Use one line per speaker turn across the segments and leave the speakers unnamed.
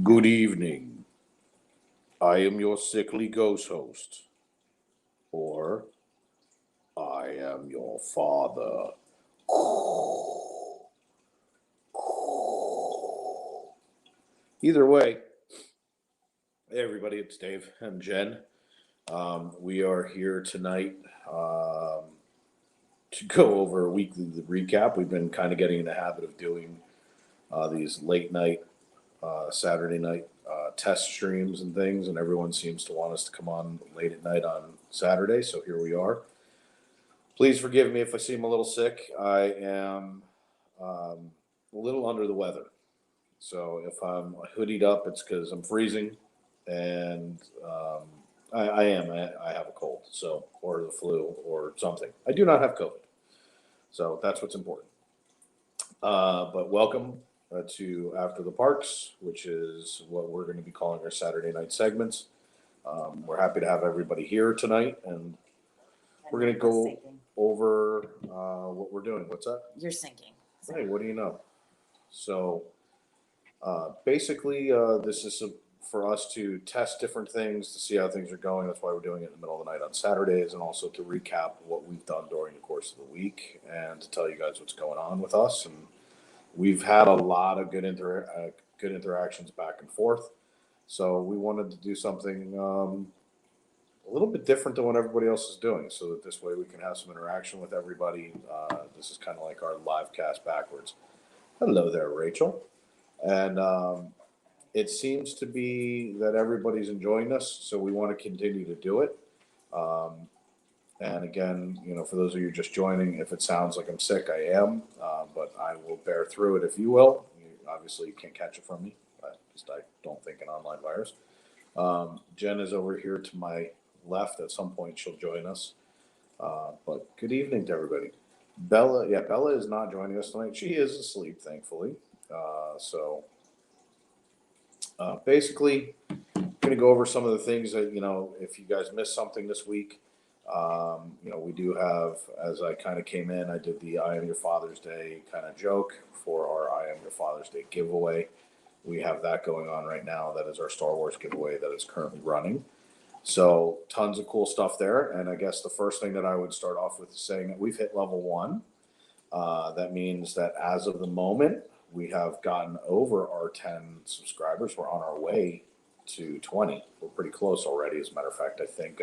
Good evening. I am your sickly ghost host, or I am your father. Either way, hey everybody, it's Dave and Jen. We are here tonight to go over a weekly recap. We've been kind of getting in the habit of doing these late night, Saturday night test streams and things, and everyone seems to want us to come on late at night on Saturday, so here we are. Please forgive me if I seem a little sick. I am a little under the weather. So if I'm hoodied up, it's because I'm freezing, and I have a cold, so or the flu or something. I do not have COVID, so that's what's important. But welcome to After the Parks, which is what we're going to be calling our Saturday night segments. We're happy to have everybody here tonight, and we're going to go over what we're doing. What's that?
You're sinking.
Hey, what do you know? So basically, this is for us to test different things to see how things are going. That's why we're doing it in the middle of the night on Saturdays, and also to recap what we've done during the course of the week and to tell you guys what's going on with us. And we've had a lot of good interactions back and forth. So we wanted to do something a little bit different than what everybody else is doing, so that this way we can have some interaction with everybody. This is kind of like our live cast backwards. Hello there, Rachel. And it seems to be that everybody's enjoying us, so we want to continue to do it. And again, for those of you just joining, if it sounds like I'm sick, I am, but I will bear through it if you will. Obviously, you can't catch it from me. I don't think an online virus. Jen is over here to my left. At some point, she'll join us. But good evening to everybody. Bella is not joining us tonight. She is asleep, thankfully. Basically, going to go over some of the things that, if you guys missed something this week, we do have, as I kind of came in, I did the I Am Your Father's Day kind of joke for our I Am Your Father's Day giveaway. We have that going on right now. That is our Star Wars giveaway that is currently running. So tons of cool stuff there. And I guess the first thing that I would start off with is saying that we've hit level 1. That means that as of the moment, we have gotten over our 10 subscribers. We're on our way to 20. We're pretty close already. As a matter of fact, I think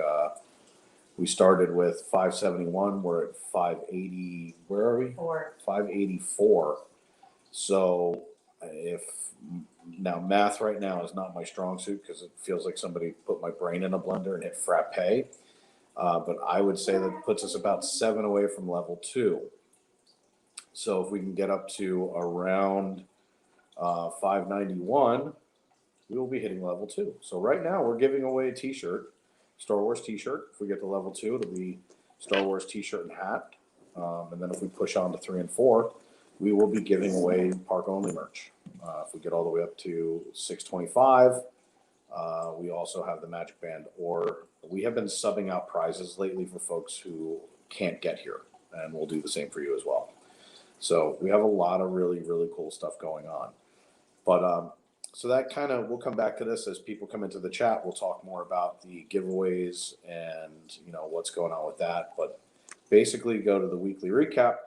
we started with 571. We're at 580. Where are we? 584. So now math right now is not my strong suit because it feels like somebody put my brain in a blender and hit frappe. But I would say that puts us about 7 away from level 2. So if we can get up to around 591, we will be hitting level 2. So right now we're giving away a t-shirt, Star Wars t-shirt. If we get to level 2, it'll be Star Wars t-shirt and hat. And then if we push on to 3 and 4, we will be giving away park-only merch. If we get all the way up to 625, we also have the Magic Band. Or we have been subbing out prizes lately for folks who can't get here, and we'll do the same for you as well. So we have a lot of really, really cool stuff going on. But so that kind of, we'll come back to this as people come into the chat. We'll talk more about the giveaways and, what's going on with that. But basically go to the weekly recap.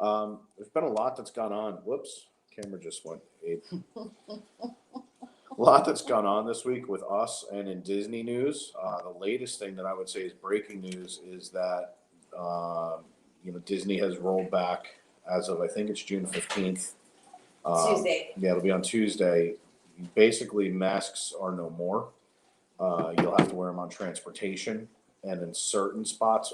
There's been a lot that's gone on. Whoops, camera just went ape. A lot that's gone on this week with us and in Disney news. The latest thing that I would say is breaking news is that, Disney has rolled back as of, I think it's June 15th.
Tuesday.
Yeah, it'll be on Tuesday. Basically, masks are no more. You'll have to wear them on transportation and in certain spots.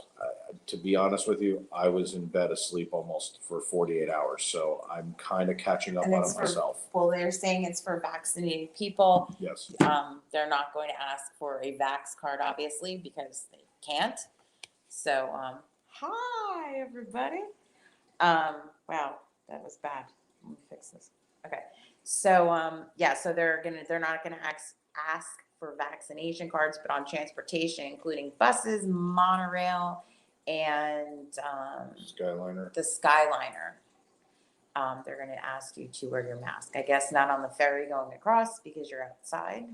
To be honest with you, I was in bed asleep almost for 48 hours. So I'm kind of catching up on it myself.
Well, they're saying it's for vaccinated people.
Yes.
They're not going to ask for a vax card, obviously, because they can't. So, hi, everybody. Wow, that was bad. Let me fix this. Okay. So, so they're not gonna ask for vaccination cards, but on transportation, including buses, monorail, and
Skyliner.
The Skyliner. they're going to ask you to wear your mask. I guess not on the ferry going across because you're outside.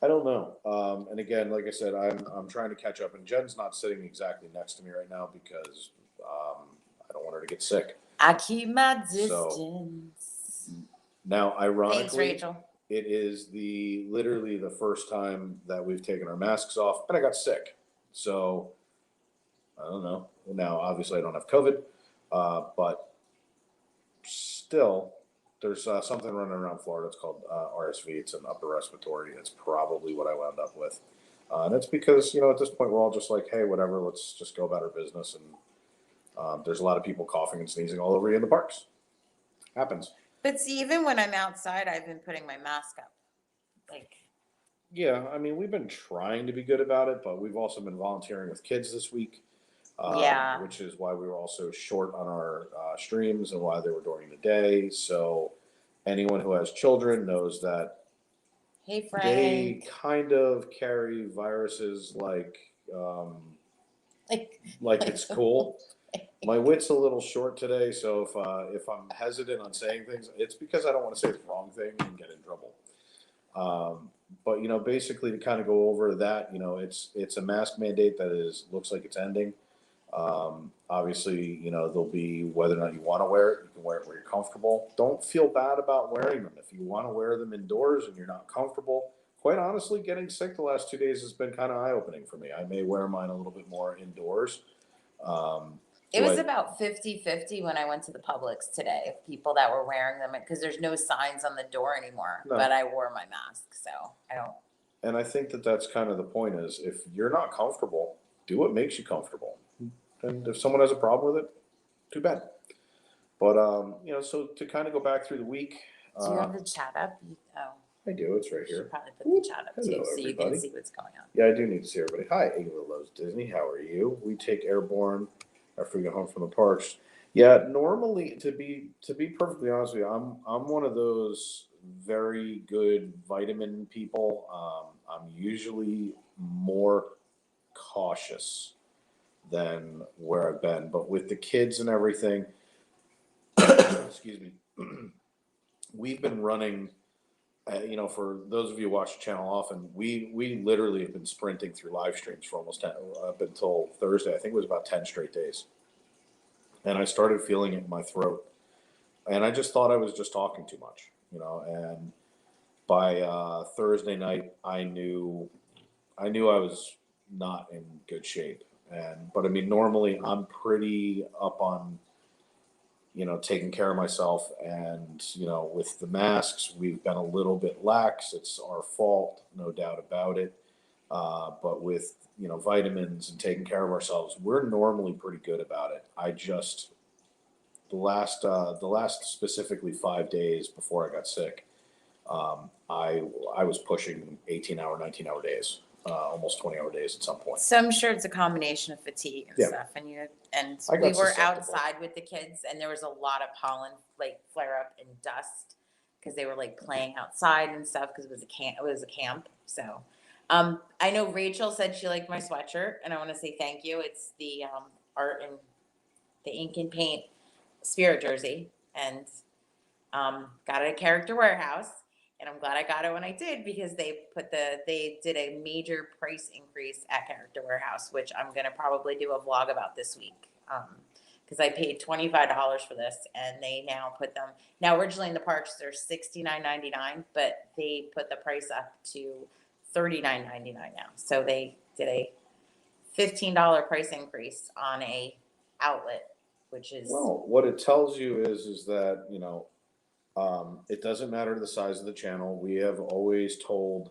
I don't know. And again, like I said, I'm trying to catch up, and Jen's not sitting exactly next to me right now because I don't want her to get sick.
I keep my distance.
So now,
Thanks,
ironically,
Rachel.
it is literally the first time that we've taken our masks off, and I got sick. So I don't know. Now, obviously, I don't have COVID, but still, there's something running around Florida. It's called RSV. It's an upper respiratory. It's probably what I wound up with. And it's because, at this point, we're all just like, hey, whatever, let's just go about our business. And there's a lot of people coughing and sneezing all over you in the parks. Happens.
But see, even when I'm outside, I've been putting my mask up.
Yeah, I mean, we've been trying to be good about it, but we've also been volunteering with kids this week.
Yeah.
Which is why we were also short on our streams and why they were during the day. So anyone who has children knows that
Hey,
they
Frank.
kind of carry viruses like it's cool. My wit's a little short today, so if I'm hesitant on saying things, it's because I don't want to say the wrong thing and get in trouble. But basically to kind of go over that, it's a mask mandate that looks like it's ending. Obviously, there'll be whether or not you want to wear it, you can wear it where you're comfortable. Don't feel bad about wearing them. If you want to wear them indoors and you're not comfortable, quite honestly, getting sick the last 2 days has been kind of eye opening for me. I may wear mine a little bit more indoors.
It was about 50-50 when I went to the Publix today of people that were wearing them because there's no signs on the door anymore.
No.
But I wore my mask, so I don't.
And I think that's kind of the point is if you're not comfortable, do what makes you comfortable. And if someone has a problem with it, too bad. But so to kind of go back through the week.
Do you have the chat up?
I do. It's right
You
here.
should probably put the chat up
Hello,
too, so you
everybody.
can see what's going on.
Yeah, I do need to see everybody. Hi, England Loves Disney. How are you? We take airborne after we get home from the parks. Yeah, normally to be perfectly honest with you, I'm one of those very good vitamin people. I'm usually more cautious than where I've been, but with the kids and everything, excuse me, we've been running. For those of you who watch the channel often, we literally have been sprinting through live streams for almost up until Thursday. I think it was about 10 straight days. And I started feeling it in my throat. And I just thought I was just talking too much, and by Thursday night, I knew I was not in good shape. But I mean, normally I'm pretty up on taking care of myself. And, with the masks, we've been a little bit lax. It's our fault, no doubt about it. But with, vitamins and taking care of ourselves, we're normally pretty good about it. I just, the last specifically 5 days before I got sick, I was pushing 18-hour, 19-hour days. Almost 20-hour days at some point.
So I'm sure it's a combination of fatigue and stuff. And we were outside with the kids, and there was a lot of pollen flare up and dust because they were playing outside and stuff because it was a camp. So I know Rachel said she liked my sweatshirt, and I want to say thank you. It's the art and the ink and paint spirit jersey, and got it at Character Warehouse. And I'm glad I got it when I did because they did a major price increase at Character Warehouse, which I'm gonna probably do a vlog about this week. Because I paid $25 for this, and they now put them originally in the parks they're $69.99, but they put the price up to $39.99 now. So they did a $15 price increase on a outlet, which is
what it tells you is that it doesn't matter the size of the channel. We have always told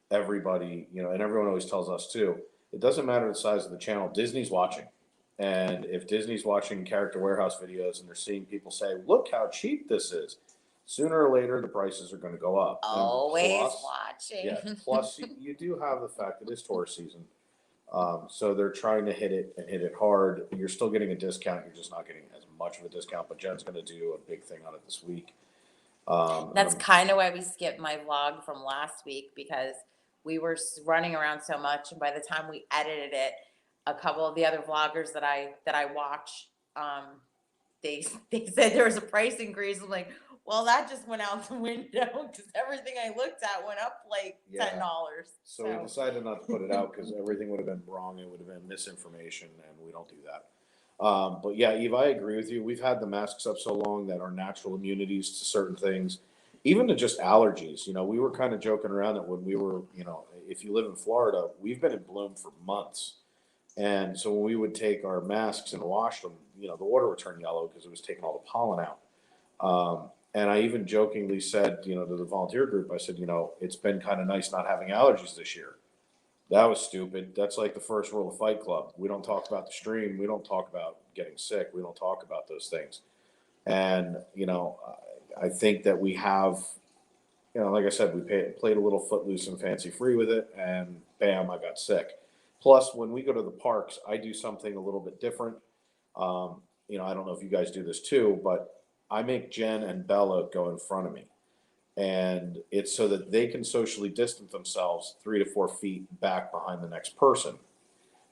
everybody, and everyone always tells us too, it doesn't matter the size of the channel. Disney's watching. And if Disney's watching Character Warehouse videos and they're seeing people say, look how cheap this is, sooner or later the prices are going to go up.
Always watching.
Yeah, plus you do have the fact that it's tourist season. So they're trying to hit it hard. You're still getting a discount. You're just not getting as much of a discount. But Jen's going to do a big thing on it this week.
That's kind of why we skipped my vlog from last week because we were running around so much, and by the time we edited it, a couple of the other vloggers that I watch they said there was a price increase. I'm like, well, that just went out the window because everything I looked at went up like $10.
So we decided not to put it out because everything would have been wrong. It would have been misinformation, and we don't do that. But yeah, Eve, I agree with you. We've had the masks up so long that our natural immunities to certain things, even to just allergies, we were kind of joking around that when we were, if you live in Florida, we've been in bloom for months. And so when we would take our masks and wash them, the water would turn yellow because it was taking all the pollen out. And I even jokingly said, to the volunteer group, I said, it's been kind of nice not having allergies this year. That was stupid. That's like the first rule of Fight Club. We don't talk about the stream. We don't talk about getting sick. We don't talk about those things. And, I think that we have, like I said, we played a little footloose and fancy free with it, and bam, I got sick. Plus, when we go to the parks, I do something a little bit different. I don't know if you guys do this too, but I make Jen and Bella go in front of me. And it's so that they can socially distance themselves 3 to 4 feet back behind the next person.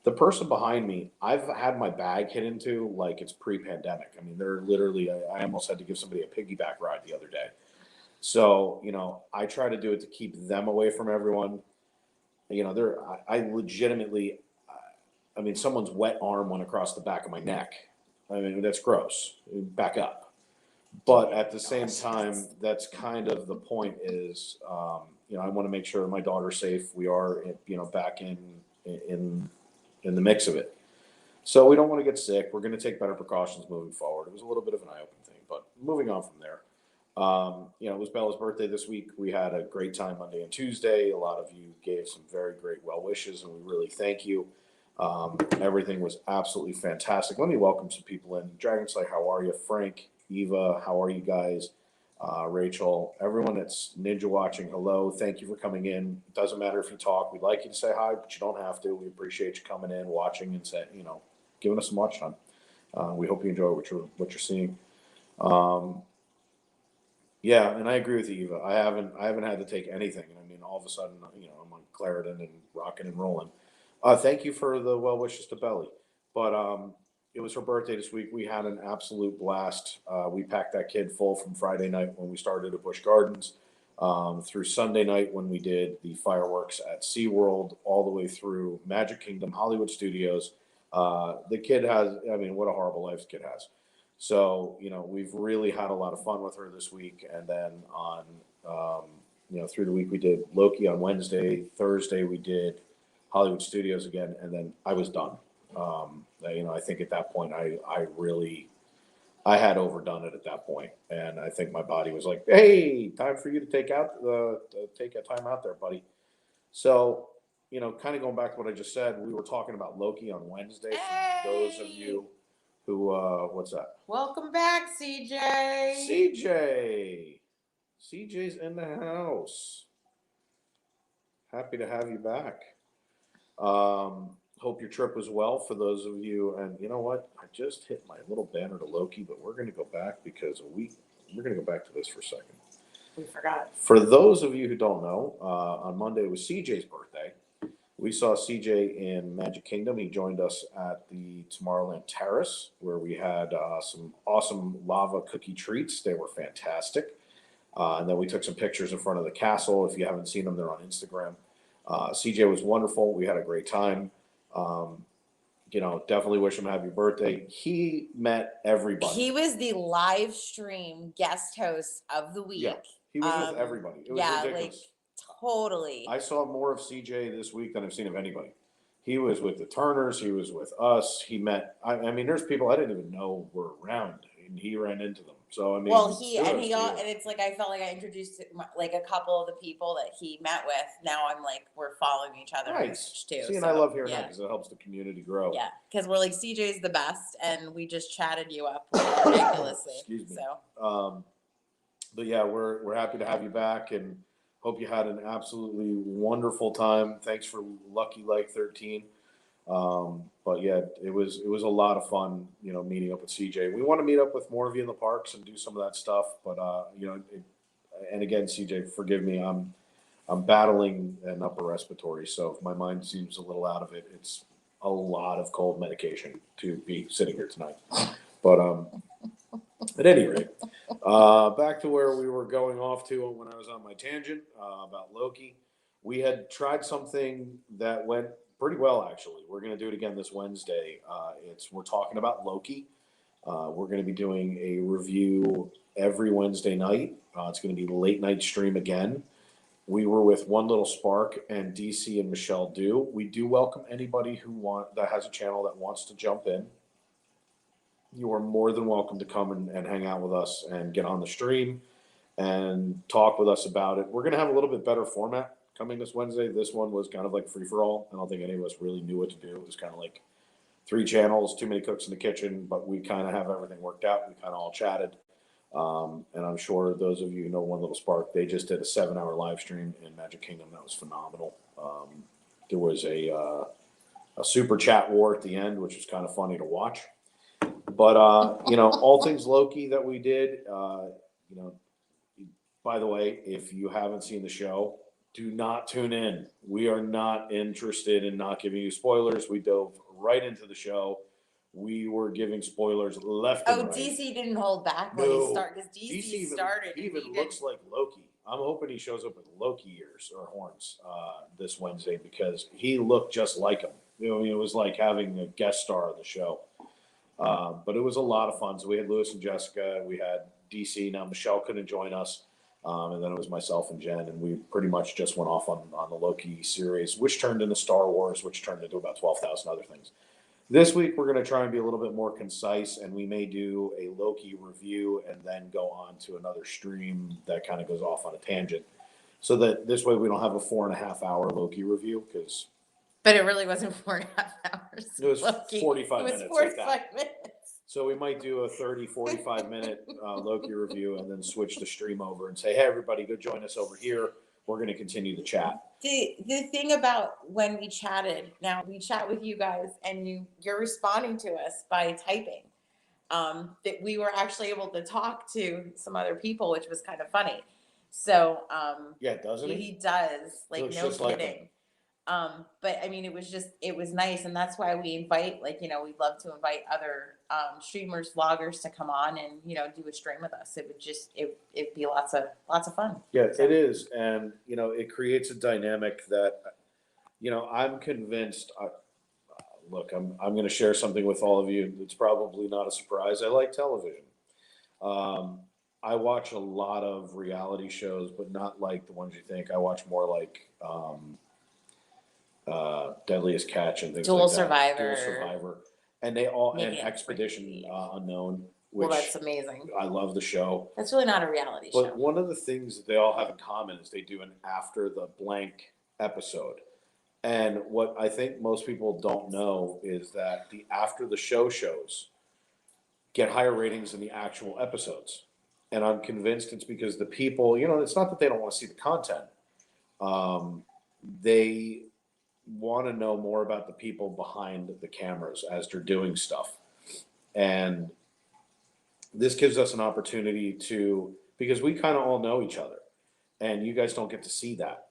The person behind me, I've had my bag hit into like it's pre-pandemic. I mean, they're literally, I almost had to give somebody a piggyback ride the other day. So, I try to do it to keep them away from everyone. I legitimately, someone's wet arm went across the back of my neck. I mean, that's gross. Back up. But at the same time, that's kind of the point is, I want to make sure my daughter's safe. We are, back in the mix of it. So we don't want to get sick. We're going to take better precautions moving forward. It was a little bit of an eye-opening thing, but moving on from there. It was Bella's birthday this week. We had a great time Monday and Tuesday. A lot of you gave some very great well wishes, and we really thank you. Everything was absolutely fantastic. Let me welcome some people in. Dragonslay, how are you? Frank, Eva, how are you guys? Rachel, everyone that's Ninja watching, hello. Thank you for coming in. It doesn't matter if you talk. We'd like you to say hi, but you don't have to. We appreciate you coming in, watching, and giving us some watch time. We hope you enjoy what you're seeing. Yeah, and I agree with you, Eva. I haven't had to take anything, and all of a sudden, I'm on Claritin and rocking and rolling. Thank you for the well wishes to Belly, but it was her birthday this week. We had an absolute blast. We packed that kid full from Friday night when we started at Busch Gardens, through Sunday night when we did the fireworks at SeaWorld, all the way through Magic Kingdom, Hollywood Studios. The kid has, what a horrible life the kid has. So, we've really had a lot of fun with her this week. And then on, through the week, we did Loki on Wednesday. Thursday, we did Hollywood Studios again. And then I was done. I think at that point, I had overdone it at that point. And I think my body was like, hey, time for you to take a time out there, buddy. So, kind of going back to what I just said, we were talking about Loki on Wednesday.
Hey!
For those of you who, what's that?
Welcome back, CJ.
CJ's in the house. Happy to have you back. Hope your trip was well for those of you. And you know what? I just hit my little banner to Loki, but we're going to go back because we're going to go back to this for a second.
We forgot.
For those of you who don't know, on Monday was CJ's birthday. We saw CJ in Magic Kingdom. He joined us at the Tomorrowland Terrace, where we had some awesome lava cookie treats. They were fantastic. And then we took some pictures in front of the castle. If you haven't seen them, they're on Instagram. CJ was wonderful. We had a great time. Definitely wish him a happy birthday. He met everybody.
He was the live stream guest host of the week.
Yeah, he was with everybody. It was ridiculous.
Totally.
I saw more of CJ this week than I've seen of anybody. He was with the Turners. He was with us. He met, there's people I didn't even know were around, and he ran into them. So, and
it's like, I felt like I introduced like a couple of the people that he met with. Now I'm like, we're following each other too.
See, and I love hearing that because it helps the community grow.
Yeah, because we're like, CJ's the best, and we just chatted you up ridiculously.
Excuse me.
So,
but yeah, we're happy to have you back, and hope you had an absolutely wonderful time. Thanks for Lucky Like 13. But yeah, it was a lot of fun, meeting up with CJ. We want to meet up with more of you in the parks and do some of that stuff. But and again, CJ, forgive me, I'm battling an upper respiratory, so if my mind seems a little out of it, it's a lot of cold medication to be sitting here tonight. But At any rate, back to where we were going off to when I was on my tangent about Loki. We had tried something that went pretty well, actually. We're going to do it again this Wednesday. We're talking about Loki. We're going to be doing a review every Wednesday night. It's going to be late night stream again. We were with One Little Spark and DC and Michelle Do. We do welcome anybody that has a channel that wants to jump in. You are more than welcome to come and hang out with us and get on the stream and talk with us about it. We're going to have a little bit better format coming this Wednesday. This one was kind of like free for all. I don't think any of us really knew what to do. It was kind of like 3 channels, too many cooks in the kitchen, but we kind of have everything worked out. We kind of all chatted. And I'm sure those of you who know One Little Spark, they just did a 7-hour live stream in Magic Kingdom. That was phenomenal. There was a super chat war at the end, which was kind of funny to watch. But, all things Loki that we did, by the way, if you haven't seen the show, do not tune in. We are not interested in not giving you spoilers. We dove right into the show. We were giving spoilers left and right.
DC didn't hold back when he started, because DC started.
He even looks like Loki. I'm hoping he shows up with Loki ears or horns this Wednesday, because he looked just like him. It was like having a guest star on the show. But it was a lot of fun. So we had Lewis and Jessica. We had DC. Now Michelle couldn't join us. And then it was myself and Jen. And we pretty much just went off on the Loki series, which turned into Star Wars, which turned into about 12,000 other things. This week, we're going to try and be a little bit more concise. And we may do a Loki review and then go on to another stream that kind of goes off on a tangent. So that this way we don't have a 4.5-hour Loki review, because
But it really wasn't 4.5 hours.
it was
Loki.
45 minutes.
It was 45 minutes.
So we might do a 30, 45-minute Loki review and then switch the stream over and say, hey, everybody, go join us over here. We're going to continue the chat.
The thing about when we chatted, now we chat with you guys and you're responding to us by typing. That we were actually able to talk to some other people, which was kind of funny. So
yeah, doesn't he?
He does, like, no kidding.
Like
but I mean, it was nice, and that's why we invite, we'd love to invite other streamers, vloggers to come on and do a stream with us. It'd be lots of fun.
Yeah, it is, and it creates a dynamic that I'm convinced. Look, I'm going to share something with all of you. It's probably not a surprise. I like television. I watch a lot of reality shows, but not like the ones you think. I watch more like Deadliest Catch and things
Dual
like
Survivor.
that. Dual Survivor. And they all,
Making
and
it
Expedition Unknown,
Well,
which
that's amazing.
I love the show.
That's really not a reality show.
But one of the things that they all have in common is they do an after the blank episode. And what I think most people don't know is that the after the show shows get higher ratings than the actual episodes. And I'm convinced it's because the people, it's not that they don't want to see the content. They want to know more about the people behind the cameras as they're doing stuff. And this gives us an opportunity because we kind of all know each other and you guys don't get to see that.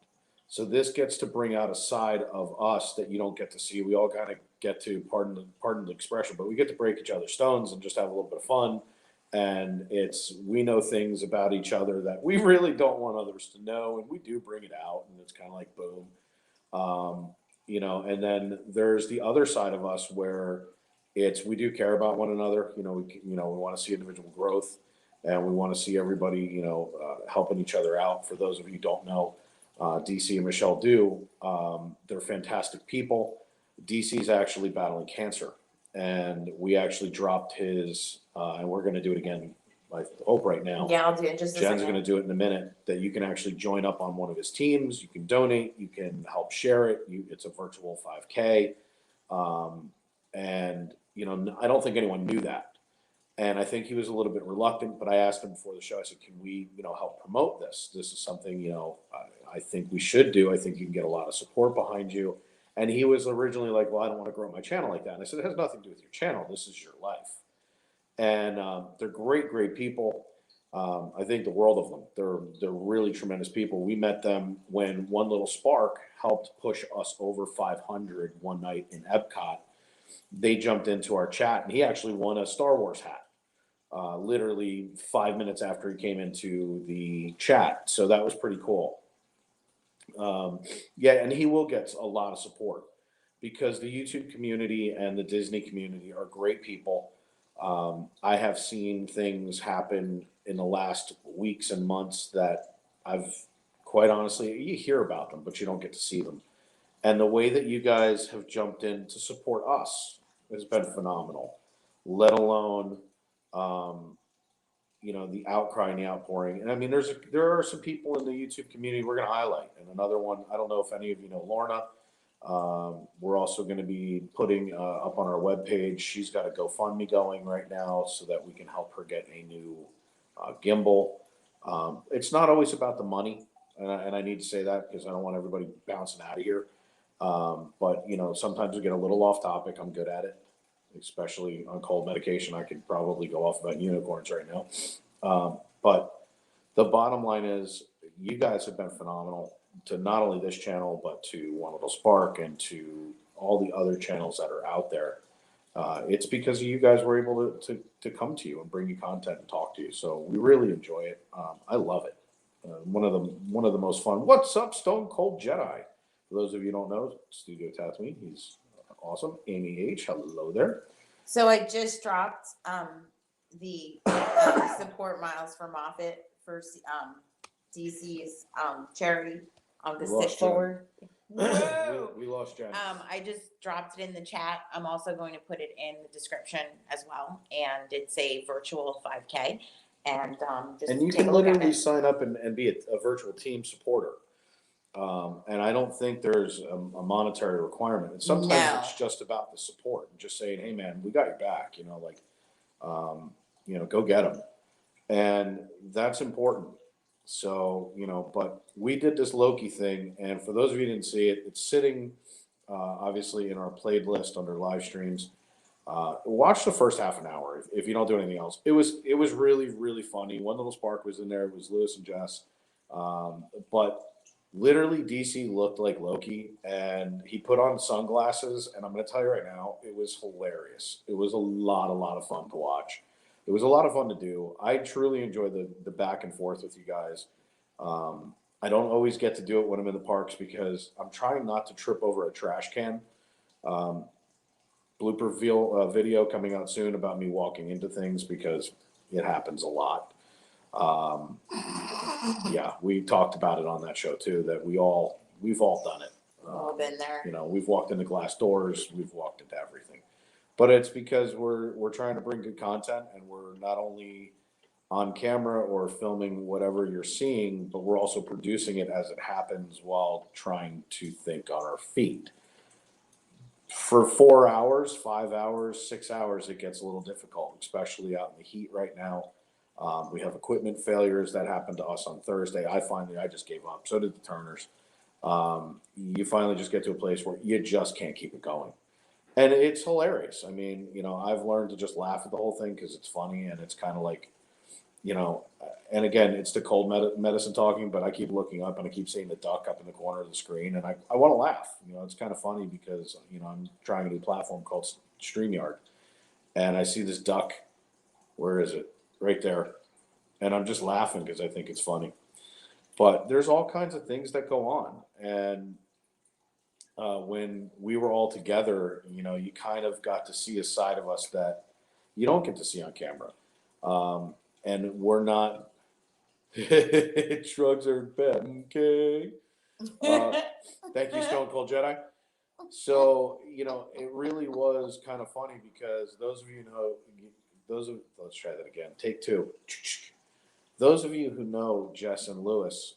So this gets to bring out a side of us that you don't get to see. We all kind of get to, pardon the expression, but we get to break each other's stones and just have a little bit of fun. And we know things about each other that we really don't want others to know. And we do bring it out, and it's kind of like boom. And then there's the other side of us where we do care about one another. We want to see individual growth, and we want to see everybody, helping each other out. For those of you who don't know, DC and Michelle Do, they're fantastic people. DC's actually battling cancer, and we actually dropped his, and we're going to do it again. I hope right now.
Yeah, I'll do it just a second.
Jen's going to do it in a minute. That you can actually join up on one of his teams. You can donate. You can help share it. It's a virtual 5K, and I don't think anyone knew that. And I think he was a little bit reluctant. But I asked him before the show. I said, "Can we, help promote this? This is something I think we should do. I think you can get a lot of support behind you." And he was originally like, "Well, I don't want to grow my channel like that." And I said, "It has nothing to do with your channel. This is your life." And they're great people. I think the world of them. They're really tremendous people. We met them when One Little Spark helped push us over 500 one night in Epcot. They jumped into our chat, and he actually won a Star Wars hat. literally 5 minutes after he came into the chat. So that was pretty cool. Yeah, and he will get a lot of support because the YouTube community and the Disney community are great people. I have seen things happen in the last weeks and months that I've quite honestly, you hear about them, but you don't get to see them. And the way that you guys have jumped in to support us has been phenomenal, let alone, um, the outcry and the outpouring. And I mean, there are some people in the YouTube community we're going to highlight. And another one, I don't know if any of you know Lorna. We're also going to be putting up on our webpage. She's got a GoFundMe going right now so that we can help her get a new gimbal. It's not always about the money, and I need to say that because I don't want everybody bouncing out of here. But sometimes we get a little off topic. I'm good at it, especially on cold medication. I could probably go off about unicorns right now. But the bottom line is, you guys have been phenomenal to not only this channel, but to One Little Spark and to all the other channels that are out there. It's because you guys were able to come to you and bring you content and talk to you. So we really enjoy it. I love it. One of the most fun. What's up, Stone Cold Jedi? For those of you who don't know, Studio Tatooine. He's awesome. Amy H. Hello there.
So I just dropped the support miles for Moffat for DC's charity on the Sit Forward.
We lost Jen.
I just dropped it in the chat. I'm also going to put it in the description as well, and it's a virtual 5K. And just
and you
take
can
a look at
literally
it.
sign up and be a virtual team supporter. And I don't think there's a monetary requirement. And sometimes
No.
it's just about the support and just saying, hey man, we got your back, go get them. And that's important. So, but we did this Loki thing. And for those of you who didn't see it, it's sitting, obviously in our played list under live streams. Watch the first half an hour if you don't do anything else. It was really, really funny. One Little Spark was in there. It was Lewis and Jess. But literally DC looked like Loki, and he put on sunglasses, and I'm going to tell you right now, it was hilarious. It was a lot of fun to watch. It was a lot of fun to do. I truly enjoy the back and forth with you guys. I don't always get to do it when I'm in the parks because I'm trying not to trip over a trash can. Blooper video coming out soon about me walking into things because it happens a lot. Yeah, we talked about it on that show too, that we've all done it.
All been there.
We've walked into glass doors, we've walked into everything. But it's because we're trying to bring good content, and we're not only on camera or filming whatever you're seeing, but we're also producing it as it happens while trying to think on our feet. For 4 hours, 5 hours, 6 hours, it gets a little difficult, especially out in the heat right now. We have equipment failures that happened to us on Thursday. I just gave up. So did the Turners. You finally just get to a place where you just can't keep it going. And it's hilarious. I mean, I've learned to just laugh at the whole thing because it's funny, and it's kind of like, and again, it's the cold medicine talking, but I keep looking up and I keep seeing the duck up in the corner of the screen, and I want to laugh. It's kind of funny because, I'm trying a new platform called StreamYard, and I see this duck. Where is it? Right there. And I'm just laughing because I think it's funny. But there's all kinds of things that go on. And when we were all together, you kind of got to see a side of us that you don't get to see on camera. And we're not, drugs are bad, okay? Thank you, Stone Cold Jedi. So, it really was kind of funny because those of you know, let's try that again. Take two. Those of you who know Jess and Lewis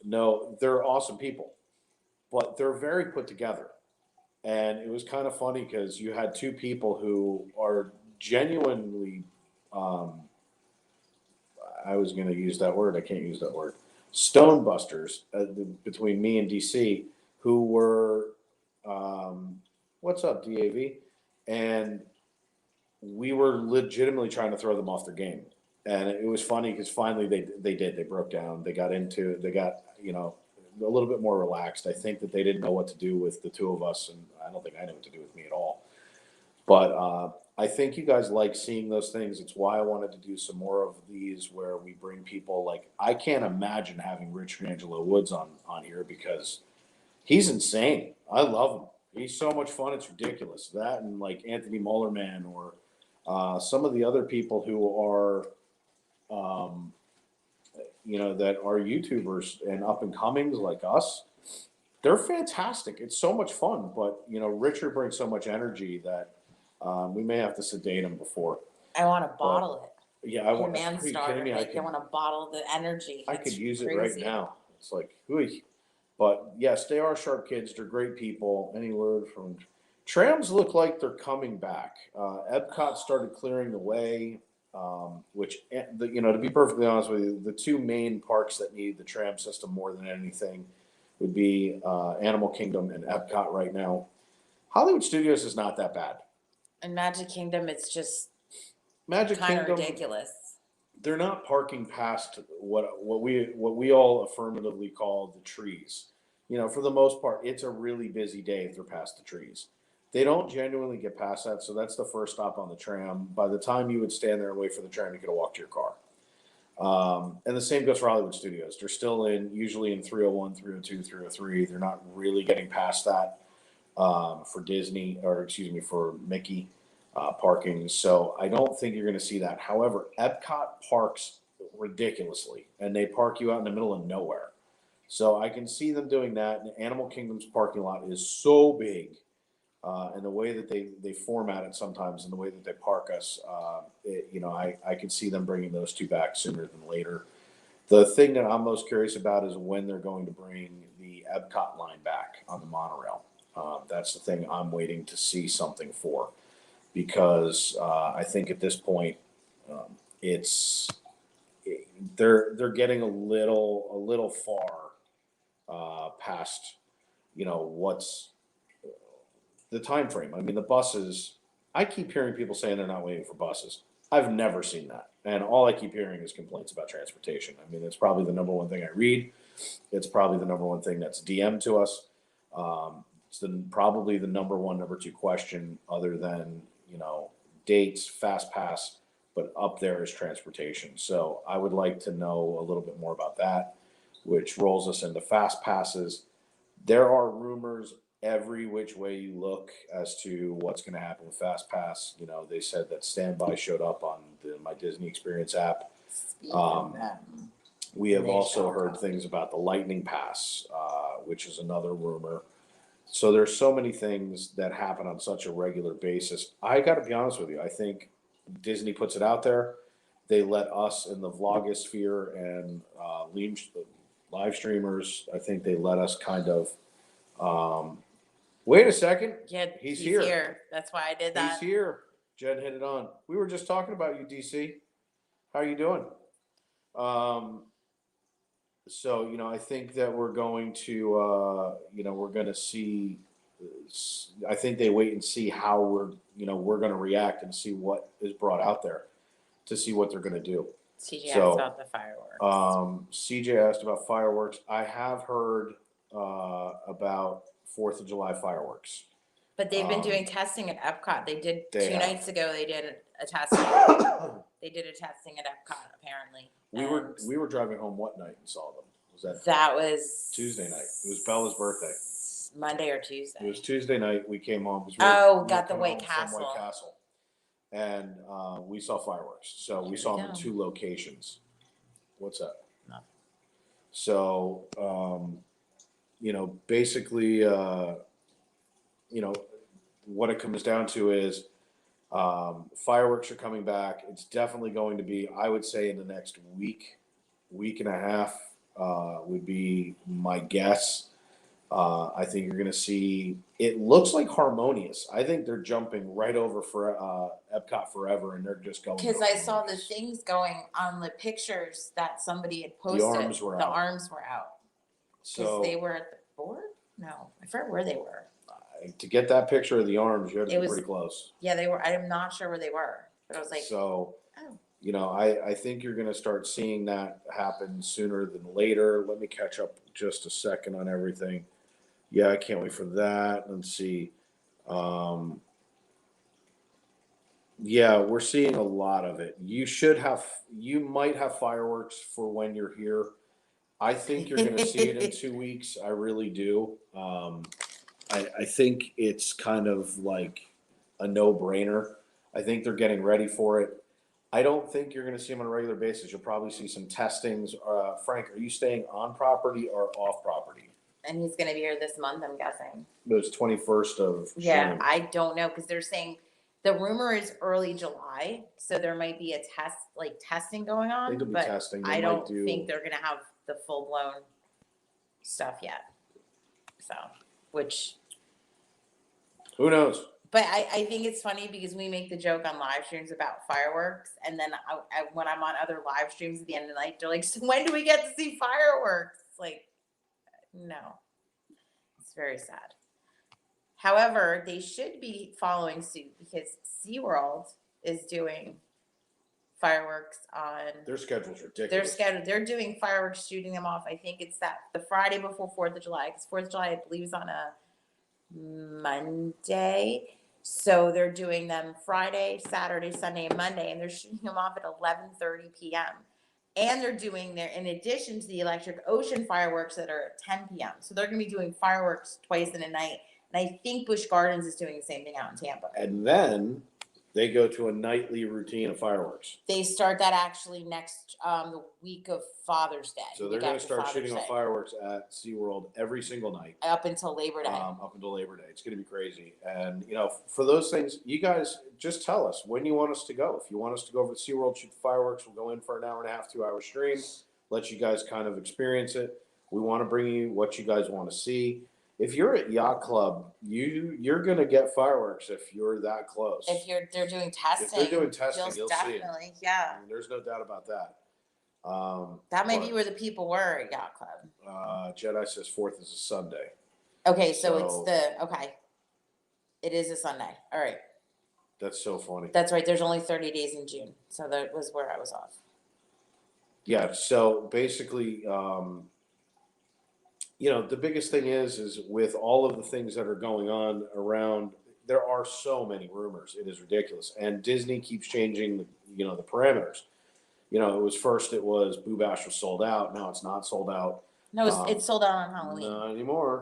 know they're awesome people, but they're very put together. And it was kind of funny because you had two people who are genuinely, I was going to use that word. I can't use that word. Stone busters between me and DC, who were, what's up, DAV? And we were legitimately trying to throw them off their game. And it was funny because finally they broke down. They got, a little bit more relaxed. I think that they didn't know what to do with the two of us, and I don't think I knew what to do with me at all. But I think you guys like seeing those things. It's why I wanted to do some more of these where we bring people like I can't imagine having Rich Angelo Woods on here because he's insane. I love him. He's so much fun. It's ridiculous. That and like Anthony Mullerman or some of the other people who are, um, that are YouTubers and up and comings like us. They're fantastic. It's so much fun. But Richard brings so much energy that we may have to sedate him before.
I want to bottle it.
Yeah, I
Your
want.
man
Are you
starter.
kidding me? I
They want to bottle the energy.
I could
It's
use it right
crazy.
now. It's like, ooey. But yes, they are sharp kids. They're great people. Any word from trams look like they're coming back. Epcot started clearing the way, which to be perfectly honest with you, the two main parks that need the tram system more than anything would be Animal Kingdom and Epcot right now. Hollywood Studios is not that bad.
In Magic Kingdom, it's just
Magic
kind of
Kingdom,
ridiculous.
they're not parking past what we all affirmatively call the trees. For the most part, it's a really busy day if they're past the trees. They don't genuinely get past that, so that's the first stop on the tram. By the time you would stand there and wait for the tram, you could have walked to your car. And the same goes for Hollywood Studios. They're still usually in 301, 302, 303. They're not really getting past that for Disney, or excuse me, for Mickey parking. So I don't think you're going to see that. However, Epcot parks ridiculously, and they park you out in the middle of nowhere. So I can see them doing that. And Animal Kingdom's parking lot is so big, and the way that they format it sometimes, and the way that they park us, I can see them bringing those two back sooner than later. The thing that I'm most curious about is when they're going to bring the Epcot line back on the monorail. That's the thing I'm waiting to see something for, because I think at this point it's they're getting a little far past what's the time frame. I mean, the buses. I keep hearing people saying they're not waiting for buses. I've never seen that, and all I keep hearing is complaints about transportation. I mean, it's probably the number one thing I read. It's probably the number one thing that's DM'd to us. It's probably the number one, number two question, other than dates, fast pass, but up there is transportation. So I would like to know a little bit more about that, which rolls us into fast passes. There are rumors every which way you look as to what's going to happen with fast pass. They said that standby showed up on the My Disney Experience app.
Speaking of that,
We have
They
also
shall
heard
come.
things about the Lightning Pass, which is another rumor. So there's so many things that happen on such a regular basis. I got to be honest with you. I think Disney puts it out there. They let us in the vlogosphere and live streamers. I think they let us kind of. Wait a second.
yeah,
He's
he's
here.
here. That's why I did that.
He's here. Jen hit it on. We were just talking about you, DC. How are you doing? So I think that we're going to we're going to see. I think they wait and see how we're going to react and see what is brought out there to see what they're going to do.
CJ
So,
asked about the fireworks.
CJ asked about fireworks. I have heard about 4th of July fireworks.
But they've been doing testing at Epcot. They did
They
two
have.
nights ago. They did a testing. They did a testing at Epcot apparently.
We were driving home what night and saw them? Was
That was
Tuesday night? It was Bella's birthday.
Monday or Tuesday.
It was Tuesday night. We came home.
Got the White Castle.
White Castle, and we saw fireworks. So we
Here
saw
we
them in
go.
2 locations. What's that?
Nothing.
So basically, what it comes down to is fireworks are coming back. It's definitely going to be, I would say, in the next week and a half would be my guess. I think you're going to see, it looks like Harmonious. I think they're jumping right over for Epcot Forever, and they're just going.
Because I saw the things going on the pictures that somebody had posted.
arms were out.
Arms were out. Because
So
they were at the board? No, I forget where they were.
to get that picture of the arms, you had to
It
be
was-
pretty close.
Yeah, they were. I'm not sure where they were. But I was like,
So,
oh.
I think you're going to start seeing that happen sooner than later. Let me catch up just a second on everything. Yeah, I can't wait for that. Let's see. Yeah, we're seeing a lot of it. You might have fireworks for when you're here. I think you're going to see it in 2 weeks. I really do. I think it's kind of like a no-brainer. I think they're getting ready for it. I don't think you're going to see them on a regular basis. You'll probably see some testings. Frank, are you staying on property or off property?
And he's gonna be here this month, I'm guessing.
It was 21st of
Yeah,
June.
I don't know, because they're saying the rumor is early July, so there might be a testing going
I think
on,
they'll be
but
testing. They
I
might
don't
do.
think they're gonna have the full blown stuff yet. So, which,
Who knows?
but I think it's funny because we make the joke on live streams about fireworks, and then when I'm on other live streams at the end of the night, they're like, "So when do we get to see fireworks?" It's like, no, it's very sad. However, they should be following suit because SeaWorld is doing fireworks on
Their schedule's ridiculous.
their schedule. They're doing fireworks, shooting them off. I think it's that the Friday before 4th of July, because 4th of July, I believe, is on a Monday. So they're doing them Friday, Saturday, Sunday, and Monday, and they're shooting them off at 11:30 p.m. And they're doing their, in addition to the Electric Ocean fireworks that are at 10 p.m. So they're going to be doing fireworks twice in a night. And I think Busch Gardens is doing the same thing out in Tampa.
And then they go to a nightly routine of fireworks.
They start that actually next the week of Father's Day.
So they're going to start shooting off fireworks at SeaWorld every single night.
Up until Labor Day.
Up until Labor Day. It's going to be crazy. And, for those things, you guys just tell us when you want us to go. If you want us to go over to SeaWorld, shoot the fireworks, we'll go in for an hour and a half, 2 hour stream, let you guys kind of experience it. We want to bring you what you guys want to see. If you're at Yacht Club, you're going to get fireworks if you're that close.
If they're doing testing.
If they're doing testing, you'll see it.
Definitely, yeah.
I mean, there's no doubt about that.
That may be where the people were at Yacht
Jedi
Club.
says 4th is a Sunday.
Okay, so it is a Sunday. All right.
That's so funny.
That's right. There's only 30 days in June. So that was where I was off.
Yeah. So basically, the biggest thing is with all of the things that are going on around, there are so many rumors. It is ridiculous. And Disney keeps changing the parameters. It was Boo Bash was sold out. Now it's not sold out.
No, it's sold out on Halloween.
Not anymore.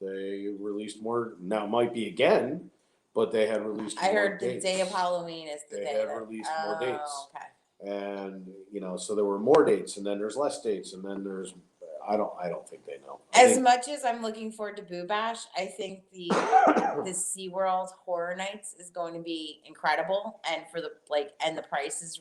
They released more. Now it might be again, but they had released more dates.
I heard the day of Halloween is the day.
They had released more dates.
Okay.
And so there were more dates, and then there's less dates, and then there's I don't think they know.
As much as I'm looking forward to Boo Bash, I think the SeaWorld Horror Nights is going to be incredible, and for the price is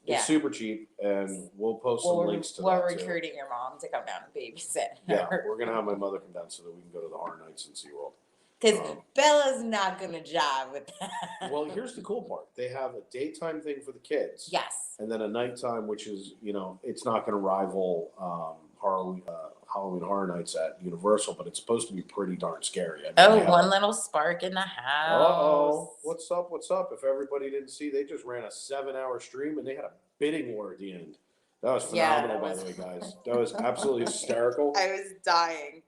it's super cheap, and we'll post some links to that.
We're recruiting your mom to come down and babysit.
Yeah, we're gonna have my mother come down so that we can go to the Horror Nights in SeaWorld.
Because Bella's not gonna jive with that.
Well, here's the cool part: they have a daytime thing for the kids.
Yes.
And then a nighttime, which is it's not going to rival Halloween Horror Nights at Universal, but it's supposed to be pretty darn scary.
One little spark in the house.
What's up? What's up? If everybody didn't see, they just ran a 7-hour stream and they had a bidding war at the end. That was phenomenal, by the way, guys. That was absolutely hysterical.
I was dying.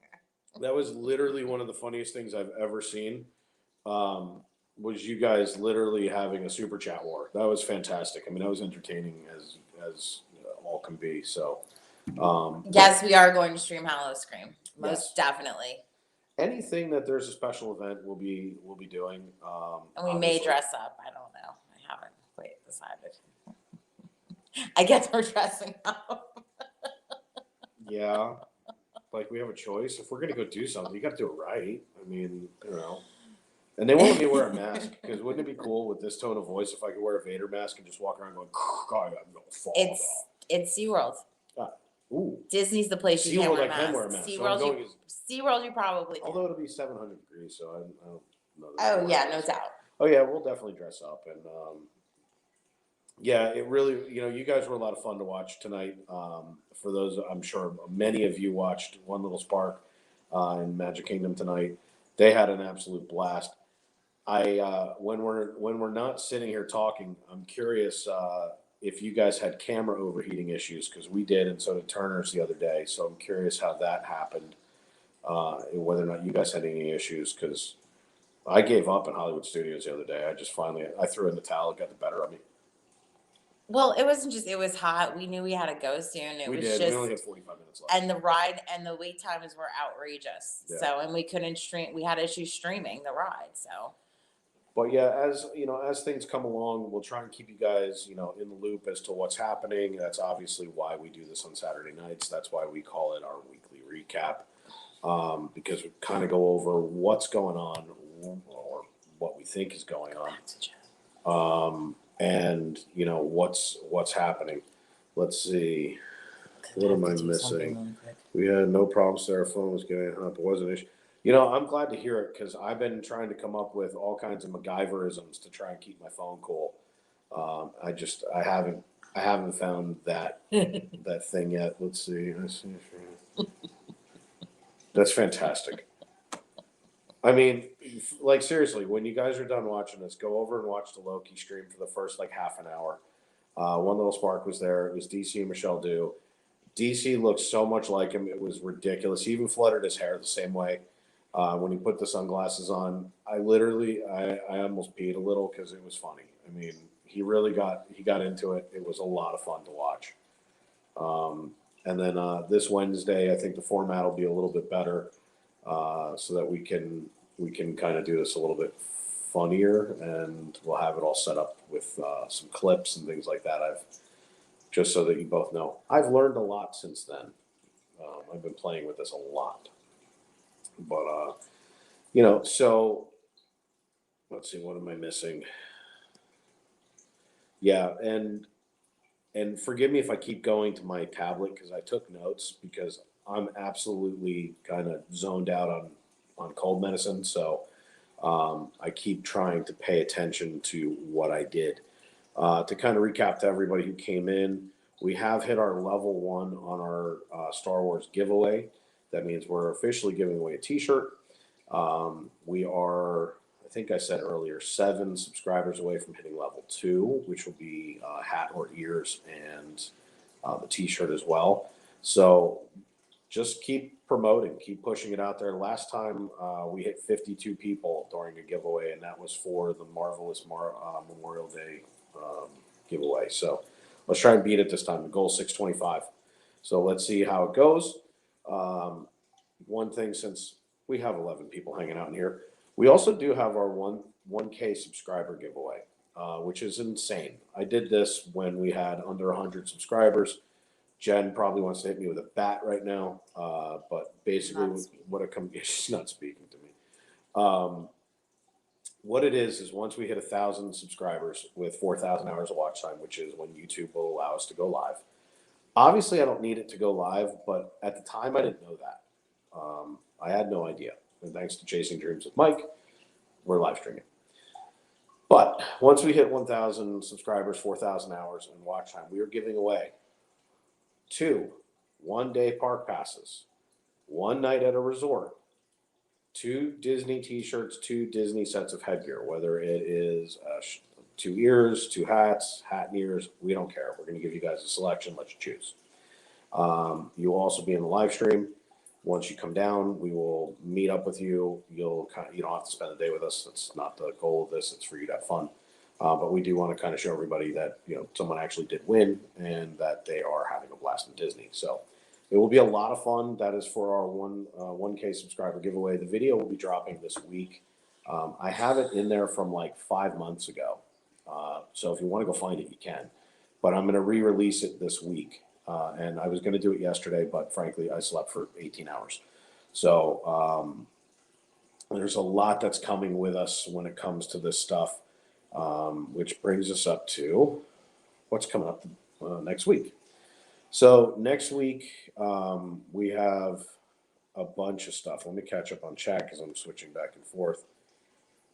That was literally one of the funniest things I've ever seen. Was you guys literally having a super chat war? That was fantastic. I mean, that was entertaining as all can be. So,
yes, we are going to stream Hallow Scream. Most definitely.
Anything that there's a special event, we'll be doing.
And we may dress up. I don't know. I haven't quite decided. I guess we're dressing up.
Yeah. Like, we have a choice. If we're going to go do something, you got to do it right. I mean, And they won't let me wear a mask, because wouldn't it be cool with this tone of voice if I could wear a Vader mask and just walk around going, God, I'm going to fall.
It's SeaWorld.
Ooh.
Disney's the place you can't wear a mask.
Can wear a mask.
SeaWorld you probably can.
Although it'll be 700 degrees, so I don't know.
Oh, yeah, no doubt.
Oh, yeah, we'll definitely dress up. And, it really, you guys were a lot of fun to watch tonight. For those, I'm sure many of you watched One Little Spark in Magic Kingdom tonight. They had an absolute blast. When we're not sitting here talking, I'm curious if you guys had camera overheating issues, because we did, and so did Turner's the other day. So I'm curious how that happened, whether or not you guys had any issues, because I gave up in Hollywood Studios the other day. I threw in the towel. It got the better of me.
Well, it wasn't just, it was hot. We knew we had to go soon. It
We
was
did.
just,
We only had 45 minutes left.
and the ride and the wait times were outrageous.
Yeah.
So, and we couldn't stream, we had issues streaming the ride. So,
But yeah, as you know, as things come along, we'll try and keep you guys, in the loop as to what's happening. That's obviously why we do this on Saturday nights. That's why we call it our weekly recap, because we kind of go over what's going on or what we think is going on, and what's happening. Let's see. What am I missing? We had no problems there. Our phone was getting up. It wasn't an issue. I'm glad to hear it because I've been trying to come up with all kinds of MacGyverisms to try and keep my phone cool. I haven't found that that thing yet. Let's see. That's fantastic. I mean, like seriously, when you guys are done watching this, go over and watch the Loki stream for the first like half an hour. One little spark was there. It was DC and Michelle Dew. DC looked so much like him. It was ridiculous. He even fluttered his hair the same way. When he put the sunglasses on, I almost peed a little because it was funny. I mean, he got into it. It was a lot of fun to watch. And then this Wednesday, I think the format will be a little bit better, so that we can kind of do this a little bit funnier, and we'll have it all set up with some clips and things like that. Just so that you both know, I've learned a lot since then. I've been playing with this a lot. But, so let's see, what am I missing? Yeah, and forgive me if I keep going to my tablet because I took notes because I'm absolutely kind of zoned out on cold medicine. So I keep trying to pay attention to what I did. To kind of recap to everybody who came in, we have hit our level 1 on our Star Wars giveaway. That means we're officially giving away a t-shirt. We are, I think I said earlier, 7 subscribers away from hitting level 2, which will be hat or ears and the t-shirt as well. So just keep promoting, keep pushing it out there. Last time we hit 52 people during a giveaway, and that was for the Marvelous Memorial Day giveaway. So let's try and beat it this time. The goal is 625. So let's see how it goes. One thing, since we have 11 people hanging out in here, we also do have our 1K subscriber giveaway, which is insane. I did this when we had under 100 subscribers. Jen probably wants to hit me with a bat right now, but basically she's not speaking to me. What it is once we hit 1,000 subscribers with 4,000 hours of watch time, which is when YouTube will allow us to go live. Obviously, I don't need it to go live, but at the time, I didn't know that. I had no idea. And thanks to Chasing Dreams with Mike, we're live streaming. But once we hit 1,000 subscribers, 4,000 hours in watch time, we are giving away 2 one-day park passes, 1 night at a resort, 2 Disney t-shirts, 2 Disney sets of headgear, whether it is 2 ears, 2 hats, hat and ears, we don't care. We're going to give you guys a selection. Let you choose. You'll also be in the live stream. Once you come down, we will meet up with you. You don't have to spend the day with us. That's not the goal of this. It's for you to have fun. But we do want to kind of show everybody that someone actually did win and that they are having a blast in Disney. So it will be a lot of fun. That is for our 1K subscriber giveaway. The video will be dropping this week. I have it in there from like 5 months ago. So if you want to go find it, you can. But I'm going to re-release it this week. And I was going to do it yesterday, but frankly, I slept for 18 hours. So there's a lot that's coming with us when it comes to this stuff, which brings us up to what's coming up next week. So next week, we have a bunch of stuff. Let me catch up on chat because I'm switching back and forth.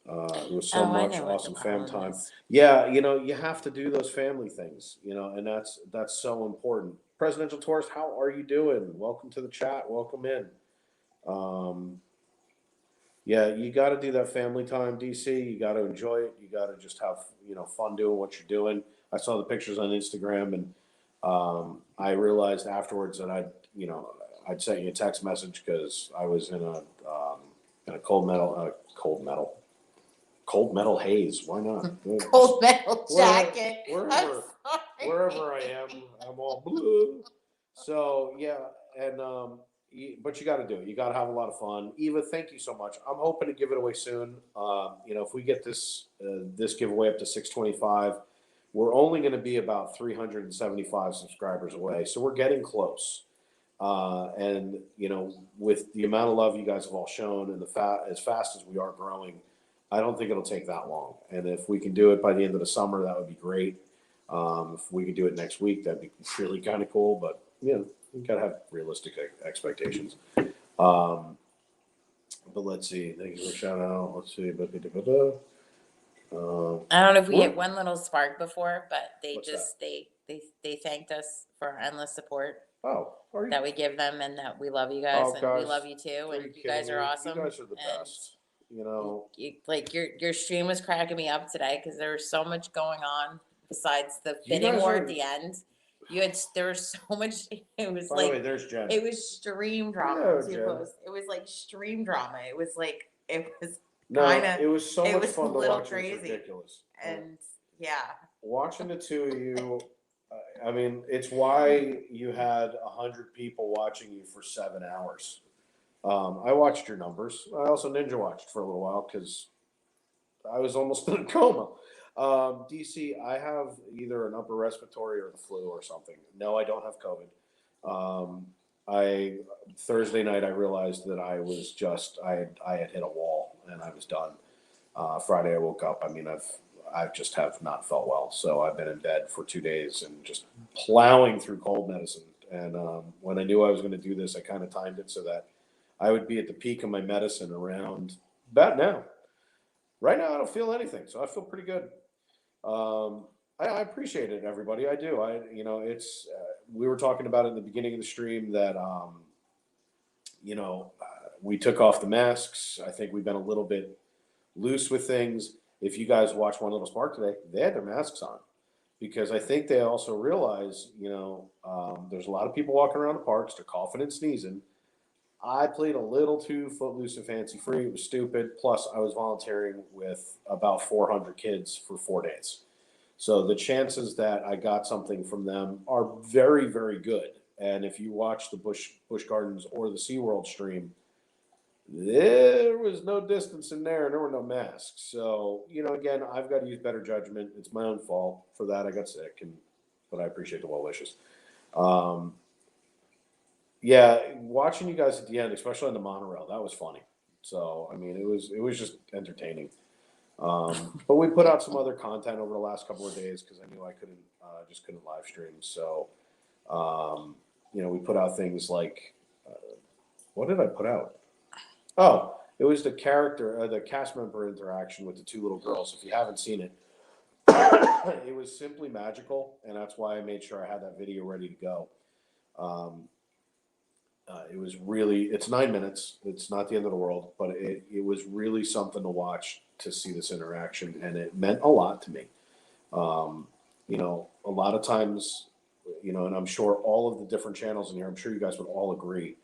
It was so much awesome fam time. Yeah, you have to do those family things, and that's so important. Presidential Tourist, how are you doing? Welcome to the chat. Welcome in. Yeah, you got to do that family time, DC. You got to enjoy it. You got to just have fun doing what you're doing. I saw the pictures on Instagram, and I realized afterwards that I'd sent you a text message because I was in a cold metal. Cold Metal Haze. Why not?
Cold Metal Jacket.
Wherever I am, I'm all blue. So yeah, and but you got to do it. You got to have a lot of fun. Eva, thank you so much. I'm hoping to give it away soon. If we get this giveaway up to 625, we're only going to be about 375 subscribers away. So we're getting close. And with the amount of love you guys have all shown, and as fast as we are growing, I don't think it'll take that long. And if we can do it by the end of the summer, that would be great. If we could do it next week, that'd be really kind of cool. But you gotta have realistic expectations. But let's see. Thank you for shout out. Let's see.
I don't know if we hit one little spark before, but they
What's
just they thanked us for our endless support
Oh, are you?
that we give them, and that we love you guys, and we
guys,
love you too,
are
and
you
you guys
kidding
are
me?
awesome.
You guys are the
and
best. You know,
like your stream was cracking me up today because there was so much going on besides the
You
bidding
guys
war
are-
at the end. There was so much. It was
by
like
the way, there's Jen.
it was stream drama.
Yeah,
Too
Jen.
close. It was like stream drama. It was
No,
kinda-
it was so
it
much
was
fun
a
to
little
watch.
crazy.
It was ridiculous.
and yeah.
Watching the two of you, I mean, it's why you had 100 people watching you for 7 hours. I watched your numbers. I also ninja watched for a little while because I was almost in a coma. DC, I have either an upper respiratory or the flu or something. No, I don't have COVID. Thursday night I realized that I was I had hit a wall and I was done. Friday I woke up. I mean, I just have not felt well, so I've been in bed for 2 days and just plowing through cold medicine. And when I knew I was going to do this, I kind of timed it so that I would be at the peak of my medicine around about now. Right now, I don't feel anything, so I feel pretty good. I appreciate it, everybody. I do. It's we were talking about it in the beginning of the stream that we took off the masks. I think we've been a little bit loose with things. If you guys watch One Little Spark today, they had their masks on because I think they also realize, there's a lot of people walking around the parks. They're coughing and sneezing. I played a little too footloose and fancy free. It was stupid. Plus, I was volunteering with about 400 kids for 4 days. So the chances that I got something from them are very, very good. And if you watch the Busch Gardens or the SeaWorld stream, there was no distance in there and there were no masks. So, again, I've got to use better judgment. It's my own fault. For that, I got sick, but I appreciate the well wishes. Yeah, watching you guys at the end, especially on the monorail, that was funny. So, I mean, it was just entertaining. But we put out some other content over the last couple of days because I knew I couldn't live stream. So, we put out things like, what did I put out? Oh, it was the cast member interaction with the two little girls. If you haven't seen it, it was simply magical, and that's why I made sure I had that video ready to go. It was it's 9 minutes. It's not the end of the world, but it was really something to watch to see this interaction, and it meant a lot to me. A lot of times, and I'm sure all of the different channels in here, I'm sure you guys would all agree.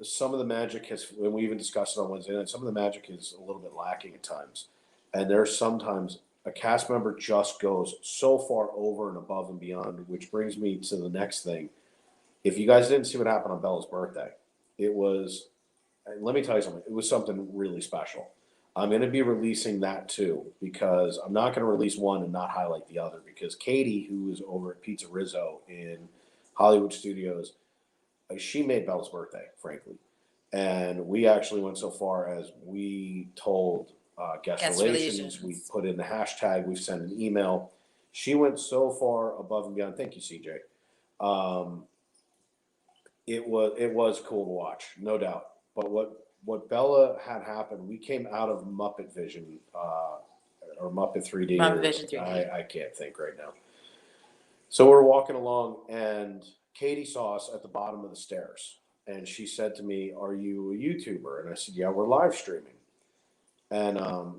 Some of the magic and we even discussed it on Wednesday night, some of the magic is a little bit lacking at times. And there's sometimes a cast member just goes so far over and above and beyond, which brings me to the next thing. If you guys didn't see what happened on Bella's birthday, let me tell you something, it was something really special. I'm going to be releasing that too, because I'm not going to release one and not highlight the other, because Katie, who is over at Pizza Rizzo in Hollywood Studios, she made Bella's birthday, frankly. And we actually went so far as we told guest relations, we put in the hashtag, we've sent an email. She went so far above and beyond. Thank you, CJ. It was cool to watch, no doubt. But what Bella had happened, we came out of Muppet Vision or Muppet 3D.
Muppet Vision 3D.
I can't think right now. So we're walking along, and Katie saw us at the bottom of the stairs, and she said to me, "Are you a YouTuber?" And I said, "Yeah, we're live streaming." And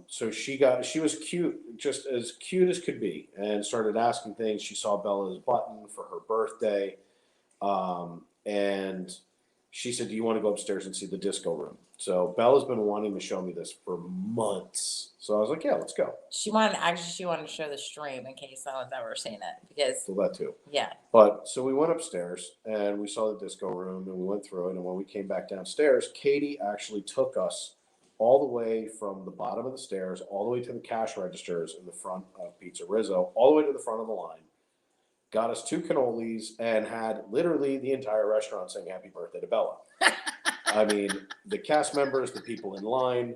so she was cute, just as cute as could be, and started asking things. She saw Bella's button for her birthday, and she said, "Do you want to go upstairs and see the disco room?" So Bella's been wanting to show me this for months. So I was like, "Yeah, let's go."
She wanted to show the stream in case no one's ever seen it because
So that too.
yeah.
But so we went upstairs and we saw the disco room and we went through it. And when we came back downstairs, Katie actually took us all the way from the bottom of the stairs, all the way to the cash registers in the front of Pizza Rizzo, all the way to the front of the line, got us 2 cannolis, and had literally the entire restaurant saying happy birthday to Bella. I mean, the cast members, the people in line,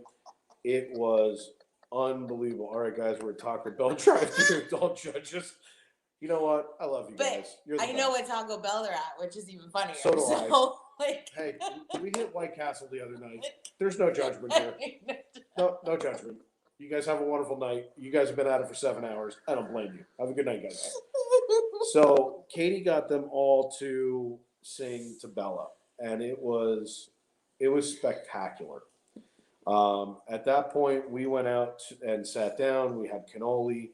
it was unbelievable. All right, guys, we're at Taco Bell drive-thru. Don't judge us. You know what? I love you
But
guys. You're the
I know
best.
what Taco Bell they're at, which is even funnier.
So do I.
Like,
Hey, we hit White Castle the other night. There's no judgment here. No judgment. You guys have a wonderful night. You guys have been at it for 7 hours. I don't blame you. Have a good night, guys. So Katie got them all to sing to Bella, and it was spectacular. At that point, we went out and sat down. We had cannoli,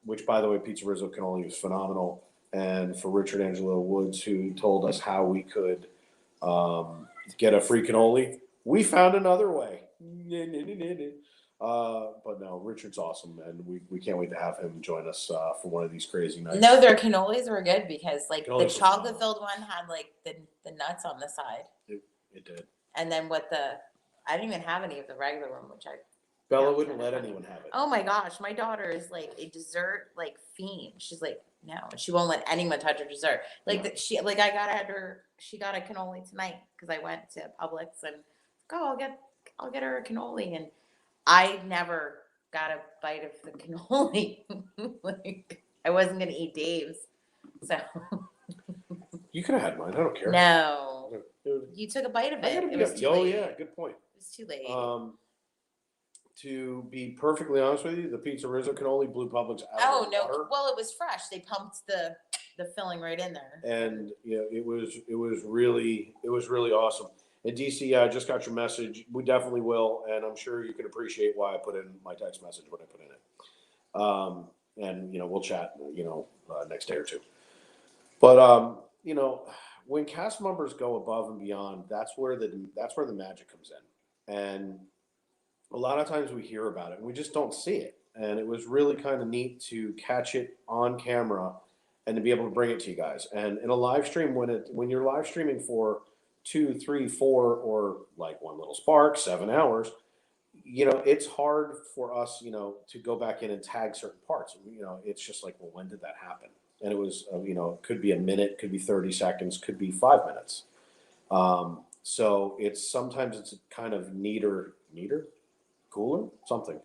which, by the way, Pizza Rizzo cannoli was phenomenal. And for Richard Angelo Woods, who told us how we could get a free cannoli, we found another way. But no, Richard's awesome, and we can't wait to have him join us for one of these crazy nights.
No, their cannolis were good because like the
Cannolis were
chocolate filled one had like the nuts on the side.
It did.
And then I didn't even have any of the regular one, which
Bella wouldn't let anyone have it.
oh my gosh, my daughter is like a dessert like fiend. She's like, no, she won't let anyone touch her dessert. Like she got a cannoli tonight because I went to Publix and I'll get her a cannoli, and I never got a bite of the cannoli. Like I wasn't gonna eat Dave's, so
You could have had mine. I don't care.
no, you took a bite of it. It was too late.
Yeah, good point.
It was too late.
To be perfectly honest with you, the Pizza Rizzo cannoli blew Publix out
Oh
of the
no!
water.
Well, it was fresh. They pumped the filling right in there.
And it was really awesome. And DC, I just got your message. We definitely will, and I'm sure you can appreciate why I put in my text message when I put in it. And we'll chat, next day or two. But when cast members go above and beyond, that's where the magic comes in. And a lot of times we hear about it and we just don't see it. And it was really kind of neat to catch it on camera and to be able to bring it to you guys. And in a live stream, when you're live streaming for 2, 3, 4, or like One Little Spark, 7 hours, it's hard for us, to go back in and tag certain parts. It's just like, well, when did that happen? And it was, it could be a minute, could be 30 seconds, could be 5 minutes. So sometimes it's kind of neater, cooler, something,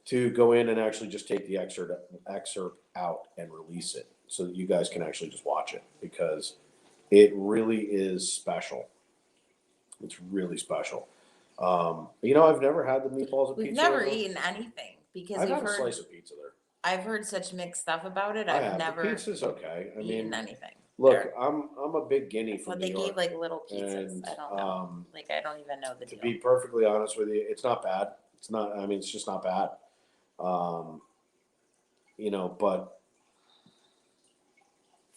to go in and actually just take the excerpt out and release it so that you guys can actually just watch it, because it really is special. It's really special. I've never had the meatballs at
We've
Pizza
never
Rizzo.
eaten anything because
I've
we've
had a
heard
slice of pizza there.
I've heard such mixed stuff about it.
I
I've
have.
never
The pizza's okay. I
eaten
mean,
anything.
look,
there.
I'm a big guinea from
But
New
they
York.
gave like little pizzas.
And,
I don't know. I don't even know the
to
deal.
be perfectly honest with you, it's not bad. It's not. I mean, it's just not bad. But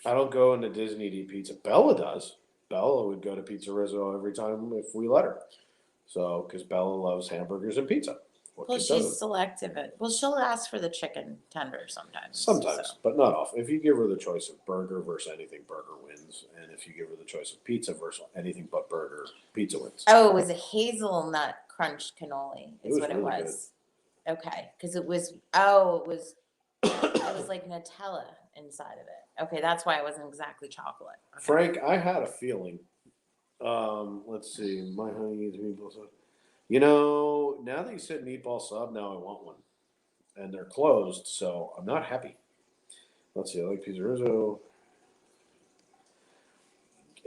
I don't go into Disney to eat pizza. Bella does. Bella would go to Pizza Rizzo every time if we let her. So, because Bella loves hamburgers and pizza.
Well, she's selective. She'll ask for the chicken tender sometimes.
Sometimes, but not often. If you give her the choice of burger versus anything, burger wins. And if you give her the choice of pizza versus anything but burger, pizza wins.
Oh, it was a hazelnut crunch cannoli. Is what it
really
was. Good. Okay, because it was like Nutella inside of it. Okay, that's why it wasn't exactly chocolate. Okay.
Frank, I had a feeling. Let's see. My honey eats meatball sub. Now that you said meatball sub, now I want one. And they're closed, so I'm not happy. Let's see. I like Pizza Rizzo.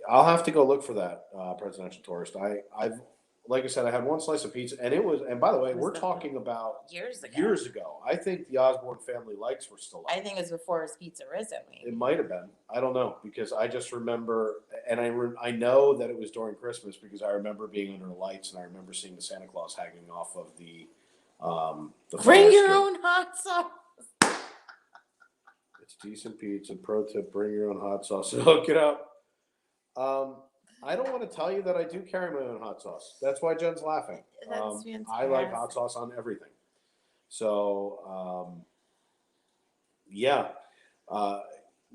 I'll have to go look for that presidential tourist. Like I said, I had one slice of pizza, and and by the way, we're talking about
years ago.
I think the Osborne family likes were still up.
I think it was before it was Pizza Rizzo. Maybe.
It might have been. I don't know, because I just remember, and I know that it was during Christmas because I remember being under the lights and I remember seeing the Santa Claus hanging off of the
Bring your own hot sauce.
It's decent pizza. Pro tip: bring your own hot sauce. Hook it up. I don't want to tell you that I do carry my own hot sauce. That's why Jen's laughing.
That's fantastic.
I like hot sauce on everything. So, yeah.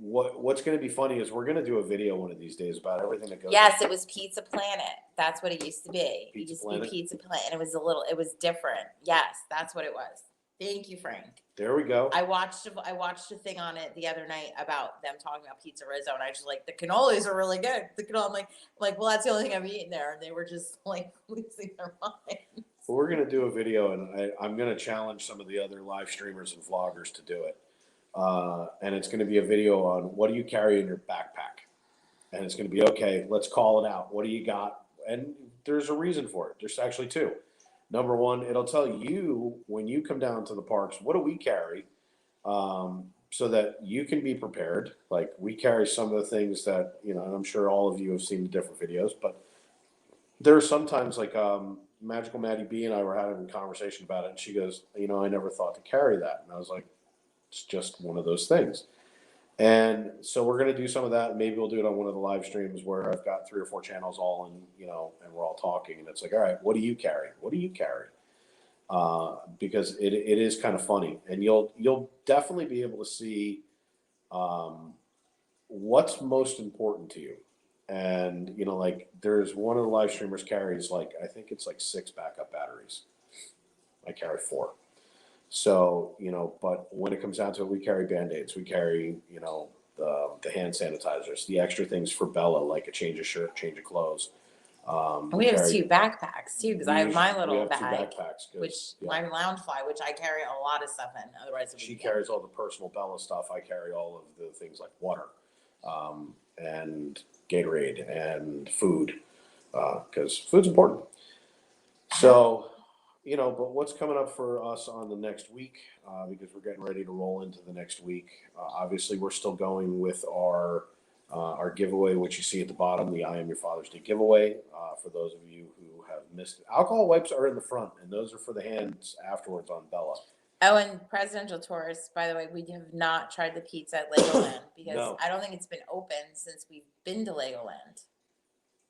What's going to be funny is we're going to do a video one of these days about everything that goes.
Yes, it was Pizza Planet. That's what it used to be.
Pizza
It used
Planet?
to be Pizza Planet, and it was different. Yes, that's what it was. Thank you, Frank.
There we go.
I watched a thing on it the other night about them talking about Pizza Rizzo, and I just like the cannolis are really good. I'm like, well, that's the only thing I've eaten there, and they were just like losing their minds.
Well, we're going to do a video, and I'm going to challenge some of the other live streamers and vloggers to do it. And it's going to be a video on what do you carry in your backpack, and it's going to be okay. Let's call it out. What do you got? And there's a reason for it. There's actually two. Number one, it'll tell you when you come down to the parks, what do we carry, so that you can be prepared. Like we carry some of the things that, and I'm sure all of you have seen the different videos, but there are sometimes like Magical Maddie B and I were having a conversation about it, and she goes, I never thought to carry that. And I was like, it's just one of those things. And so we're going to do some of that. Maybe we'll do it on one of the live streams where I've got 3 or 4 channels all in, and we're all talking. And it's like, all right, what do you carry? What do you carry? Because it is kind of funny. And you'll definitely be able to see what's most important to you. And, like there's one of the live streamers carries I think it's 6 backup batteries. I carry 4. So, but when it comes down to it, we carry Band-Aids, we carry, the hand sanitizers, the extra things for Bella, like a change of shirt, change of clothes.
We have 2 backpacks too, because I have my little
we have 2
bag,
backpacks,
which my Loungefly, which I carry a lot of stuff in. Otherwise,
she carries all the personal Bella stuff. I carry all of the things like water, and Gatorade and food, because food's important. So. But what's coming up for us on the next week, because we're getting ready to roll into the next week. Obviously, we're still going with our giveaway, which you see at the bottom, the I Am Your Father's Day giveaway. For those of you who have missed it, alcohol wipes are in the front, and those are for the hands afterwards on Bella.
Oh, and Presidential Tours, by the way, we have not tried the pizza at Legoland because
No.
I don't think it's been open since we've been to Legoland.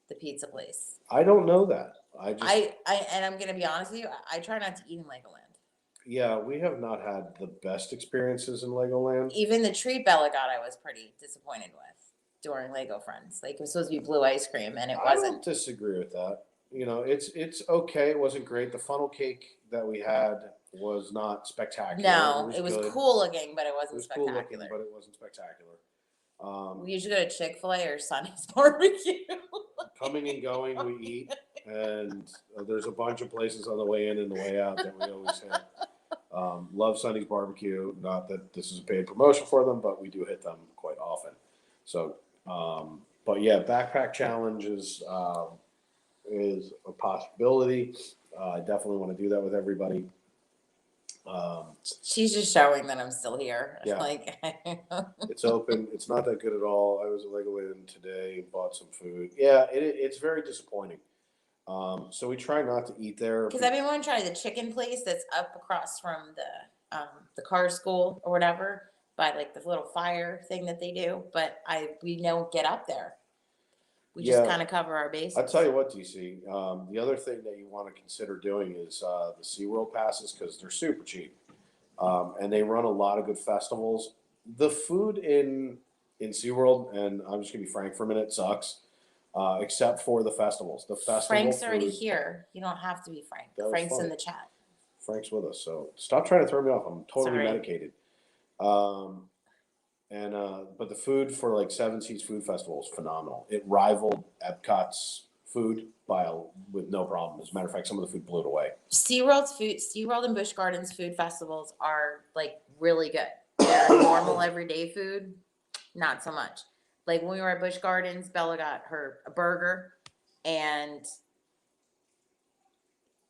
The pizza place.
I don't know that.
And I'm gonna be honest with you, I try not to eat in Legoland.
Yeah, we have not had the best experiences in Legoland.
Even the treat Bella got, I was pretty disappointed with during Lego Friends. Like it was supposed to be blue ice cream, and it wasn't.
I don't disagree with that. It's okay. It wasn't great. The funnel cake that we had was not spectacular.
No, it was
good.
Cool looking, but it wasn't
It was
spectacular.
cool looking, but it wasn't spectacular.
We usually go to Chick-fil-A or Sonny's Barbecue.
Coming and going, we eat, and there's a bunch of places on the way in and the way out that we always hit. Love Sonny's Barbecue. Not that this is a paid promotion for them, but we do hit them quite often. So, but yeah, backpack challenge is a possibility. I definitely want to do that with everybody.
She's just showing that I'm still here.
Yeah. It's open. It's not that good at all. I was at Legoland today, bought some food. Yeah, it's very disappointing. So we try not to eat there.
Because I've been wanting to try the chicken place that's up across from the car school or whatever, by like the little fire thing that they do. But we don't get up there. We just kind of cover our bases.
I'll tell you what, DC. The other thing that you want to consider doing is the SeaWorld passes, because they're super cheap. And they run a lot of good festivals. The food in SeaWorld, and I'm just going to be frank for a minute, sucks. Except for the festivals. The festival
Frank's
food,
already here. You don't have to be Frank. Frank's
funny.
in the chat.
Frank's with us, so stop trying to throw me off. I'm totally
Sorry.
medicated. But the food for like Seven Seas Food Festival is phenomenal. It rivaled Epcot's food with no problem. As a matter of fact, some of the food blew it away.
SeaWorld and Busch Gardens food festivals are like really good. They're normal everyday food, not so much. Like when we were at Busch Gardens, Bella got her a burger, and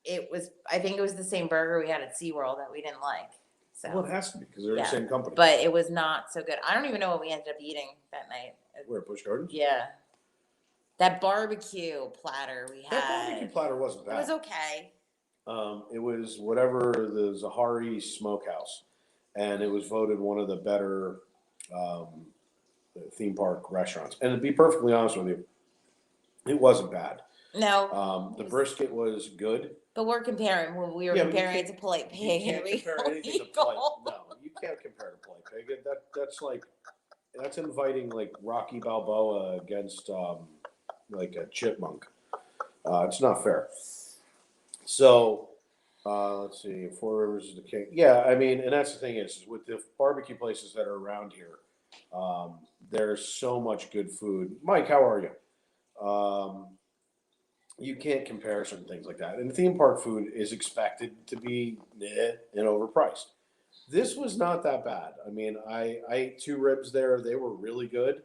I think it was the same burger we had at SeaWorld that we didn't like. So,
well, it has to be because they're the same company.
But it was not so good. I don't even know what we ended up eating that night.
We're at Busch Gardens?
Yeah. That barbecue platter we had.
That barbecue platter wasn't bad.
It was okay.
It was whatever the Zahari Smokehouse, and it was voted one of the better theme park restaurants. And to be perfectly honest with you, It wasn't bad.
No,
The brisket was good.
but we're comparing, when we were
Yeah, but you
comparing it to
can't,
polite
you
pig and
can't
real
compare anything to polite.
eagle.
No, you can't compare to polite pig. That's inviting like Rocky Balboa against like a chipmunk. It's not fair. So let's see, Four Rivers is the king. Yeah, I mean, and that's the thing is with the barbecue places that are around here, there's so much good food. Mike, how are you? You can't compare certain things like that. And theme park food is expected to be and overpriced. This was not that bad. I mean, I ate two ribs there. They were really good.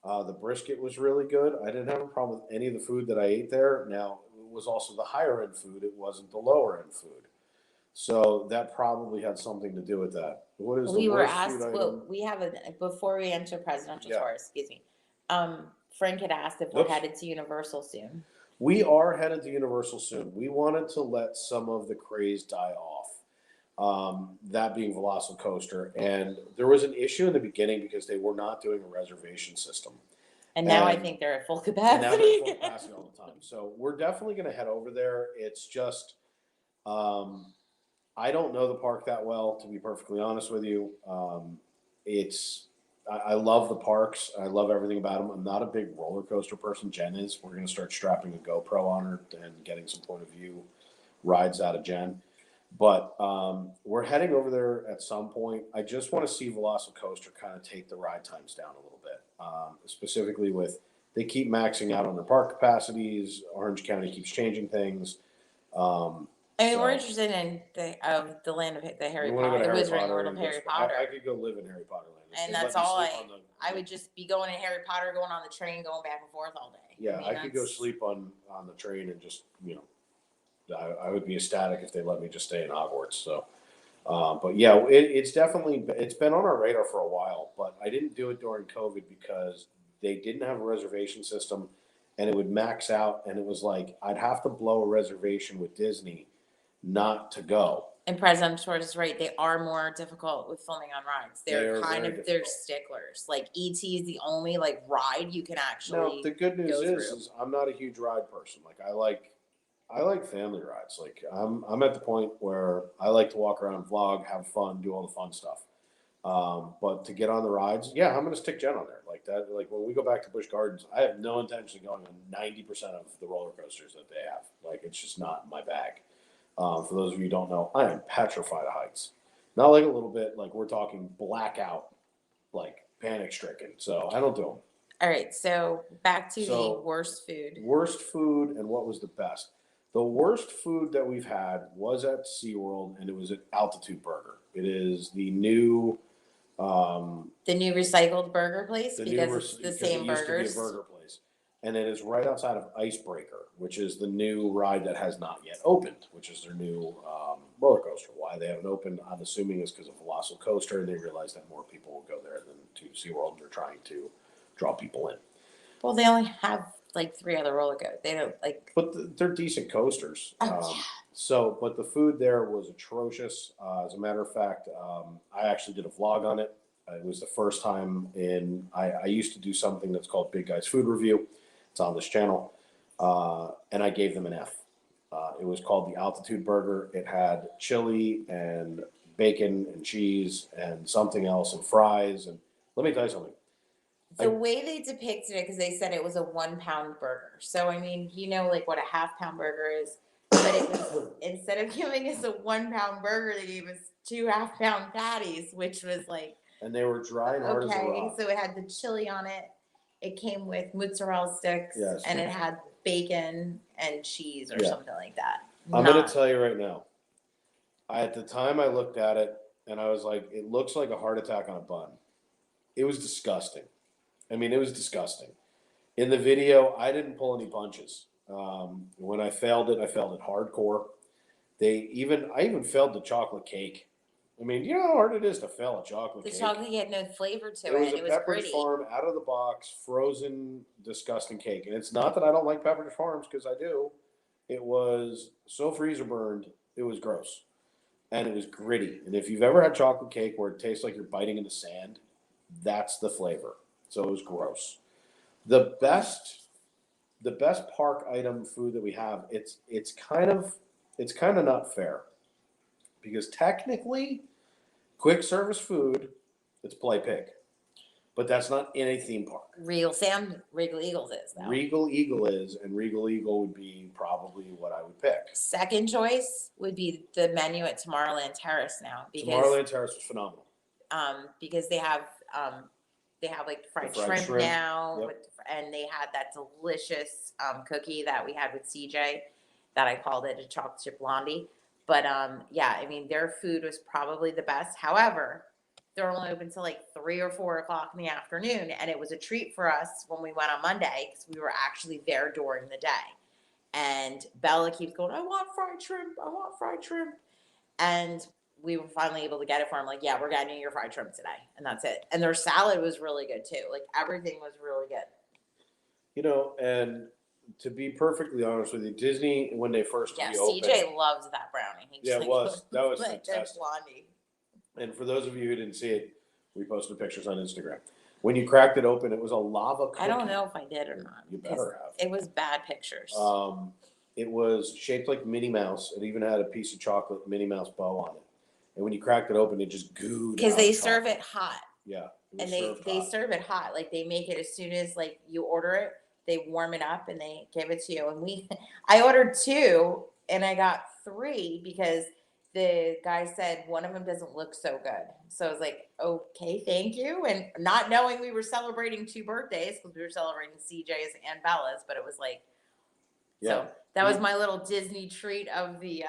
The brisket was really good. I didn't have a problem with any of the food that I ate there. Now, it was also the higher end food. It wasn't the lower end food. So that probably had something to do with that. What is the
We were
worst food
asked,
item?
well, we have a, before we enter presidential
Yeah.
tour, excuse me. Frank had asked if we're
Oops.
headed to Universal soon.
We are headed to Universal soon. We wanted to let some of the craze die off. That being Velocicoaster, and there was an issue in the beginning because they were not doing a reservation system,
And now I
And-
think they're at full
and now they're
capacity.
full capacity all the time. So we're definitely going to head over there. It's just, I don't know the park that well, to be perfectly honest with you. I love the parks. I love everything about them. I'm not a big roller coaster person. Jen is. We're going to start strapping a GoPro on her and getting some point of view rides out of Jen. But we're heading over there at some point. I just want to see Velocicoaster kind of take the ride times down a little bit, specifically with they keep maxing out on their park capacities. Orange County keeps changing things.
I mean, we're
So-
interested in the land of the Harry
We want to go
Potter,
to Harry
Wizarding
Potter.
World of
and
Harry
go-
Potter.
I could go live in Harry Potter land. If
And
they
that's
let me
all
sleep on
I would just be going in Harry Potter, going on the train, going back and forth all day.
Yeah,
mean,
I could go
that's-
sleep on the train and just I would be ecstatic if they let me just stay in Hogwarts. So, but yeah, it's definitely it's been on our radar for a while. But I didn't do it during COVID because they didn't have a reservation system, and it would max out, and it was like I'd have to blow a reservation with Disney not to go.
And President Short is right. They are more difficult with filming on rides. They're
They're
kind
very
of they're
difficult.
sticklers. Like ET is the only like ride you can
No,
actually.
the good news
go
is,
through.
is I'm not a huge ride person. Like I like family rides. Like I'm at the point where I like to walk around, vlog, have fun, do all the fun stuff. But to get on the rides, yeah, I'm gonna stick Jen on there like that. Like when we go back to Busch Gardens, I have no intention of going on 90% of the roller coasters that they have. Like it's just not my bag. For those of you who don't know, I am petrified of heights. Not like a little bit. Like we're talking blackout, like panic stricken. So I don't do them.
All right, so back to
So-
the worst food.
Worst food and what was the best? The worst food that we've had was at SeaWorld, and it was at Altitude Burger. It is the new,
The new recycled burger place
the
because
new,
it's the
because
same
it used
burgers.
to be a burger place, and it is right outside of Icebreaker, which is the new ride that has not yet opened, which is their new roller coaster. Why they haven't opened, I'm assuming, is because of Velocicoaster, and they realize that more people will go there than to SeaWorld, and they're trying to draw people in.
Well, they only have like 3 other roller coasters. They don't like.
But they're decent coasters.
Oh, yeah.
So, but the food there was atrocious. As a matter of fact, I actually did a vlog on it. It was the first time I used to do something that's called Big Guys Food Review. It's on this channel. And I gave them an F. It was called the Altitude Burger. It had chili and bacon and cheese and something else and fries. And let me tell you something.
The way they depicted it, because they said it was a 1-pound burger. So I mean, like what a half-pound burger is, but it was instead of giving us a 1-pound burger, they gave us 2 half-pound patties, which was like
And they were dry and hard as a
okay.
rock.
So it had the chili on it. It came with mozzarella sticks,
Yes.
and it had bacon and cheese or
Yeah.
something like that.
I'm going
Not-
to tell you right now. At the time I looked at it and I was like, it looks like a heart attack on a bun. It was disgusting. I mean, it was disgusting. In the video, I didn't pull any punches. When I failed it hardcore. I even failed the chocolate cake. I mean, you know how hard it is to fail a chocolate
the
cake?
chocolate had no flavor to
It was
it.
a
It was
Pepperidge
gritty.
Farm out of the box, frozen, disgusting cake. And it's not that I don't like Pepperidge Farms because I do. It was so freezer burned, it was gross. And it was gritty. And if you've ever had chocolate cake where it tastes like you're biting into sand, that's the flavor. So it was gross. The best the best park item food that we have, it's kind of not fair because technically, quick service food, it's play pig, but that's not in a theme park.
Regal Eagles is though.
Regal Eagle is, and Regal Eagle would be probably what I would pick.
Second choice would be the menu at Tomorrowland Terrace now because
Tomorrowland Terrace was phenomenal.
Because they have like fried shrimp now,
Yep.
and they had that delicious cookie that we had with CJ that I called it a chocolate chip blondie. But yeah, I mean their food was probably the best. However, they're only open till like 3 or 4 o'clock in the afternoon, and it was a treat for us when we went on Monday because we were actually there during the day. And Bella keeps going, I want fried shrimp, and we were finally able to get it for him. Like, yeah, we're getting your fried shrimp today, and that's it. And their salad was really good too. Like everything was really good.
You know, and to be perfectly honest with you, Disney when they first reopened,
CJ loved that brownie.
That was
like
fantastic.
Blondie.
And for those of you who didn't see it, we posted pictures on Instagram. When you cracked it open, it was a lava cookie.
I don't know if I did or not.
You better have.
It was bad pictures.
It was shaped like Minnie Mouse. It even had a piece of chocolate Minnie Mouse bow on it. And when you cracked it open, it just gooed.
Because they serve it hot.
Yeah.
And they serve it hot. Like they make it as soon as like you order it, they warm it up and they give it to you. And I ordered 2 and I got 3 because the guy said one of them doesn't look so good. So I was like, okay, thank you. And not knowing we were celebrating 2 birthdays because we were celebrating CJ's and Bella's, but it was like,
yeah.
So that was my little Disney treat of the.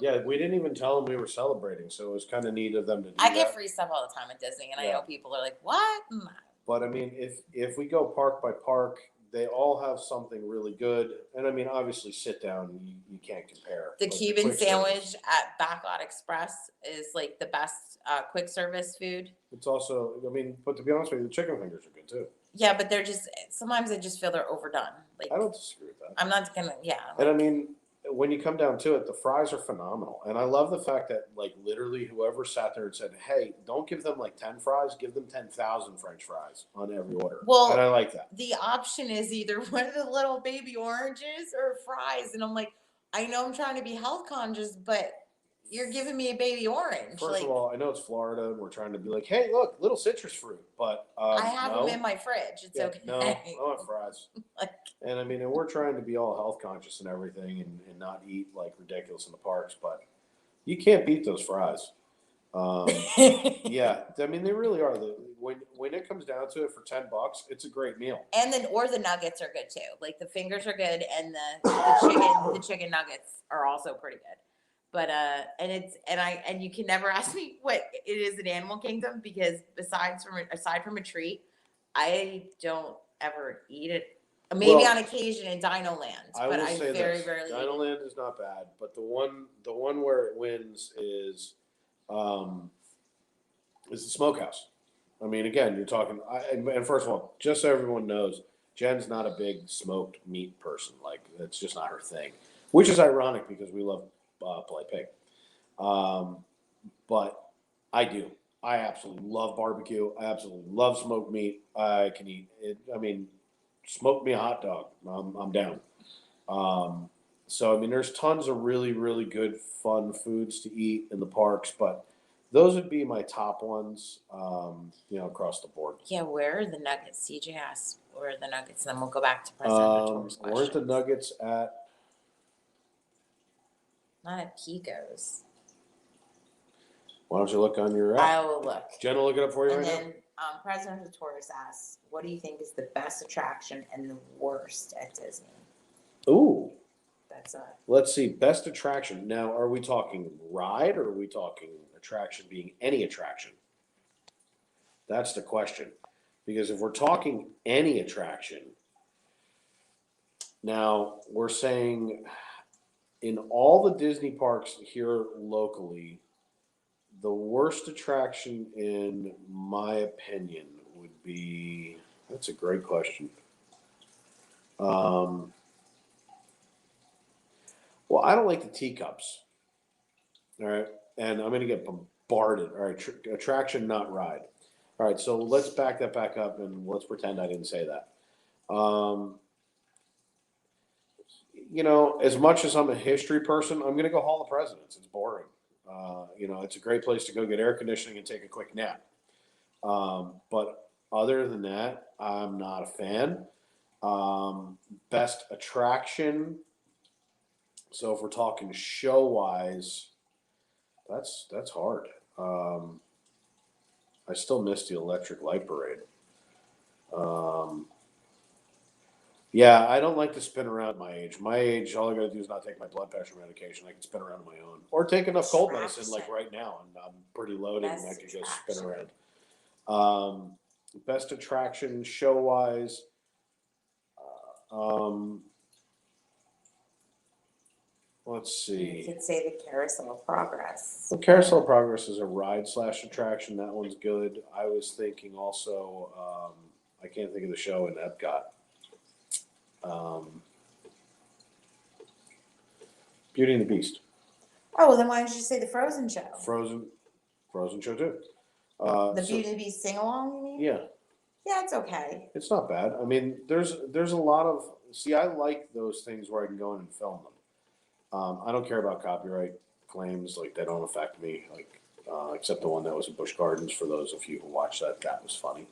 Yeah, we didn't even tell them we were celebrating, so it was kind of neat of them to do
I
that.
get free stuff all the time at Disney, and I know people are like, "What?"
But I mean, if we go park by park, they all have something really good. And I mean, obviously, sit down, you can't compare.
The
like
Cuban
quick
sandwich
service.
at Backlot Express is like the best quick service food.
It's also, I mean, but to be honest with you, the chicken fingers are good too.
Yeah, but they're just sometimes I just feel they're overdone. Like
I don't disagree with that.
I'm not gonna, yeah.
And I mean, when you come down to it, the fries are phenomenal. And I love the fact that, like, literally whoever sat there and said, hey, don't give them like 10 fries, give them 10,000 French fries on every order.
Well,
and I like that.
The option is either one of the little baby oranges or fries. And I'm like, I know I'm trying to be health conscious, but you're giving me a baby orange.
First of all, I know it's Florida and we're trying to be like, hey, look, little citrus fruit. But
I have them in my fridge. It's okay.
No, I want fries. And I mean, and we're trying to be all health conscious and everything and not eat like ridiculous in the parks, but you can't beat those fries. Yeah, I mean, they really are. When it comes down to it, for $10, it's a great meal.
And then, or the nuggets are good too. Like the fingers are good, and the chicken nuggets are also pretty good. But and you can never ask me what it is in Animal Kingdom because aside from a treat, I don't ever eat it. Maybe on occasion in Dino Land, but I very rarely.
Dino Land is not bad, but the one where it wins is the Smokehouse. I mean, again, you're talking. And first of all, just so everyone knows, Jen's not a big smoked meat person. Like that's just not her thing, which is ironic because we love play pig. But I do. I absolutely love barbecue. I absolutely love smoked meat. I can eat it. I mean, smoke me a hot dog. I'm down. So I mean, there's tons of really, really good, fun foods to eat in the parks, but those would be my top ones. Across the board.
Yeah, where are the nuggets? CJ asked, where are the nuggets? And then we'll go back to President Tour's question.
Weren't the nuggets at?
Not at Pico's.
Why don't you look on your app?
I will look.
Jen will look it up for you
and
right
then, President Torres asks, what do you think is the best attraction and the worst at Disney?
Ooh.
That's
Let's see. Best attraction. Now, are we talking ride or are we talking attraction being any attraction? That's the question. Because if we're talking any attraction, now we're saying in all the Disney parks here locally, the worst attraction, in my opinion, would be, that's a great question. Well, I don't like the teacups. All right. And I'm going to get bombarded. All right. Attraction, not ride. All right. So let's back that back up and let's pretend I didn't say that. you know, as much as I'm a history person, I'm gonna go Hall of Presidents. It's boring. You know, it's a great place to go get air conditioning and take a quick nap. But other than that, I'm not a fan. Best attraction. So if we're talking show wise, that's hard. I still miss the Electric Light Parade. Um, yeah, I don't like to spin around at my age. My age, all I gotta do is not take my blood pressure medication. I can spin around on my own, or take enough cold medicine, like right now. I'm pretty loaded, and I
Best
could just spin
attraction.
around. Best attraction show wise. Um, let's
You
see.
could say the Carousel of Progress.
Well, Carousel of Progress is a ride slash attraction. That one's good. I was thinking also. I can't think of the show in Epcot. Um, Beauty and the Beast.
Oh, well, then why don't you say the Frozen show?
Frozen show too.
The Beauty and the Beast sing along, you mean?
Yeah,
Yeah, it's okay.
it's not bad. I mean, there's a lot of see. I like those things where I can go in and film them. I don't care about copyright claims; like they don't affect me. Like except the one that was in Busch Gardens. For those of you who watched that, that was funny.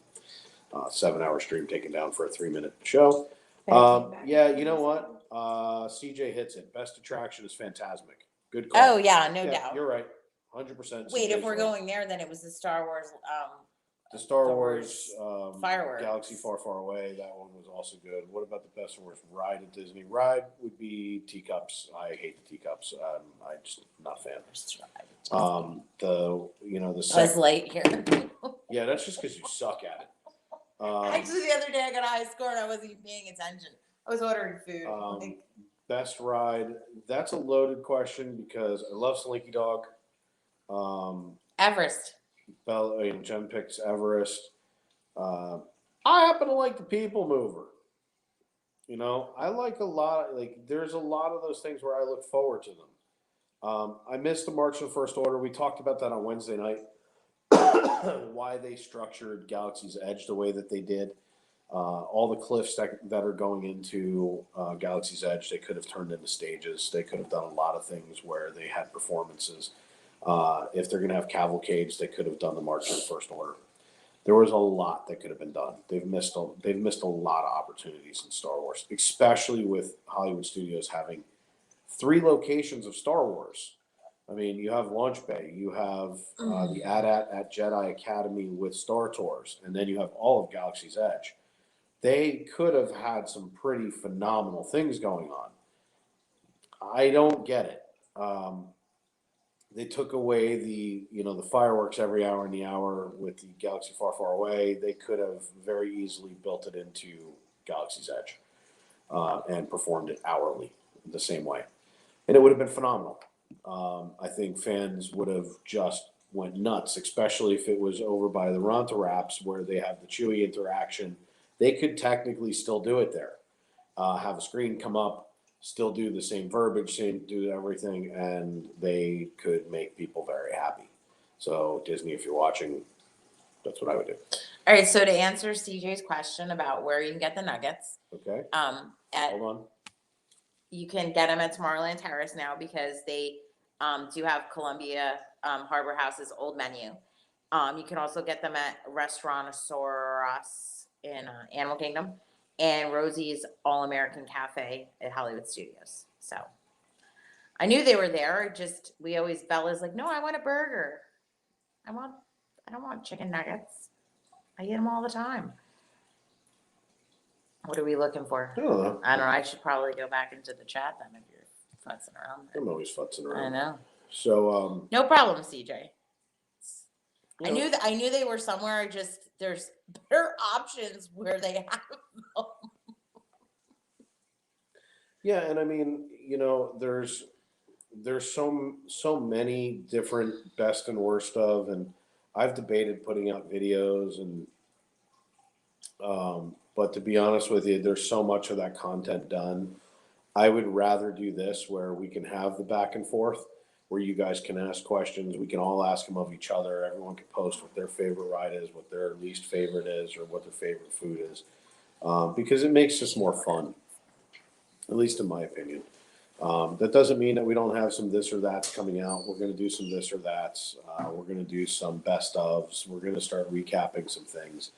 7 hour stream taken down for a 3 minute show. Yeah, you know what? CJ hits it. Best attraction is Fantasmic. Good call.
Oh, yeah, no
Yeah,
doubt.
you're right. 100%.
Wait, if
CJ's
we're
right.
going there, then it was the Star Wars,
The Star
Star
Wars
fireworks.
Galaxy Far, Far Away, that one was also good. What about the best and worst ride at Disney? Ride would be Teacups. I hate the Teacups. I just not a fan. The
Buzz
second,
Lightyear.
yeah, that's just because you suck at it.
Actually, the other day I got a high score and I wasn't even paying attention. I was ordering food.
Best ride, that's a loaded question because I love Slinky Dog.
Everest.
Jen picks Everest. I happen to like the People Mover. You know, I like a lot. There's a lot of those things where I look forward to them. I missed the March of the First Order. We talked about that on Wednesday night. Why they structured Galaxy's Edge the way that they did. All the cliffs that are going into Galaxy's Edge, they could have turned into stages. They could have done a lot of things where they had performances. If they're going to have cavalcades, they could have done the March of the First Order. There was a lot that could have been done. They've missed a lot of opportunities in Star Wars, especially with Hollywood Studios having 3 locations of Star Wars. I mean, you have Launch Bay, you have the AT-AT at Jedi Academy with Star Tours, and then you have all of Galaxy's Edge. They could have had some pretty phenomenal things going on. I don't get it. They took away the fireworks every hour in the hour with the Galaxy Far, Far Away. They could have very easily built it into Galaxy's Edge and performed it hourly the same way, and it would have been phenomenal. I think fans would have just went nuts, especially if it was over by the Ronto Wraps where they have the Chewie interaction. They could technically still do it there. Have a screen come up, still do the same verbiage, do everything, and they could make people very happy. So Disney, if you're watching, that's what I would do.
All right, so to answer CJ's question about where you can get the nuggets,
Okay.
hold
on.
You can get them at Tomorrowland Terrace now because they do have Columbia Harbor House's old menu. You can also get them at Restaurantosaurus in Animal Kingdom and Rosie's All American Cafe at Hollywood Studios. So I knew they were there. Bella's like, no, I want a burger. I don't want chicken nuggets. I eat them all the time. What are we looking for?
I don't know.
I don't know. I should probably go back into the chat then if you're futzing around.
I'm always futzing around.
I know.
So
no problem, CJ.
You
I
know,
knew they were somewhere. There's better options where they have them.
Yeah, and I mean, there's so many different best and worst of, and I've debated putting out videos, and but to be honest with you, there's so much of that content done. I would rather do this where we can have the back and forth, where you guys can ask questions. We can all ask them of each other. Everyone can post what their favorite ride is, what their least favorite is, or what their favorite food is, because it makes this more fun. at least in my opinion. That doesn't mean that we don't have some this or that's coming out. We're going to do some this or that's. We're going to do some best ofs. We're going to start recapping some things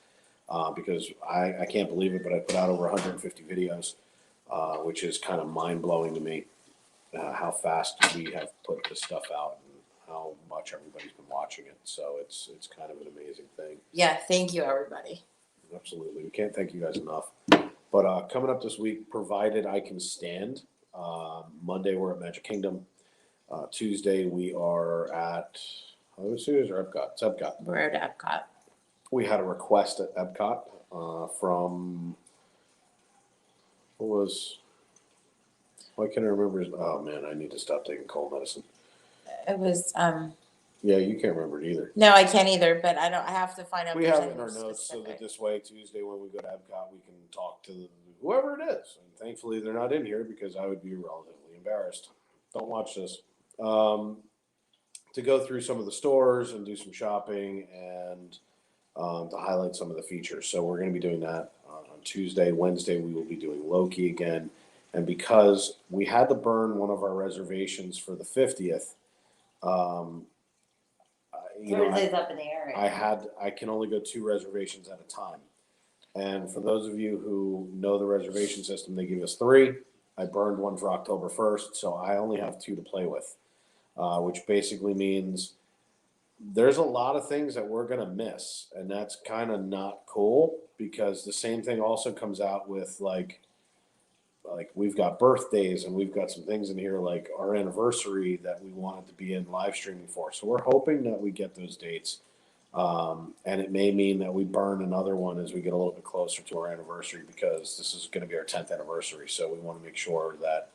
because I can't believe it, but I put out over 150 videos, which is kind of mind blowing to me. How fast we have put this stuff out and how much everybody's been watching it. So it's kind of an amazing thing.
Yeah, thank you, everybody.
Absolutely, we can't thank you guys enough. But coming up this week, provided I can stand, Monday we're at Magic Kingdom. Tuesday we are at Studios or Epcot. It's Epcot.
We're at Epcot.
We had a request at Epcot from what was. Why can't I remember his? Oh man, I need to stop taking cold medicine.
It was
Yeah, you can't remember it either.
no, I can't either, but I have to find out.
We
if
have
there's
it in our
anything
notes so that
specific.
this way, Tuesday when we go to Epcot, we can talk to whoever it is. And thankfully, they're not in here because I would be relatively embarrassed. Don't watch this. To go through some of the stores and do some shopping and to highlight some of the features. So we're going to be doing that on Tuesday. Wednesday, we will be doing Loki again. And because we had to burn one of our reservations for the 50th,
Thursday's up in the air.
I can only go 2 reservations at a time. And for those of you who know the reservation system, they give us 3. I burned one for October 1st, so I only have 2 to play with, which basically means there's a lot of things that we're going to miss. And that's kind of not cool because the same thing also comes out with like we've got birthdays and we've got some things in here like our anniversary that we wanted to be in live streaming for. So we're hoping that we get those dates. And it may mean that we burn another one as we get a little bit closer to our anniversary because this is going to be our 10th anniversary. So we want to make sure that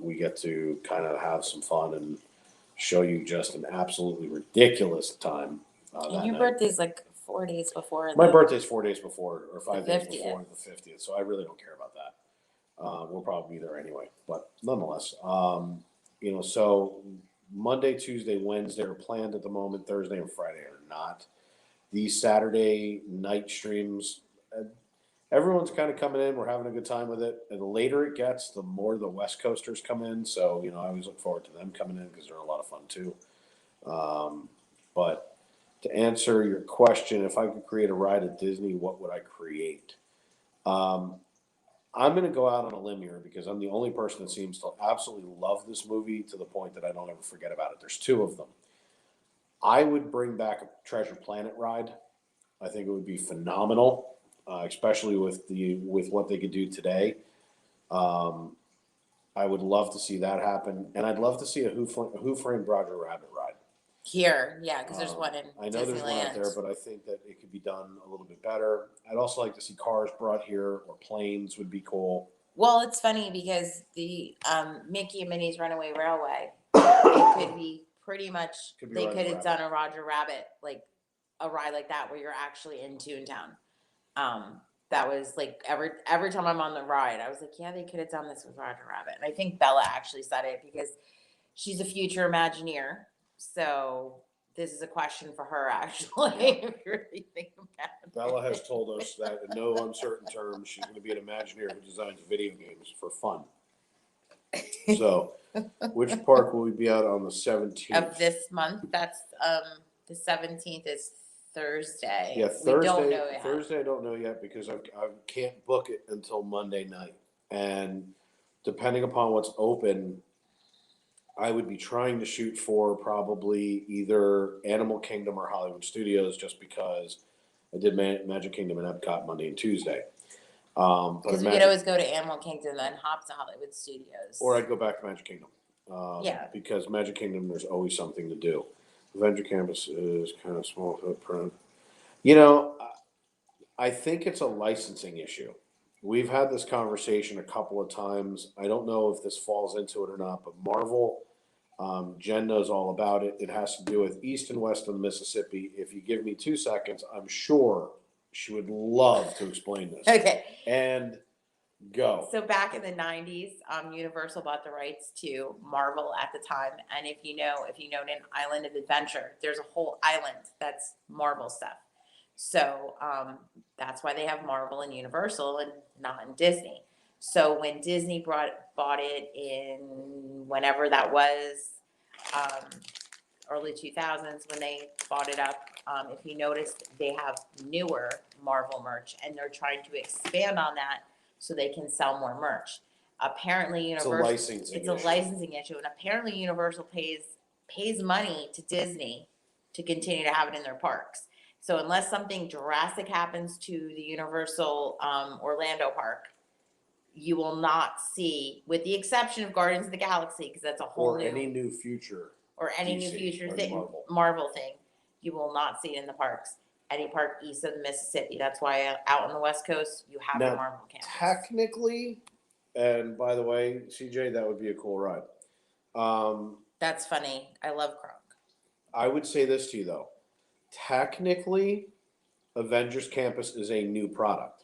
we get to kind of have some fun and show you just an absolutely ridiculous time.
And your birthday's like 4 days before.
My birthday's 4 days before or 5 days
50th.
before the 50th. So I really don't care about that. We'll probably be there anyway, but nonetheless, so Monday, Tuesday, Wednesday are planned at the moment. Thursday and Friday are not. These Saturday night streams, everyone's kind of coming in. We're having a good time with it. And the later it gets, the more the West Coasters come in. So, I always look forward to them coming in because they're a lot of fun too. But to answer your question, if I could create a ride at Disney, what would I create? I'm going to go out on a limb here because I'm the only person that seems to absolutely love this movie to the point that I don't ever forget about it. There's 2 of them. I would bring back a Treasure Planet ride. I think it would be phenomenal, especially with what they could do today. I would love to see that happen, and I'd love to see a Who Framed Roger Rabbit ride.
Here, yeah, because there's one in
I know
Disneyland.
there's one out there, but I think that it could be done a little bit better. I'd also like to see cars brought here or planes would be cool.
Well, it's funny because the Mickey and Minnie's Runaway Railway, it could be pretty much, they could have done a Roger Rabbit, like a ride like that where you're actually in Toontown. That was like every time I'm on the ride, I was like, yeah, they could have done this with Roger Rabbit. And I think Bella actually said it because she's a future Imagineer. So this is a question for her, actually. If you really think about it.
Bella has told us that in no uncertain terms, she's going to be an Imagineer who designs video games for fun. So, which park will we be out on the 17th?
Of this month? That's the 17th is Thursday.
Yeah, Thursday.
We don't know yet.
Thursday, I don't know yet because I can't book it until Monday night, and depending upon what's open, I would be trying to shoot for probably either Animal Kingdom or Hollywood Studios, just because I did Magic Kingdom and Epcot Monday and Tuesday.
Because we could always go to Animal Kingdom and then hop to Hollywood Studios.
Or I'd go back to Magic Kingdom.
Yeah.
Because Magic Kingdom, there's always something to do. Venture Campus is kind of small footprint. I think it's a licensing issue. We've had this conversation a couple of times. I don't know if this falls into it or not, but Marvel, Jen knows all about it. It has to do with east and west of the Mississippi. If you give me 2 seconds, I'm sure she would love to explain this.
Okay.
And go.
So back in the 90s, Universal bought the rights to Marvel at the time. And if you know an Island of Adventure, there's a whole island that's Marvel stuff. So that's why they have Marvel and Universal and not in Disney. So when Disney bought it in whenever that was, um, early 2000s when they bought it up, if you noticed, they have newer Marvel merch, and they're trying to expand on that so they can sell more merch. Apparently,
It's a
Universal
licensing
it's a
issue.
licensing issue, and apparently Universal pays money to Disney to continue to have it in their parks. So unless something drastic happens to the Universal Orlando park, you will not see, with the exception of Guardians of the Galaxy, because that's a whole
Or
new,
any new future.
or any new
DC,
future
like
thing, Marvel thing, you will not see it in the parks. Any park east of the Mississippi. That's why out on the West Coast, you have your
Now,
Marvel campus.
technically, and by the way, CJ, that would be a cool ride.
That's funny. I love Kronk.
I would say this to you though. Technically, Avengers Campus is a new product.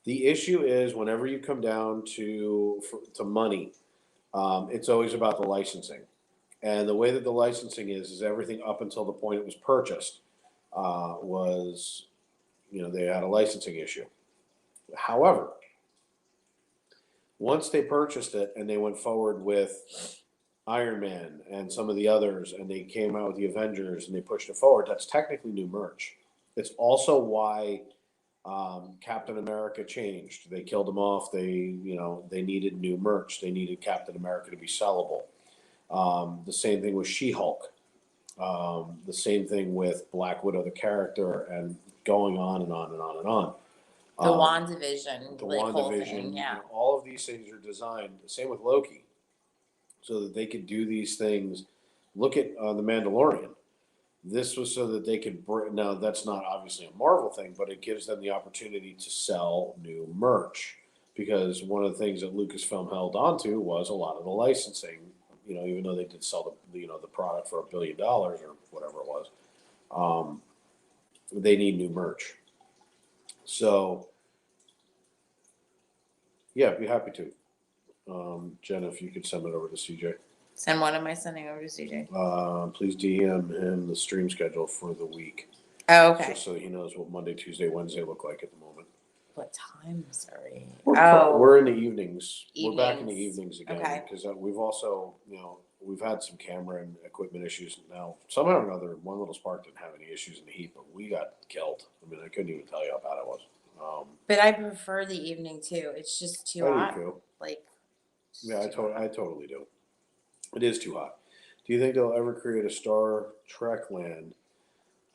The issue is whenever you come down to money, it's always about the licensing. And the way that the licensing is everything up until the point it was purchased was, they had a licensing issue. However, once they purchased it and they went forward with Iron Man and some of the others, and they came out with the Avengers and they pushed it forward, that's technically new merch. It's also why Captain America changed. They killed him off. They needed new merch. They needed Captain America to be sellable. The same thing with She-Hulk. The same thing with Black Widow, the character, and going on and on and on and on.
The WandaVision,
The
like whole
WandaVision,
thing, yeah.
all of these things are designed. Same with Loki, so that they could do these things. Look at the Mandalorian. This was so that they could bring. Now that's not obviously a Marvel thing, but it gives them the opportunity to sell new merch because one of the things that Lucasfilm held onto was a lot of the licensing. Even though they did sell the product for $1 billion or whatever it was, they need new merch. So, yeah, I'd be happy to. Jen, if you could send it over to CJ.
Send what am I sending over to CJ?
Please DM him the stream schedule for the week.
Oh, okay.
Just so he knows what Monday, Tuesday, Wednesday look like at the moment.
What times are we?
We're in the evenings. We're back in the evenings again
Okay.
because we've also, we've had some camera and equipment issues. Now, somehow or another, One Little Spark didn't have any issues in the heat, but we got killed. I mean, I couldn't even tell you how bad it was.
But I prefer the evening too. It's just too
I
hot.
do too.
Like,
Yeah, I totally do. It is too hot. Do you think they'll ever create a Star Trek land?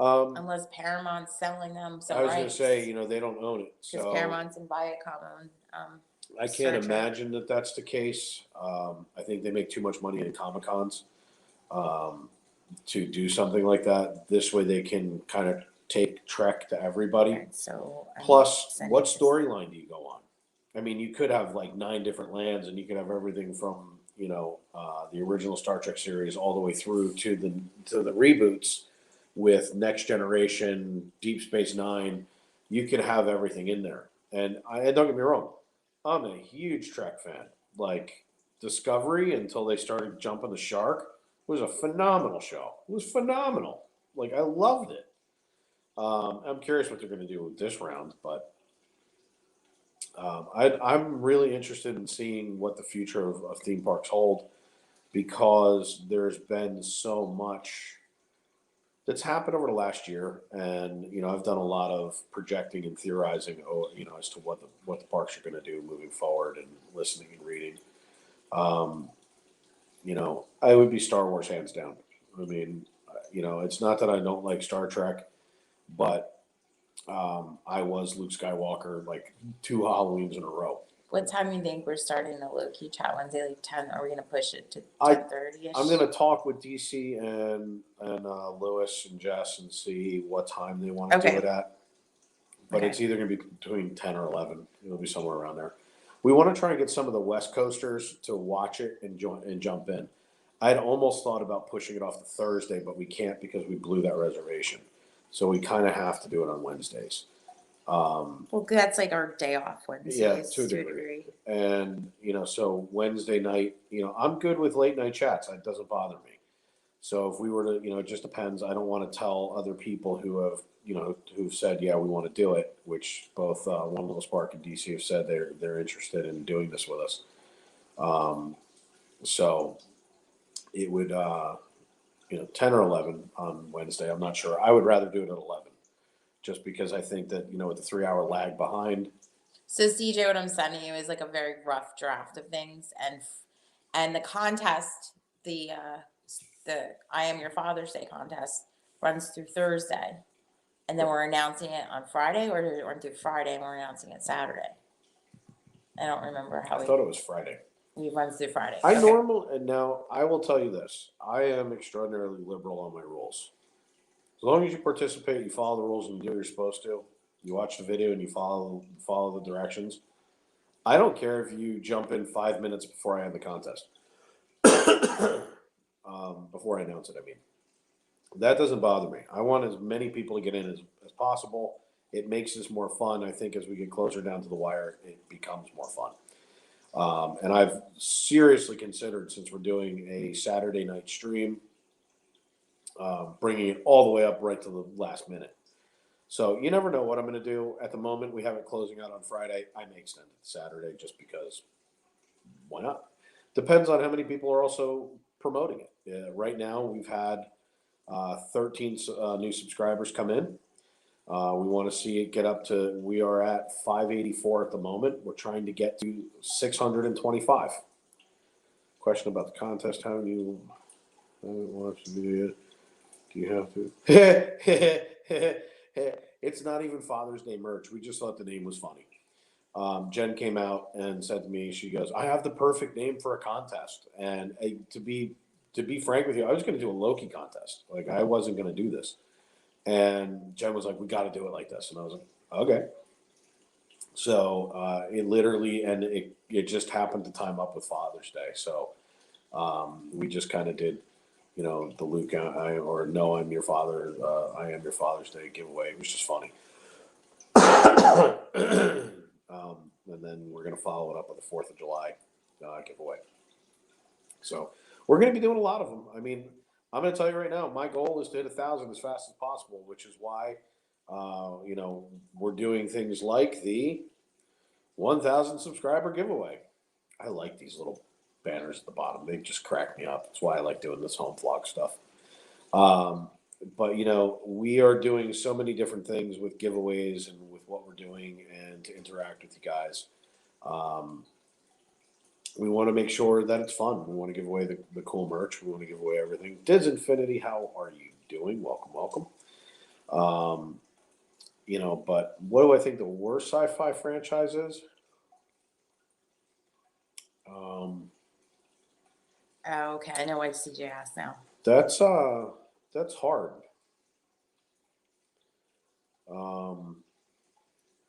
Unless Paramount's selling them some
I was going to
rights.
say, they don't own it.
Because
So
Paramount's and Viacom own.
I
Star
can't
Trek.
imagine that that's the case. I think they make too much money in Comic Cons to do something like that. This way they can kind of take Trek to everybody.
Okay, so
Plus, what storyline do you go on? I mean, you could have like 9 different lands, and you could have everything from the original Star Trek series all the way through to the reboots with Next Generation, Deep Space Nine. You could have everything in there. And don't get me wrong, I'm a huge Trek fan. Like Discovery, until they started jumping the shark, was a phenomenal show. It was phenomenal. Like I loved it. I'm curious what they're going to do with this round, but I'm really interested in seeing what the future of theme parks hold because there's been so much that's happened over the last year, and I've done a lot of projecting and theorizing, as to what the parks are going to do moving forward, and listening and reading. I would be Star Wars hands down. I mean, it's not that I don't like Star Trek, but I was Luke Skywalker like 2 Halloweens in a row.
What time do you think we're starting the low-key chat Wednesday? Like 10? Are we going to push it to 10:30ish?
I'm going to talk with DC and Lewis and Jess and see what time they want to do it at. But it's either going to be between 10 or 11. It'll be somewhere around there. We want to try and get some of the West Coasters to watch it and jump in. I'd almost thought about pushing it off to Thursday, but we can't because we blew that reservation. So we kind of have to do it on Wednesdays.
Well, that's like our day off Wednesdays.
Yeah, to a degree. And, so Wednesday night, I'm good with late night chats. That doesn't bother me. So if we were to, it just depends. I don't want to tell other people who have, who've said, yeah, we want to do it, which both One Little Spark and DC have said they're interested in doing this with us. So it would, 10 or 11 on Wednesday. I'm not sure. I would rather do it at 11, just because I think that, with the 3 hour lag behind.
So CJ, what I'm sending you is like a very rough draft of things, and the contest, the I Am Your Father's Day contest runs through Thursday, and then we're announcing it on Friday, or does it run through Friday and we're announcing it Saturday? I don't remember how
I thought it was Friday.
we runs through Friday.
I
Okay.
and now I will tell you this: I am extraordinarily liberal on my rules. As long as you participate, you follow the rules, and you do what you're supposed to. You watch the video and you follow the directions. I don't care if you jump in 5 minutes before I end the contest. Before I announce it, I mean. That doesn't bother me. I want as many people to get in as possible. It makes this more fun. I think as we get closer down to the wire, it becomes more fun. And I've seriously considered, since we're doing a Saturday night stream, bringing it all the way up right to the last minute. So you never know what I'm going to do. At the moment, we have it closing out on Friday. I may extend it to Saturday just because why not? Depends on how many people are also promoting it. Right now, we've had 13 new subscribers come in. We want to see it get up to, we are at 584 at the moment. We're trying to get to 625. Question about the contest. How do you watch the video? Do you have to? It's not even Father's Day merch. We just thought the name was funny. Jen came out and said to me, she goes, I have the perfect name for a contest. And to be frank with you, I was going to do a Loki contest. Like, I wasn't going to do this. And Jen was like, we got to do it like this. And I was like, okay. So it literally, and it just happened to time up with Father's Day. So we just kind of did, the Luke, I'm your father, I am your Father's Day giveaway. It was just funny. And then we're going to follow it up with the 4th of July giveaway. So we're going to be doing a lot of them. I mean, I'm going to tell you right now, my goal is to hit 1,000 as fast as possible, which is why, we're doing things like the 1,000 subscriber giveaway. I like these little banners at the bottom. They just crack me up. That's why I like doing this home vlog stuff. But, we are doing so many different things with giveaways and with what we're doing and to interact with you guys. We want to make sure that it's fun. We want to give away the cool merch. We want to give away everything. Diz Infinity, how are you doing? Welcome, welcome. But what do I think the worst sci-fi franchise is?
Okay, I know why CJ asked now.
That's hard.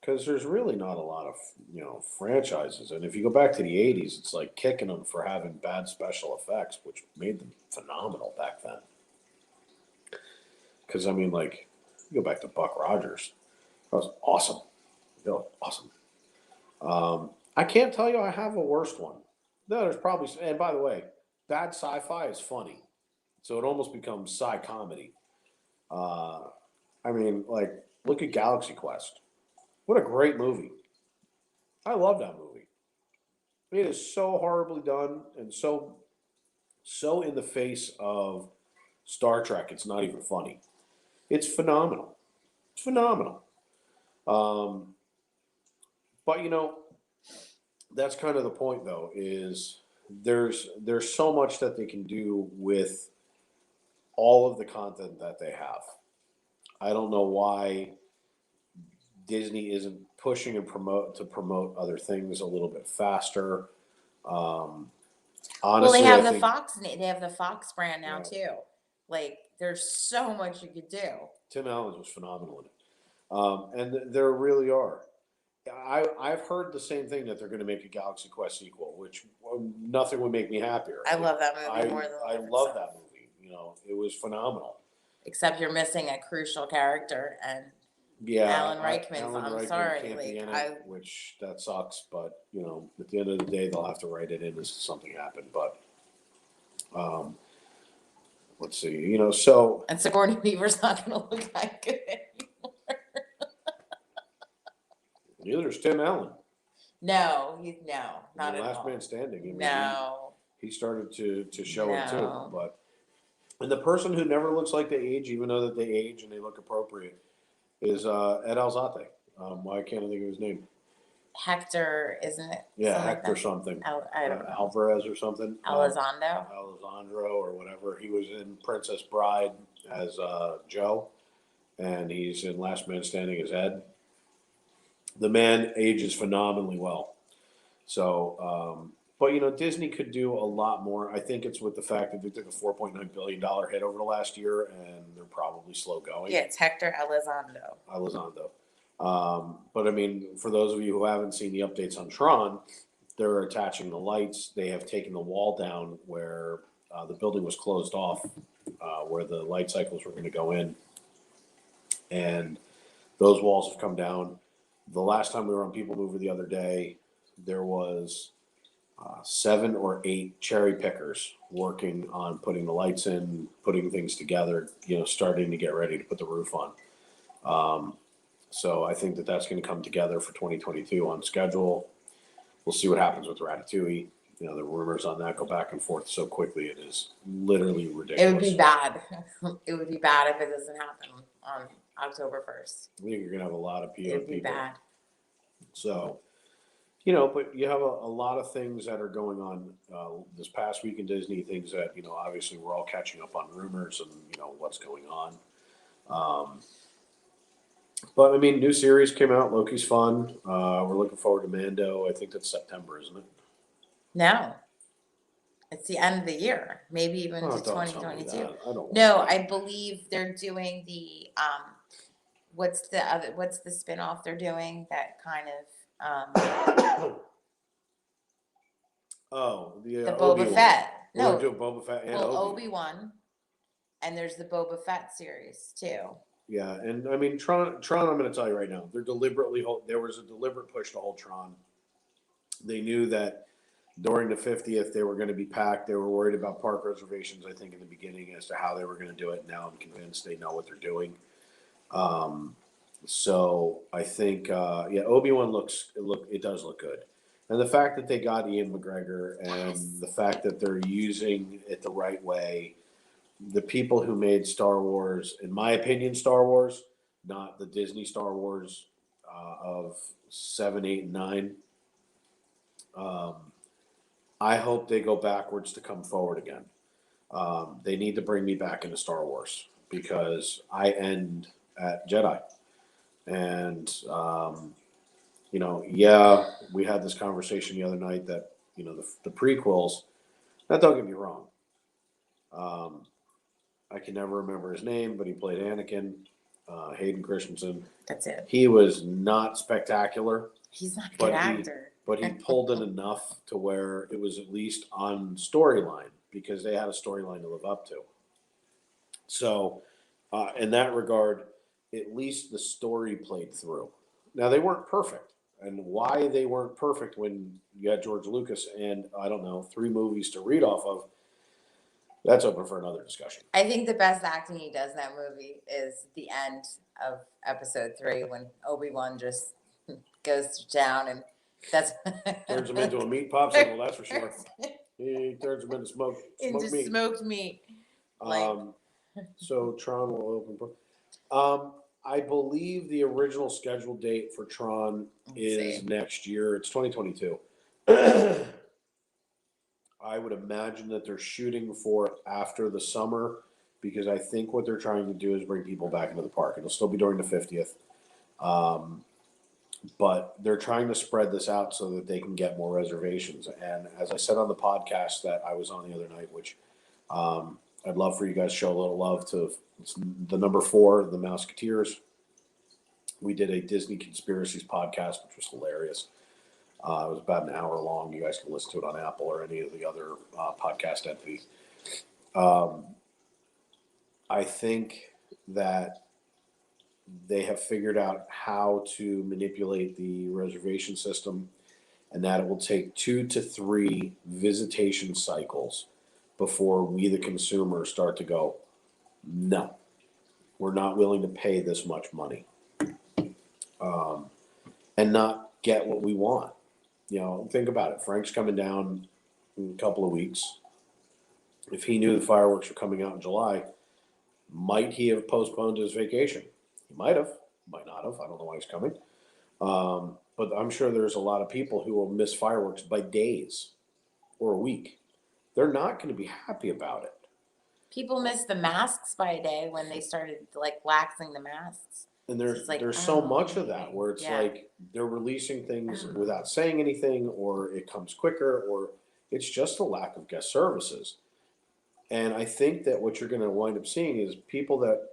Because there's really not a lot of franchises, and if you go back to the '80s, it's like kicking them for having bad special effects, which made them phenomenal back then. Because I mean, like, you go back to Buck Rogers, that was awesome. That was awesome. I can't tell you I have a worst one. No, there's probably, and by the way, bad sci-fi is funny, so it almost becomes sci-comedy. I mean, like, look at Galaxy Quest. What a great movie. I love that movie. It is so horribly done and so in the face of Star Trek, it's not even funny. It's phenomenal. It's phenomenal. But that's kind of the point, though, is there's so much that they can do with all of the content that they have. I don't know why Disney isn't pushing and promote other things a little bit faster. Honestly,
Well, they have they have the Fox brand now too. Like, there's so much you could do.
Tim Allen was phenomenal in it, and there really are. I've heard the same thing, that they're going to make a Galaxy Quest sequel, which nothing would make me happier.
I love that movie more than
I love that movie. It was phenomenal.
Except you're missing a crucial character, and Alan Rickman. I'm sorry,
can't be in it, which that sucks. But at the end of the day, they'll have to write it in as something happened. But let's see. So
and Sigourney Weaver's not going to look that good.
Neither is Tim Allen.
No, not at
Last
all.
man standing. I mean,
No,
he started to show it too.
No.
But and the person who never looks like they age, even though that they age and they look appropriate, is Ed Alzate. Why can't I think of his name?
Hector, isn't it?
Yeah,
Something
Hector
like that?
something.
I don't know.
Alvarez or something.
Elizondo.
Alessandro or whatever. He was in Princess Bride as Joe, and he's in Last Man Standing as Ed. The man ages phenomenally well. So, but Disney could do a lot more. I think it's with the fact that they took a $4.9 billion hit over the last year, and they're probably slow going.
Yeah, it's Hector Elizondo.
Elizondo. But I mean, for those of you who haven't seen the updates on Tron, they're attaching the lights. They have taken the wall down where the building was closed off, where the light cycles were going to go in, and those walls have come down. The last time we were on People Mover the other day, there was 7 or 8 cherry pickers working on putting the lights in, putting things together, starting to get ready to put the roof on. So I think that that's going to come together for 2022 on schedule. We'll see what happens with Ratatouille. The rumors on that go back and forth so quickly. It is literally ridiculous.
It would be bad. It would be bad if it doesn't happen on October 1st.
I think you're going to have a lot of
It would be
people.
bad.
So, but you have a lot of things that are going on this past week in Disney, things that, obviously we're all catching up on rumors and, what's going on. But I mean, new series came out. Loki's fun. We're looking forward to Mando. I think that's September, isn't it?
No. It's the end of the year, maybe even to
Don't tell me
2022.
that. I don't
No,
want that.
I believe they're doing the what's the spin-off they're doing that kind of
Oh, the
the Boba
Obi-Wan.
Fett.
We're
No,
doing Boba Fett and
well,
Obi.
Obi-Wan, and there's the Boba Fett series too.
Yeah, and I mean Tron. I'm going to tell you right now, there was a deliberate push to hold Tron. They knew that during the 50th they were going to be packed. They were worried about park reservations, I think, in the beginning as to how they were going to do it. Now I'm convinced they know what they're doing. So I think Obi-Wan it does look good. And the fact that they got Ian McGregor and the fact that they're using it the right way, the people who made Star Wars, in my opinion, Star Wars, not the Disney Star Wars of 7, 8, and 9. I hope they go backwards to come forward again. They need to bring me back into Star Wars because I end at Jedi. And, we had this conversation the other night that, the prequels, now don't get me wrong. I can never remember his name, but he played Anakin, Hayden Christensen.
That's it.
He was not spectacular.
He's not a good actor.
But he pulled it enough to where it was at least on storyline because they had a storyline to live up to. So, in that regard, at least the story played through. Now, they weren't perfect. And why they weren't perfect when you had George Lucas and, 3 movies to read off of, that's open for another discussion.
I think the best acting he does in that movie is the end of episode 3 when Obi-Wan just goes down and that's
turns him into a meat popsicle, that's for sure. He turns him into smoked meat.
Smoked meat.
So Tron will open. I believe the original scheduled date for Tron is next year. It's 2022. I would imagine that they're shooting for after the summer because I think what they're trying to do is bring people back into the park. It'll still be during the 50th. But they're trying to spread this out so that they can get more reservations. And as I said on the podcast that I was on the other night, which I'd love for you guys to show a little love to the number 4, the Mouseketeers. We did a Disney Conspiracies podcast, which was hilarious. It was about an hour long. You guys can listen to it on Apple or any of the other podcast entities. I think that they have figured out how to manipulate the reservation system and that it will take 2 to 3 visitation cycles before we, the consumer, start to go, no, we're not willing to pay this much money.
and not get what we want. Think about it. Frank's coming down in a couple of weeks. If he knew the fireworks were coming out in July, might he have postponed his vacation? He might have, might not have. I don't know why he's coming. But I'm sure there's a lot of people who will miss fireworks by days or a week. They're not going to be happy about it.
People missed the masks by a day when they started like waxing the masks.
And
It's like,
there's so
oh,
much of that where it's
yeah.
like they're releasing things without saying anything, or it comes quicker, or it's just a lack of guest services. And I think that what you're going to wind up seeing is people that,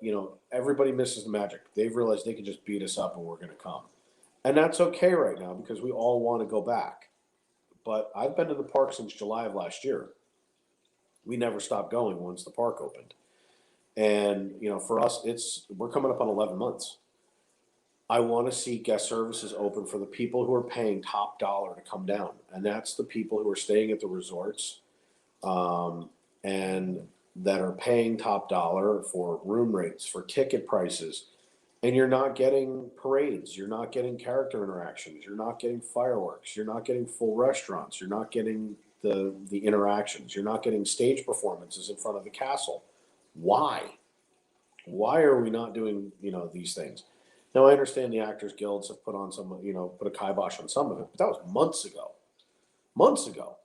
everybody misses the magic. They've realized they can just beat us up and we're going to come. And that's okay right now because we all want to go back. But I've been to the park since July of last year. We never stopped going once the park opened. And, for us, we're coming up on 11 months. I want to see guest services open for the people who are paying top dollar to come down. And that's the people who are staying at the resorts and that are paying top dollar for room rates, for ticket prices. And you're not getting parades. You're not getting character interactions. You're not getting fireworks. You're not getting full restaurants. You're not getting the interactions. You're not getting stage performances in front of the castle. Why? Why are we not doing, these things? Now, I understand the Actors Guilds have put on some, put a kibosh on some of it, but that was months ago. Months ago.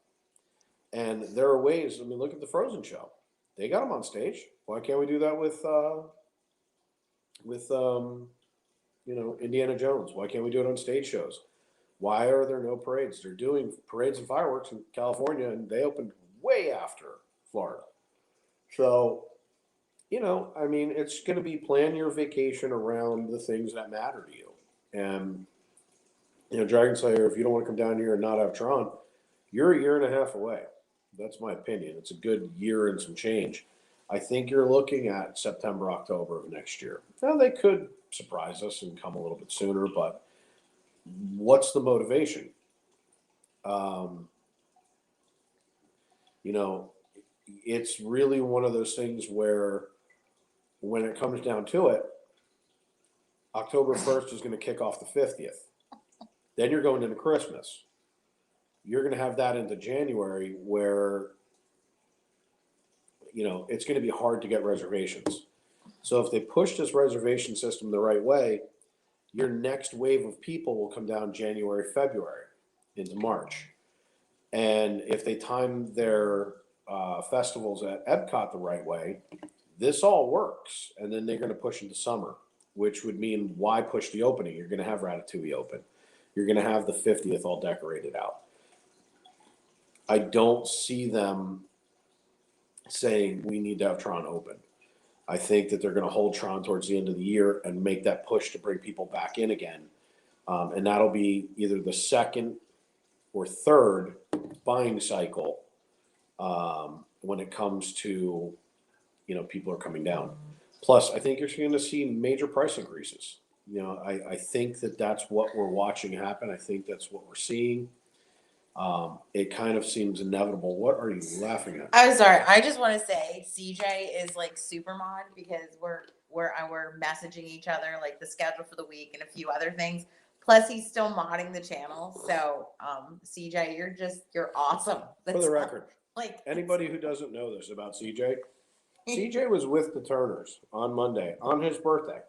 And there are ways, look at the Frozen show. They got them on stage. Why can't we do that with Indiana Jones? Why can't we do it on stage shows? Why are there no parades? They're doing parades and fireworks in California, and they opened way after Florida. So, it's going to be plan your vacation around the things that matter to you. And, Dragon Slayer, if you don't want to come down here and not have Tron, you're a year and a half away. That's my opinion. It's a good year and some change. I think you're looking at September, October of next year. Now, they could surprise us and come a little bit sooner, but what's the motivation? It's really one of those things where when it comes down to it, October 1st is going to kick off the 50th. Then you're going into Christmas. You're going to have that into January where, it's going to be hard to get reservations. So if they push this reservation system the right way, your next wave of people will come down January, February into March. And if they time their festivals at Epcot the right way, this all works. And then they're going to push into summer, which would mean why push the opening? You're going to have Ratatouille open. You're going to have the 50th all decorated out. I don't see them saying we need to have Tron open. I think that they're going to hold Tron towards the end of the year and make that push to bring people back in again. And that'll be either the second or third buying cycle when it comes to, people are coming down. Plus, I think you're going to see major price increases. I think that that's what we're watching happen. I think that's what we're seeing. It kind of seems inevitable. What are you laughing at?
I'm sorry. I just want to say CJ is like super mod because we're messaging each other like the schedule for the week and a few other things. Plus, he's still modding the channel. So, CJ, you're awesome.
For the record,
like
anybody who doesn't know this about CJ, CJ was with the Turners on Monday on his birthday,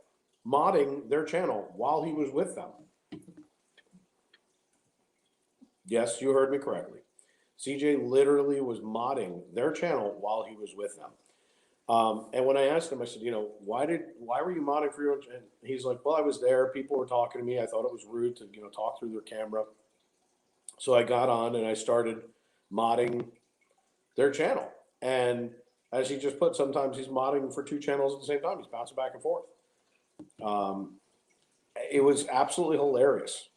modding their channel while he was with them. Yes, you heard me correctly. CJ literally was modding their channel while he was with them. And when I asked him, I said, why were you modding for your own? And he's like, well, I was there. People were talking to me. I thought it was rude to, talk through their camera. So I got on and I started modding their channel. And as he just put, sometimes he's modding for two channels at the same time. He's bouncing back and forth. It was absolutely hilarious.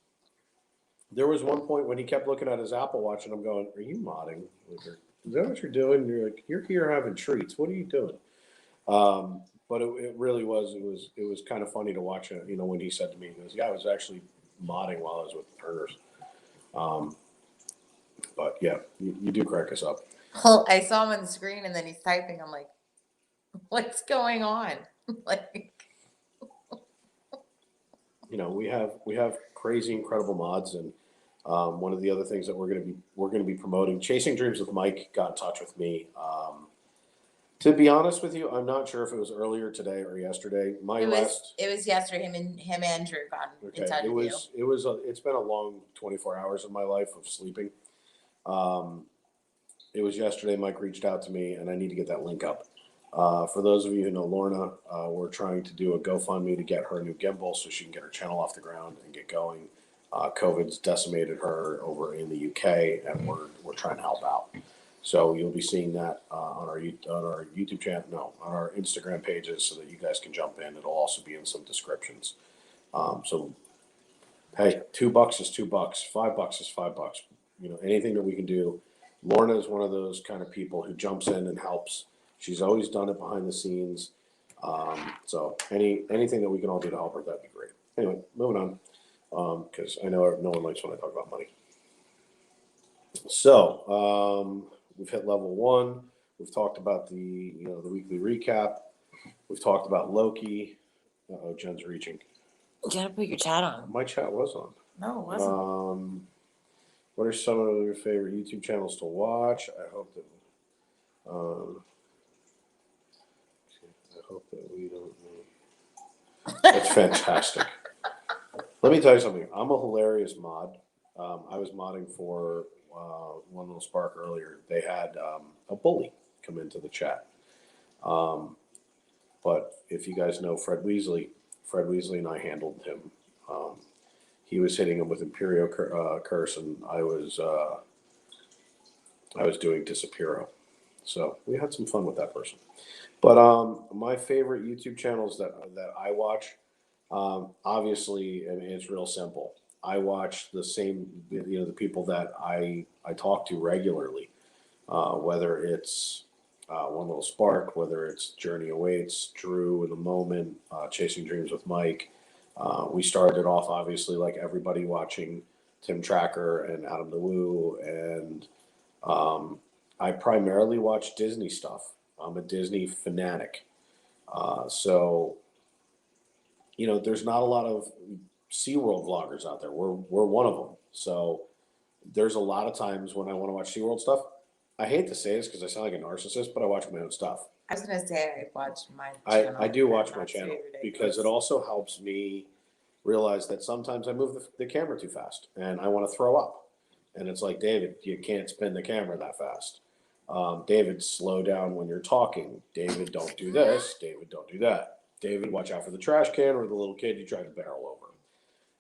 There was one point when he kept looking at his Apple Watch and I'm going, are you modding with her? Is that what you're doing? And you're like, you're here having treats. What are you doing? But it really was, it was kind of funny to watch it, when he said to me, he goes, yeah, I was actually modding while I was with the Turners. But yeah, you do crack us up.
Well, I saw him on the screen and then he's typing. I'm like, what's going on? Like,
We have crazy, incredible mods. And one of the other things that we're gonna be promoting, Chasing Dreams with Mike got in touch with me. To be honest with you, I'm not sure if it was earlier today or yesterday.
It was yesterday. Him and Drew got in touch with you.
It's been a long 24 hours of my life of sleeping. It was yesterday. Mike reached out to me, and I need to get that link up. For those of you who know Lorna, we're trying to do a GoFundMe to get her a new gimbal so she can get her channel off the ground and get going. COVID's decimated her over in the UK, and we're trying to help out. So you'll be seeing that on our YouTube channel, no, on our Instagram pages, so that you guys can jump in. It'll also be in some descriptions. So, hey, $2 is $2, $5 is $5. You know, anything that we can do. Lorna is one of those kind of people who jumps in and helps. She's always done it behind the scenes. So anything that we can all do to help her, that'd be great. Anyway, moving on, because I know no one likes when I talk about money. So we've hit level 1. We've talked about the weekly recap. We've talked about Loki. Uh-oh, Jen's reaching.
You gotta put your chat on.
My chat was on.
No, it wasn't.
What are some of your favorite YouTube channels to watch? I hope that we don't know. That's fantastic. Let me tell you something. I'm a hilarious mod. I was modding for One Little Spark earlier. They had a bully come into the chat. But if you guys know Fred Weasley and I handled him. He was hitting him with Imperio Curse, and I was doing Disapiro. So we had some fun with that person. But my favorite YouTube channels that I watch, obviously, I mean, it's real simple. I watch the same, the people that I talk to regularly, whether it's One Little Spark, whether it's Journey Awaits, Drew in the Moment, Chasing Dreams with Mike. We started off, obviously, like everybody, watching Tim Tracker and Adam the Woo, and I primarily watch Disney stuff. I'm a Disney fanatic. So, there's not a lot of SeaWorld vloggers out there. We're one of them. So there's a lot of times when I want to watch SeaWorld stuff. I hate to say this because I sound like a narcissist, but I watch my own stuff.
I was gonna say I watch my channel.
I do watch my channel because it also helps me realize that sometimes I move the camera too fast and I want to throw up. And it's like, David, you can't spin the camera that fast. David, slow down when you're talking. David, don't do this. David, don't do that. David, watch out for the trash can or the little kid you try to barrel over.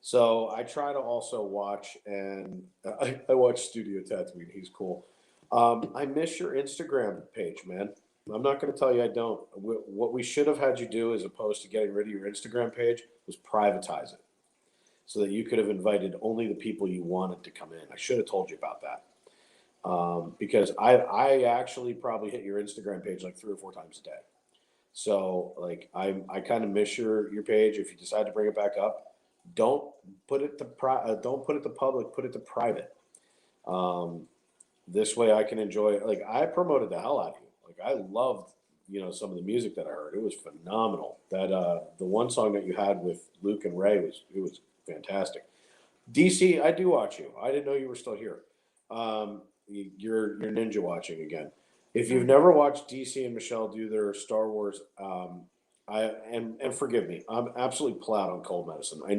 So I try to also watch, and I watch Studio Tatooine. He's cool. I miss your Instagram page, man. I'm not going to tell you I don't. What we should have had you do, as opposed to getting rid of your Instagram page, was privatize it so that you could have invited only the people you wanted to come in. I should have told you about that. Because I actually probably hit your Instagram page like 3 or 4 times a day. So like I kind of miss your page. If you decide to bring it back up, don't put it to public, put it to private. This way I can enjoy, like, I promoted the hell out of you. Like, I loved, some of the music that I heard. It was phenomenal. That the one song that you had with Luke and Ray was fantastic. DC, I do watch you. I didn't know you were still here. You're ninja watching again. If you've never watched DC and Michelle do their Star Wars, and forgive me, I'm absolutely plowed on cold medicine. I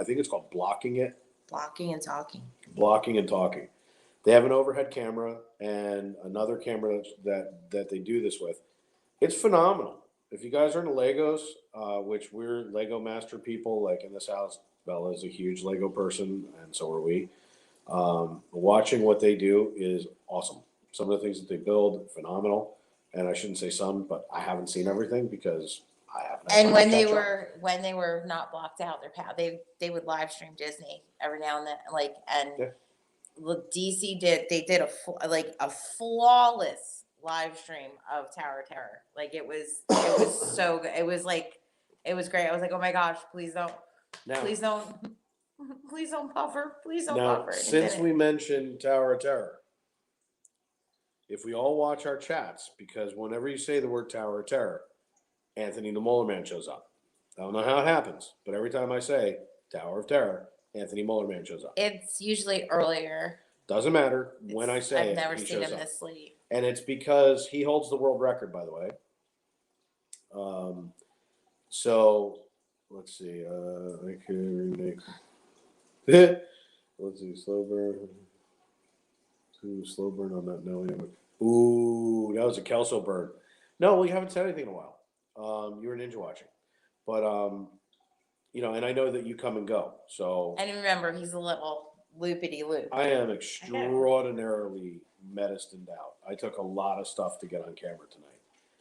think it's called Blocking It.
Blocking and talking.
Blocking and talking. They have an overhead camera and another camera that they do this with. It's phenomenal. If you guys are into Legos, which we're Lego master people, like in this house, Bella is a huge Lego person, and so are we. Watching what they do is awesome. Some of the things that they build, phenomenal. And I shouldn't say some, but I haven't seen everything because I haven't.
And when they were not blocked out, they would live stream Disney every now and then, Look, DC did a flawless live stream of Tower of Terror. Like it was so good. It was great. I was like, oh my gosh, please don't buffer. Please don't buffer.
Since we mentioned Tower of Terror, if we all watch our chats, because whenever you say the word Tower of Terror, Anthony the Molar Man shows up. I don't know how it happens, but every time I say Tower of Terror, Anthony Mullerman shows up.
It's usually earlier.
Doesn't matter when I say
I've
it,
never
he
seen
shows
him
up.
this late.
And it's because he holds the world record, by the way. So let's see. I can remake. Let's see. Slow burn. Slow burn on that. No, we haven't. Ooh, that was a Kelso burn. No, we haven't said anything in a while. You were ninja watching, but and I know that you come and go. So
And remember, he's a little loopity loop.
I am extraordinarily medicine out. I took a lot of stuff to get on camera tonight.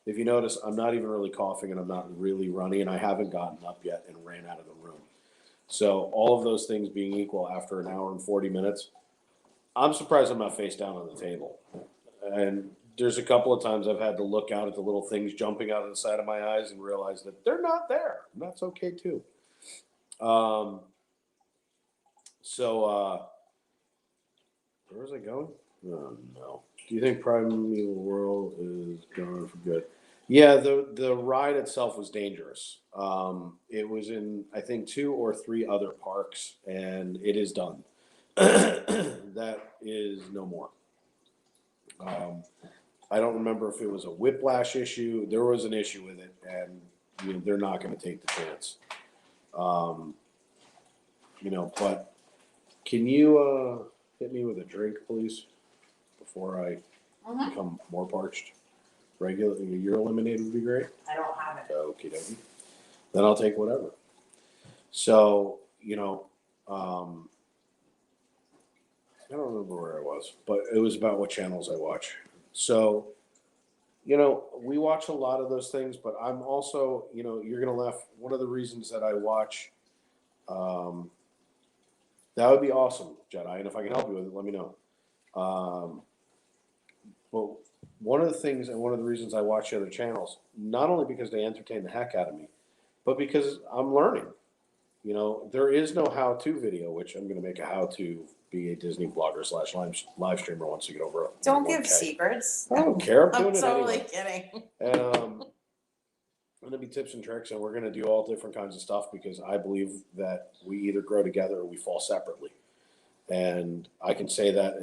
If you notice, I'm not even really coughing and I'm not really runny, and I haven't gotten up yet and ran out of the room. So all of those things being equal, after an hour and 40 minutes, I'm surprised I'm not face down on the table. And there's a couple of times I've had to look out at the little things jumping out of the side of my eyes and realize that they're not there. And that's okay too. Where was I going? Oh no. Do you think Primeval World is gone for good? Yeah, the ride itself was dangerous. It was in, I think, 2 or 3 other parks, and it is done. That is no more. I don't remember if it was a whiplash issue. There was an issue with it, and they're not going to take the chance. But can you hit me with a drink, please, before I become more parched? Regular, your lemonade would be great.
I don't have it.
Okie dokie. Then I'll take whatever. So, I don't remember where I was, but it was about what channels I watch. So, we watch a lot of those things, but I'm also, you're going to laugh. One of the reasons that I watch, that would be awesome, Jedi. And if I can help you with it, let me know. But one of the things and one of the reasons I watch the other channels, not only because they entertain the heck out of me, but because I'm learning. There is no how-to video, which I'm going to make a how-to be a Disney blogger / live streamer once you get over.
Don't give
1K.
secrets.
I don't care. I'm doing
I'm
it
totally
anyway.
kidding.
And going to be tips and tricks, and we're going to do all different kinds of stuff because I believe that we either grow together or we fall separately. And I can say that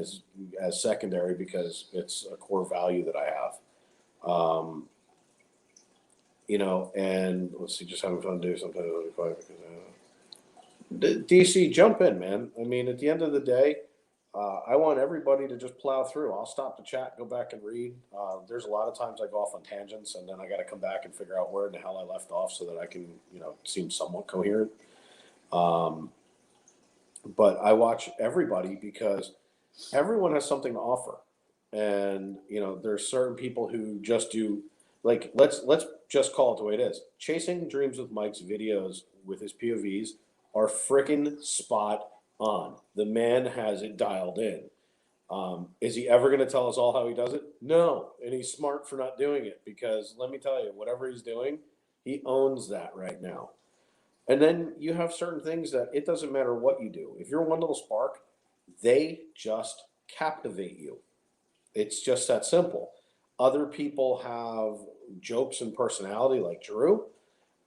as secondary because it's a core value that I have. And let's see, just having fun, do something. DC, jump in, man. I mean, at the end of the day, I want everybody to just plow through. I'll stop the chat, go back and read. There's a lot of times I go off on tangents, and then I got to come back and figure out where in the hell I left off so that I can, seem somewhat coherent. But I watch everybody because everyone has something to offer, and there's certain people who just do like let's just call it the way it is. Chasing Dreams with Mike's videos with his POVs are freaking spot on. The man has it dialed in. Is he ever going to tell us all how he does it? No, and he's smart for not doing it because let me tell you, whatever he's doing, he owns that right now. And then you have certain things that it doesn't matter what you do. If you're one little spark, they just captivate you. It's just that simple. Other people have jokes and personality like Drew.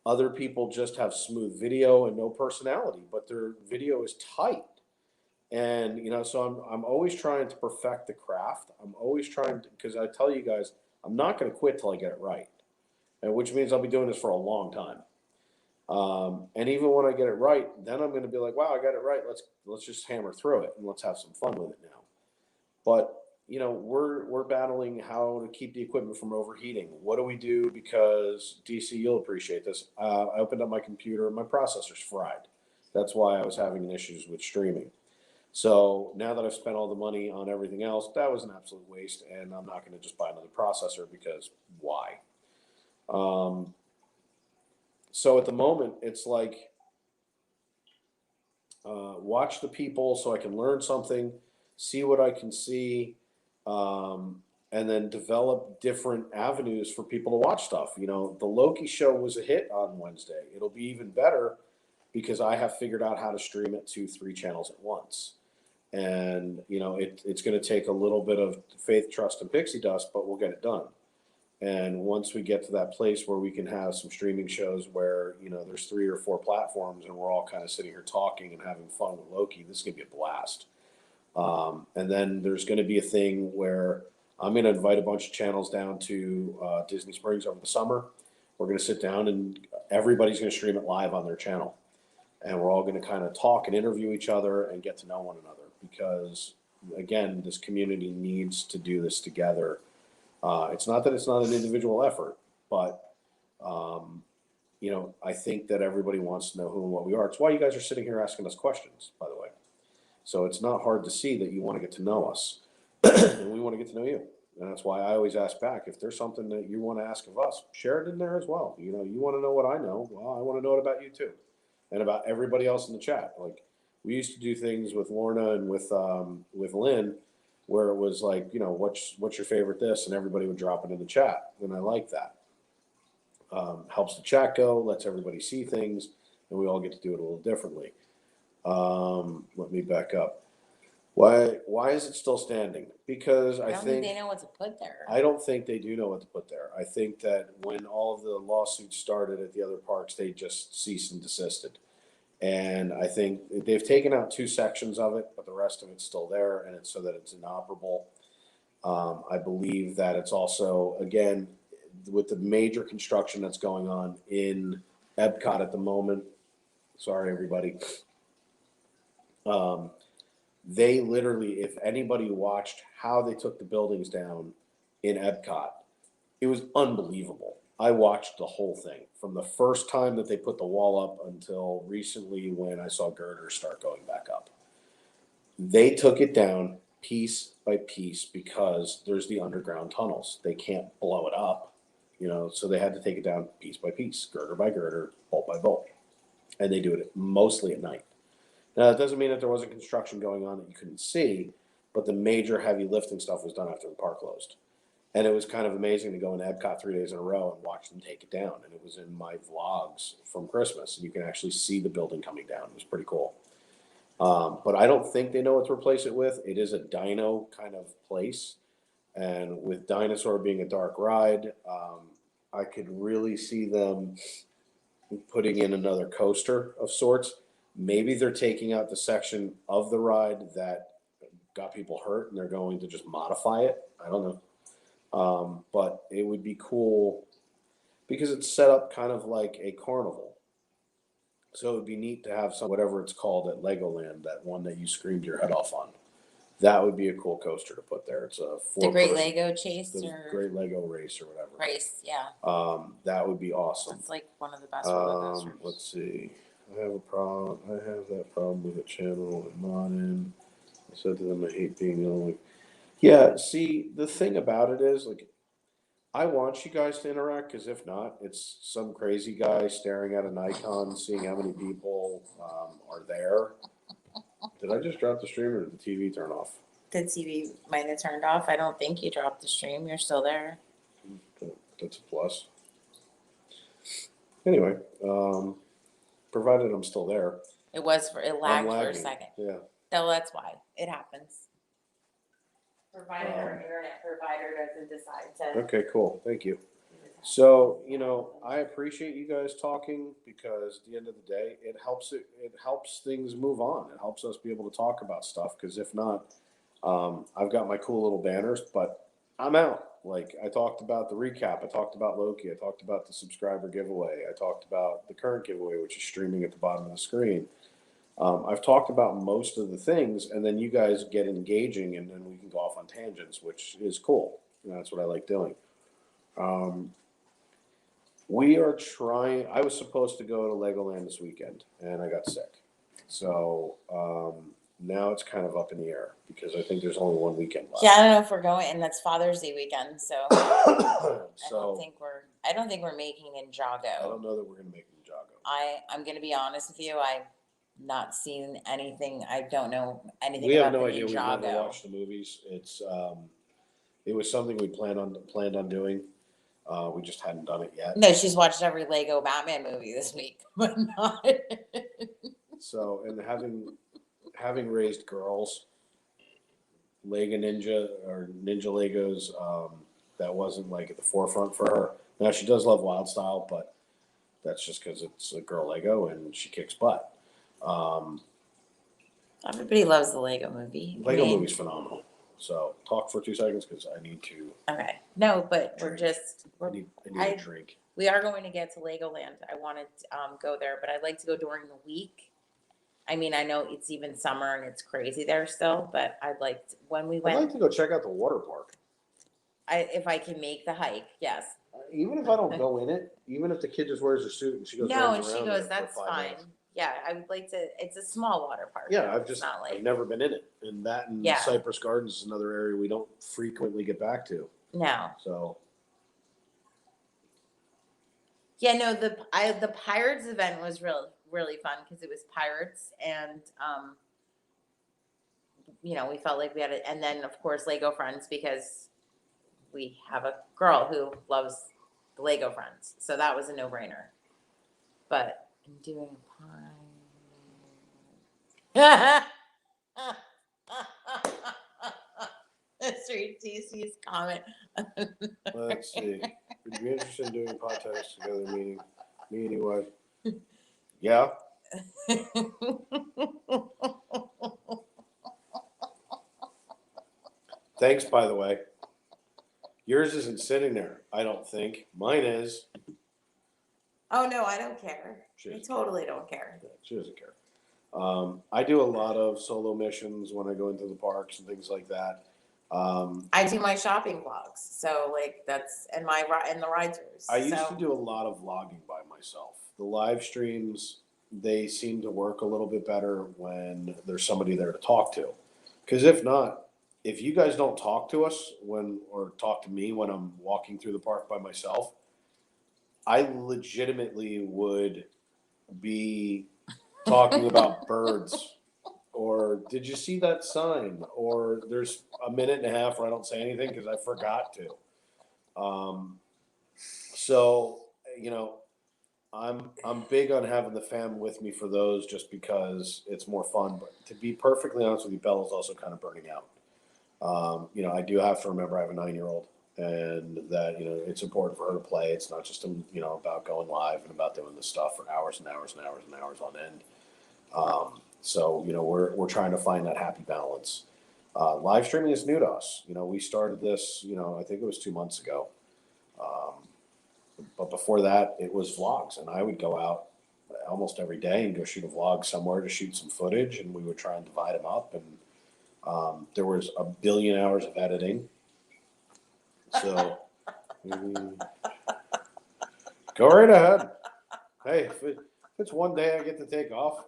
Other people just have smooth video and no personality, but their video is tight. And so I'm always trying to perfect the craft. I'm always trying to, because I tell you guys, I'm not going to quit till I get it right, and which means I'll be doing this for a long time. And even when I get it right, then I'm going to be like, wow, I got it right. Let's just hammer through it and let's have some fun with it now. But we're battling how to keep the equipment from overheating. What do we do? Because DC, you'll appreciate this. I opened up my computer and my processor's fried. That's why I was having issues with streaming. So now that I've spent all the money on everything else, that was an absolute waste, and I'm not going to just buy another processor because why? So at the moment, it's like watch the people so I can learn something, see what I can see, and then develop different avenues for people to watch stuff. The Loki show was a hit on Wednesday. It'll be even better because I have figured out how to stream it to 3 channels at once. And, it's going to take a little bit of faith, trust, and pixie dust, but we'll get it done. And once we get to that place where we can have some streaming shows where, there's 3 or 4 platforms and we're all kind of sitting here talking and having fun with Loki, this is going to be a blast. And then there's going to be a thing where I'm going to invite a bunch of channels down to Disney Springs over the summer. We're going to sit down and everybody's going to stream it live on their channel. And we're all going to kind of talk and interview each other and get to know one another because, again, this community needs to do this together. It's not that it's not an individual effort, but, I think that everybody wants to know who and what we are. It's why you guys are sitting here asking us questions, by the way. So it's not hard to see that you want to get to know us and we want to get to know you. And that's why I always ask back, if there's something that you want to ask of us, share it in there as well. You want to know what I know. Well, I want to know it about you too. And about everybody else in the chat. Like we used to do things with Lorna and with Lynn where it was like, what's your favorite this? And everybody would drop it in the chat. And I like that. Helps the chat go, lets everybody see things, and we all get to do it a little differently. Let me back up. Why is it still standing? Because
I don't think they know what to put there.
I don't think they do know what to put there. I think that when all of the lawsuits started at the other parks, they just ceased and desisted. And I think they've taken out 2 sections of it, but the rest of it's still there, and it's so that it's inoperable. I believe that it's also, again, with the major construction that's going on in Epcot at the moment. Sorry, everybody. They literally, if anybody watched how they took the buildings down in Epcot, it was unbelievable. I watched the whole thing from the first time that they put the wall up until recently when I saw girders start going back up. They took it down piece by piece because there's the underground tunnels. They can't blow it up, so they had to take it down piece by piece, girder by girder, bolt by bolt. And they do it mostly at night. Now, that doesn't mean that there wasn't construction going on that you couldn't see, but the major heavy lifting stuff was done after the park closed. And it was kind of amazing to go into Epcot 3 days in a row and watch them take it down. And it was in my vlogs from Christmas. And you can actually see the building coming down. It was pretty cool. But I don't think they know what to replace it with. It is a dino kind of place. And with Dinosaur being a dark ride, I could really see them putting in another coaster of sorts. Maybe they're taking out the section of the ride that got people hurt and they're going to just modify it. I don't know. But it would be cool because it's set up kind of like a carnival. So it would be neat to have some, whatever it's called at Legoland, that one that you screamed your head off on. That would be a cool coaster to put there. It's a
The Great Lego Chase or
Great Lego Race or whatever.
Race, yeah.
That would be awesome.
That's like one of the best roller coasters.
Let's see. I have that problem with a channel I'm not in. I said to them, I hate being the only. Yeah, see, the thing about it is, like, I want you guys to interact because if not, it's some crazy guy staring at an icon, seeing how many people are there. Did I just drop the stream or did the TV turn off?
The TV might have turned off. I don't think you dropped the stream. You're still there.
That's a plus. Anyway, provided I'm still there.
It lagged for a
lagging.
second.
Yeah.
So that's why it happens. Provided our internet provider doesn't decide to.
Okay, cool. Thank you. So, I appreciate you guys talking because at the end of the day, it helps things move on. It helps us be able to talk about stuff because if not, I've got my cool little banners, but I'm out. Like I talked about the recap. I talked about Loki. I talked about the subscriber giveaway. I talked about the current giveaway, which is streaming at the bottom of the screen. I've talked about most of the things, and then you guys get engaging, and then we can go off on tangents, which is cool. And that's what I like doing. We are trying. I was supposed to go to Legoland this weekend, and I got sick. So now it's kind of up in the air because I think there's only one weekend left.
Yeah, I don't know if we're going, and that's Father's Day weekend. So I
So
don't think we're making Ninjago.
I don't know that we're going to make Ninjago.
I'm going to be honest with you. I've not seen anything. I don't know anything
We have
about
no
the
idea. We've
Ninjago.
never watched the movies. It was something we planned on doing. We just hadn't done it yet.
No, she's watched every Lego Batman movie this week, but not.
So, and having raised girls, Lego Ninja or Ninja Legos, that wasn't like at the forefront for her. Now she does love Wild Style, but that's just because it's a girl Lego and she kicks butt.
Everybody loves the Lego movie.
Lego movie's phenomenal. So talk for 2 seconds because I need to.
Okay. No, but
Drink.
we're
I need
I-
a drink.
we are going to get to Legoland. I want to go there, but I'd like to go during the week. I mean, I know it's even summer and it's crazy there still, but I'd like to, when we
I'd
went,
like to go check out the water park.
if I can make the hike, yes.
Even if I don't go in it, even if the kid just wears a suit and she goes
No,
runs
and she
around
goes,
it for
that's
5
fine.
minutes.
Yeah, I would like to. It's a small water park.
Yeah,
It's not like
I've never been in it, and that and
Yeah.
Cypress Gardens is another area we don't frequently get back to.
no.
So
Yeah, no. The Pirates event was really fun because it was pirates and we felt like we had it, and then of course Lego Friends because we have a girl who loves the Lego Friends, so that was a no-brainer. But I'm doing a pie. Mr. TC's comment.
let's see. Would you be interested in doing a podcast together, meeting me and your wife? Yeah. Thanks, by the way. Yours isn't sitting there, I don't think. Mine is.
Oh no, I don't care.
She
I
doesn't
totally don't care.
She doesn't care. I do a lot of solo missions when I go into the parks and things like that.
I do my shopping vlogs, so like that's and the ride tours.
I used to do a lot of vlogging by myself. The live streams, they seem to work a little bit better when there's somebody there to talk to. Because if not, if you guys don't talk to us or talk to me when I'm walking through the park by myself, I legitimately would be talking about birds or did you see that sign? Or there's a minute and a half where I don't say anything because I forgot to. So, I'm big on having the fam with me for those just because it's more fun. But to be perfectly honest with you, Bella's also kind of burning out. I do have to remember I have a 9-year-old and that, it's important for her to play. It's not just, about going live and about doing this stuff for hours and hours and hours and hours on end. So, we're trying to find that happy balance. Live streaming is new to us. We started this, I think it was 2 months ago. But before that, it was vlogs, and I would go out almost every day and go shoot a vlog somewhere to shoot some footage, and we would try and divide them up. And there was a billion hours of editing. So go right ahead. Hey, if it's one day I get to take off.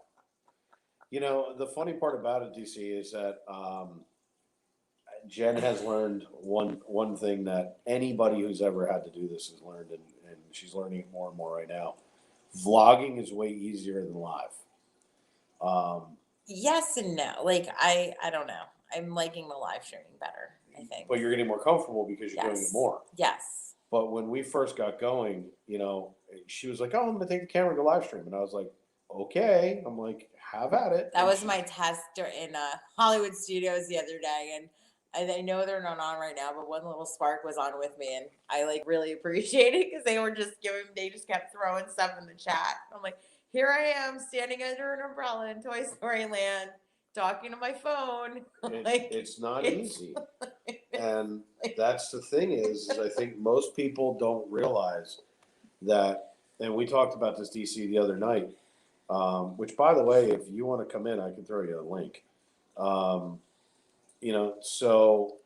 The funny part about it, DC, is that Jen has learned one thing that anybody who's ever had to do this has learned, and she's learning it more and more right now. Vlogging is way easier than live.
Yes and no. Like I don't know. I'm liking the live streaming better, I think.
But you're getting more comfortable because you're doing it more.
Yes.
But when we first got going, she was like, "Oh, I'm going to take the camera and go live stream," and I was like, "Okay." I'm like, "Have at it."
That
And
was my test in Hollywood Studios the other day, and I know they're not on right now, but one little spark was on with me, and I like really appreciate it because they just kept throwing stuff in the chat. I'm like, here I am standing under an umbrella in Toy Story Land, talking to my phone.
It's not easy, and that's the thing is I think most people don't realize that. And we talked about this, DC, the other night. Which, by the way, if you want to come in, I can throw you a link. So,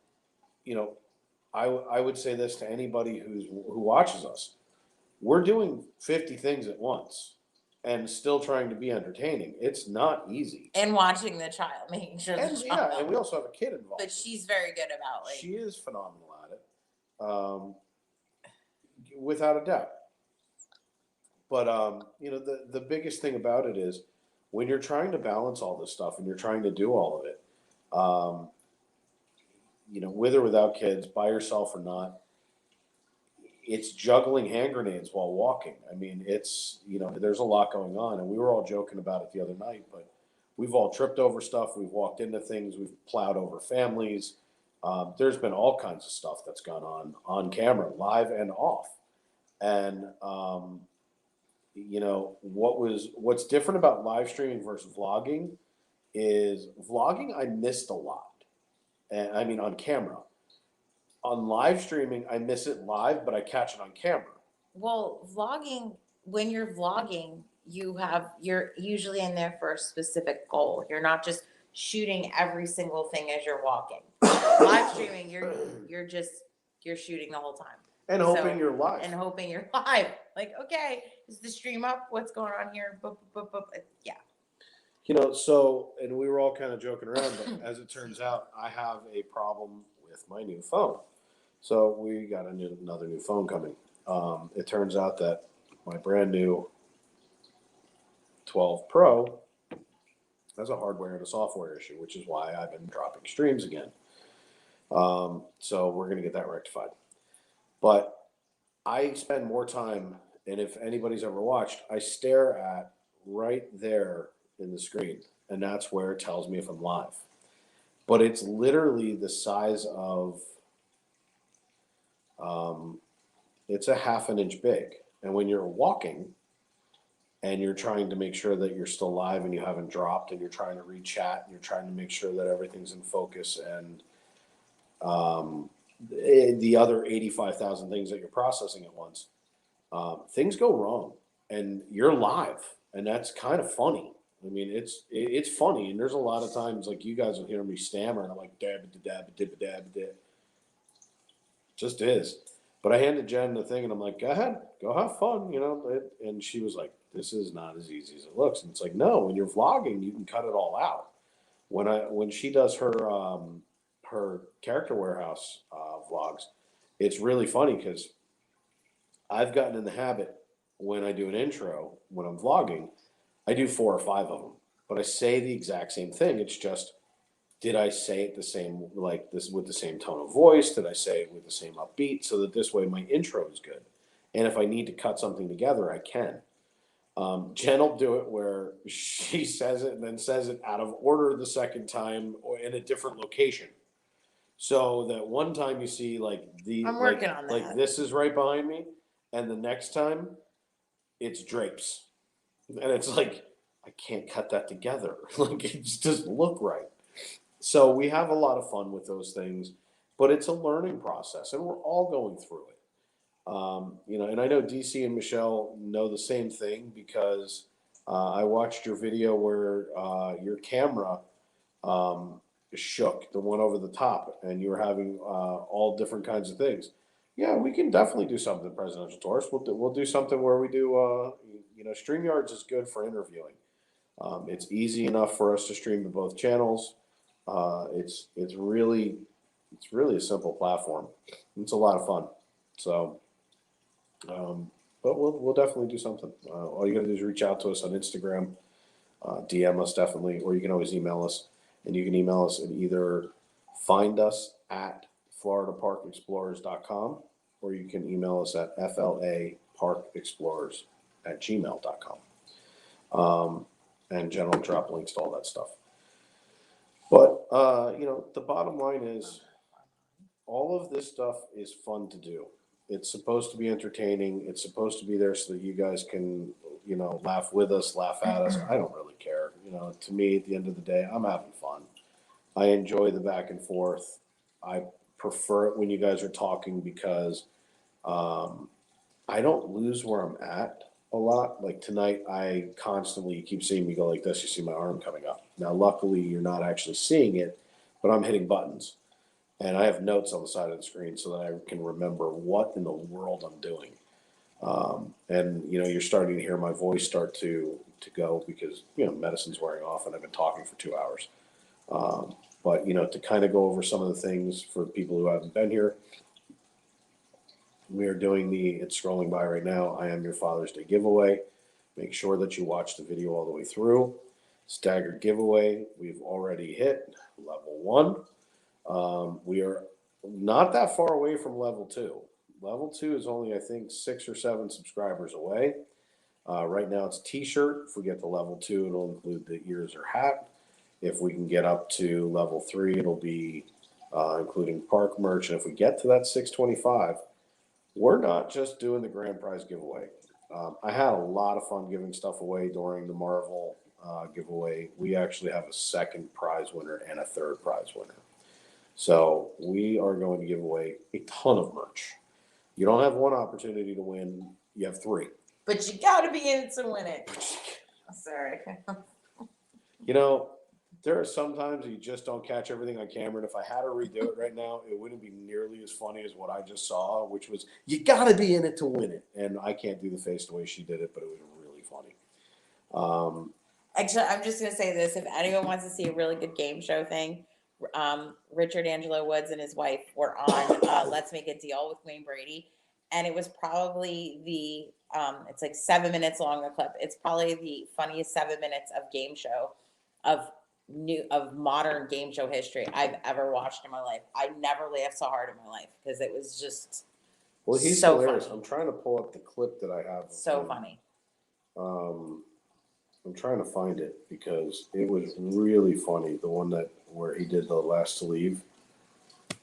I would say this to anybody who watches us. We're doing 50 things at once and still trying to be entertaining. It's not easy.
And watching the child, making sure
And
the child.
and we also have a kid involved.
But she's very good about
She is phenomenal at it, without a doubt. But the biggest thing about it is when you're trying to balance all this stuff and you're trying to do all of it, with or without kids, by yourself or not, it's juggling hand grenades while walking. I mean, it's there's a lot going on, and we were all joking about it the other night. But we've all tripped over stuff. We've walked into things. We've plowed over families. There's been all kinds of stuff that's gone on camera, live and off. And what's different about live streaming versus vlogging is vlogging I missed a lot. And I mean on camera. On live streaming, I miss it live, but I catch it on camera.
Well, vlogging, when you're vlogging, you're usually in there for a specific goal. You're not just shooting every single thing as you're walking. Live streaming, you're shooting the whole time.
And hoping you're live.
And hoping you're live. Like, okay, is the stream up? What's going on here? Boop, boop, boop, boop. Yeah.
And we were all kind of joking around, but as it turns out, I have a problem with my new phone. So we got another new phone coming. It turns out that my brand new 12 Pro has a hardware and a software issue, which is why I've been dropping streams again. So we're going to get that rectified. But I spend more time, and if anybody's ever watched, I stare at right there in the screen, and that's where it tells me if I'm live. But it's literally the size of, it's a half an inch big. And when you're walking and you're trying to make sure that you're still live and you haven't dropped and you're trying to read chat and you're trying to make sure that everything's in focus and the other 85,000 things that you're processing at once, things go wrong and you're live. And that's kind of funny. I mean, it's funny. And there's a lot of times like you guys will hear me stammer and I'm like, dab. Just is. But I handed Jen the thing and I'm like, go ahead, go have fun, and she was like, this is not as easy as it looks. And it's like, no, when you're vlogging, you can cut it all out. When she does her character warehouse vlogs, it's really funny because I've gotten in the habit when I do an intro, when I'm vlogging, I do 4 or 5 of them, but I say the exact same thing. It's just, did I say it the same, like this with the same tone of voice? Did I say it with the same upbeat? So that this way my intro is good. And if I need to cut something together, I can. Jen will do it where she says it and then says it out of order the second time or in a different location. So that one time you see
I'm working on that.
Like this is right behind me, and the next time it's drapes. And it's like, I can't cut that together. Like it just doesn't look right. So we have a lot of fun with those things, but it's a learning process and we're all going through it. And I know DC and Michelle know the same thing because I watched your video where your camera shook, the one over the top, and you were having all different kinds of things. Yeah, we can definitely do something, Presidential Tourist. We'll do something where we do, StreamYards is good for interviewing. It's easy enough for us to stream to both channels. It's really a simple platform. It's a lot of fun. So, but we'll definitely do something. All you gotta do is reach out to us on Instagram, DM us definitely, or you can always email us. And you can email us at either find us at floridaparkexplorers.com or you can email us at flaparkexplorers@gmail.com. And Jen will drop links to all that stuff. But, the bottom line is all of this stuff is fun to do. It's supposed to be entertaining. It's supposed to be there so that you guys can, laugh with us, laugh at us. I don't really care. To me, at the end of the day, I'm having fun. I enjoy the back and forth. I prefer it when you guys are talking because I don't lose where I'm at a lot. Like tonight, I constantly keep seeing me go like this. You see my arm coming up. Now, luckily, you're not actually seeing it, but I'm hitting buttons. And I have notes on the side of the screen so that I can remember what in the world I'm doing. You're starting to hear my voice start to go because, medicine's wearing off and I've been talking for 2 hours. But to kind of go over some of the things for people who haven't been here, we are doing it's scrolling by right now, I Am Your Father's Day giveaway. Make sure that you watch the video all the way through. Staggered giveaway, we've already hit level 1. We are not that far away from level 2. Level 2 is only, I think, 6 or 7 subscribers away. Right now it's a t-shirt. If we get to level 2, it'll include the ears or hat. If we can get up to level 3, it'll be including park merch. And if we get to that 625, we're not just doing the grand prize giveaway. I had a lot of fun giving stuff away during the Marvel giveaway. We actually have a second prize winner and a third prize winner. So we are going to give away a ton of merch. You don't have one opportunity to win, you have three.
But you gotta be in it to win it. Sorry.
You know, there are some times you just don't catch everything on camera. And if I had to redo it right now, it wouldn't be nearly as funny as what I just saw, which was, you got to be in it to win it. And I can't do the face the way she did it, but it was really funny.
Actually, I'm just gonna say this: if anyone wants to see a really good game show thing, Richard Angelo Woods and his wife were on Let's Make a Deal with Wayne Brady, and it was probably the it's like 7 minutes long. The clip. It's probably the funniest 7 minutes of game show of modern game show history I've ever watched in my life. I never laughed so hard in my life because it was just
He's
so
hilarious.
funny.
I'm trying to pull up the clip that I have.
So funny.
I'm trying to find it because it was really funny. The one where he did the last to leave.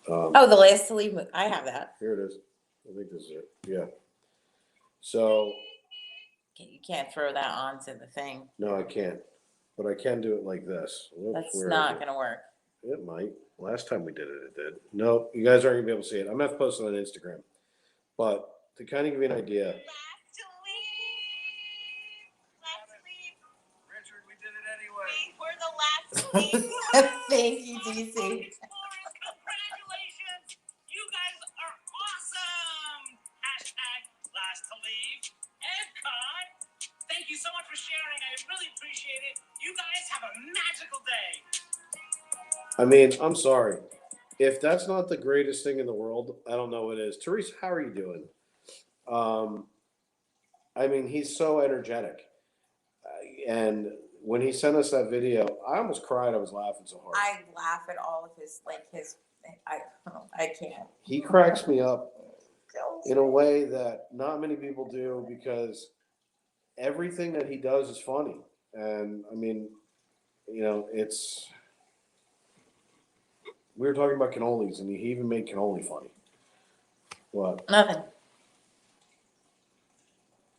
The last to leave. I have that.
Here it is. I think this is it. Yeah. So.
You can't throw that onto the thing.
No, I can't. But I can do it like this.
That's not going to work.
It might. Last time we did it, it did. No, you guys aren't going to be able to see it. I'm going to have to post it on Instagram. But to kind of give you an idea.
Richard, we did it anyway. We were the last to leave.
Thank you, DC.
Congratulations. You guys are awesome. Hashtag last to leave. And Kai, thank you so much for sharing. I really appreciate it. You guys have a magical day.
I mean, I'm sorry. If that's not the greatest thing in the world, I don't know what is. Teresa, how are you doing? I mean, he's so energetic. And when he sent us that video, I almost cried. I was laughing so hard.
I laugh at all of his, I can't.
He cracks me up in a way that not many people do because everything that he does is funny. And I mean, you know, we were talking about cannolis and he even made cannoli funny. What?
Nothing.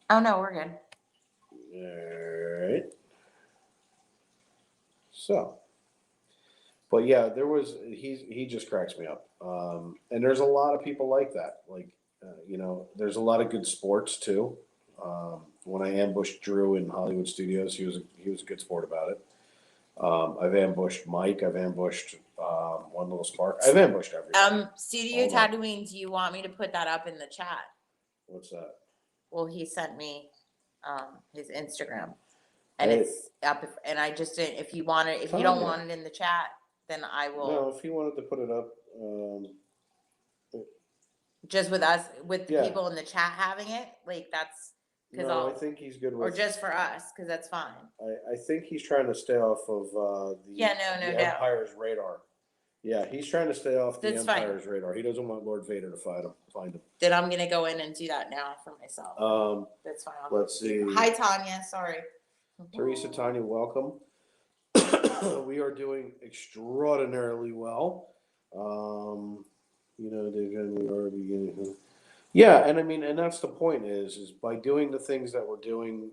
Oh no, we're good.
All right. So, but yeah, he just cracks me up. And there's a lot of people like that. Like, you know, there's a lot of good sports too. When I ambushed Drew in Hollywood Studios, he was a good sport about it. I've ambushed Mike. I've ambushed One Little Spark. I've ambushed everyone.
Studio Tatooine, do you want me to put that up in the chat?
What's that?
Well, he sent me his Instagram, and it's up. And I just didn't. If you don't want it in the chat, then I will.
No, if he wanted to put it up,
just with us, with the people in the chat having it, like that's because
I think he's good with.
Or just for us, because that's fine.
I think he's trying to stay off of the Empire's radar. Yeah, he's trying to stay off the Empire's radar. He doesn't want Lord Vader to find him.
Then I'm gonna go in and do that now for myself. That's fine.
Let's see.
Hi, Tanya. Sorry.
Teresa, Tanya, welcome. We are doing extraordinarily well. You know, we are beginning. Yeah, and I mean, and that's the point is by doing the things that we're doing,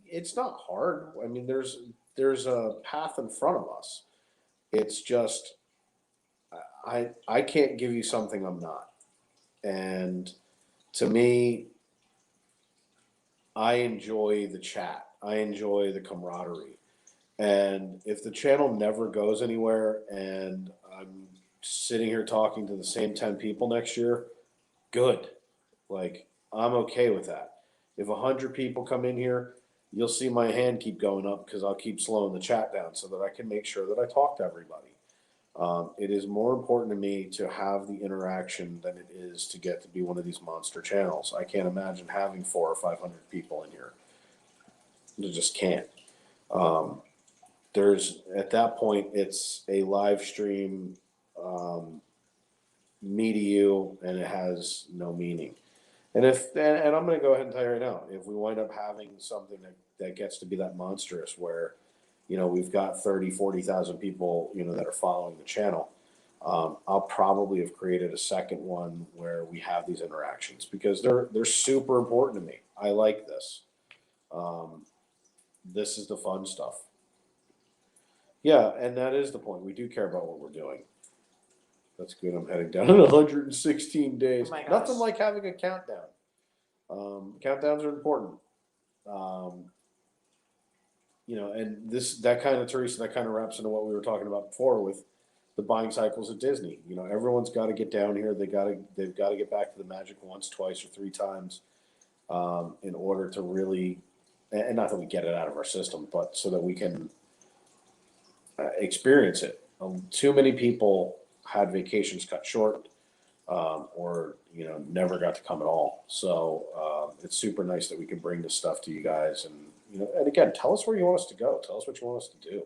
it's not hard. I mean, there's a path in front of us. It's just, I can't give you something I'm not. And to me, I enjoy the chat. I enjoy the camaraderie. And if the channel never goes anywhere and I'm sitting here talking to the same 10 people next year, good. Like, I'm okay with that. If 100 people come in here, you'll see my hand keep going up because I'll keep slowing the chat down so that I can make sure that I talk to everybody. It is more important to me to have the interaction than it is to get to be one of these monster channels. I can't imagine having 400 or 500 people in here. You just can't. At that point, it's a live stream, me to you, and it has no meaning. And I'm going to go ahead and tell you right now, if we wind up having something that gets to be that monstrous where we've got 30, 40,000 people, that are following the channel. I'll probably have created a second one where we have these interactions because they're super important to me. I like this. This is the fun stuff. Yeah, and that is the point. We do care about what we're doing. That's good. I'm heading down in 116 days.
Oh my gosh.
Nothing like having a countdown. Countdowns are important. And that kind of, Teresa, that kind of wraps into what we were talking about before with the buying cycles at Disney. Everyone's got to get down here. They've got to get back to the magic once, twice, or three times in order to really, and not that we get it out of our system, but so that we can experience it. Too many people had vacations cut short, or never got to come at all. So it's super nice that we can bring this stuff to you guys, and again, tell us where you want us to go. Tell us what you want us to do.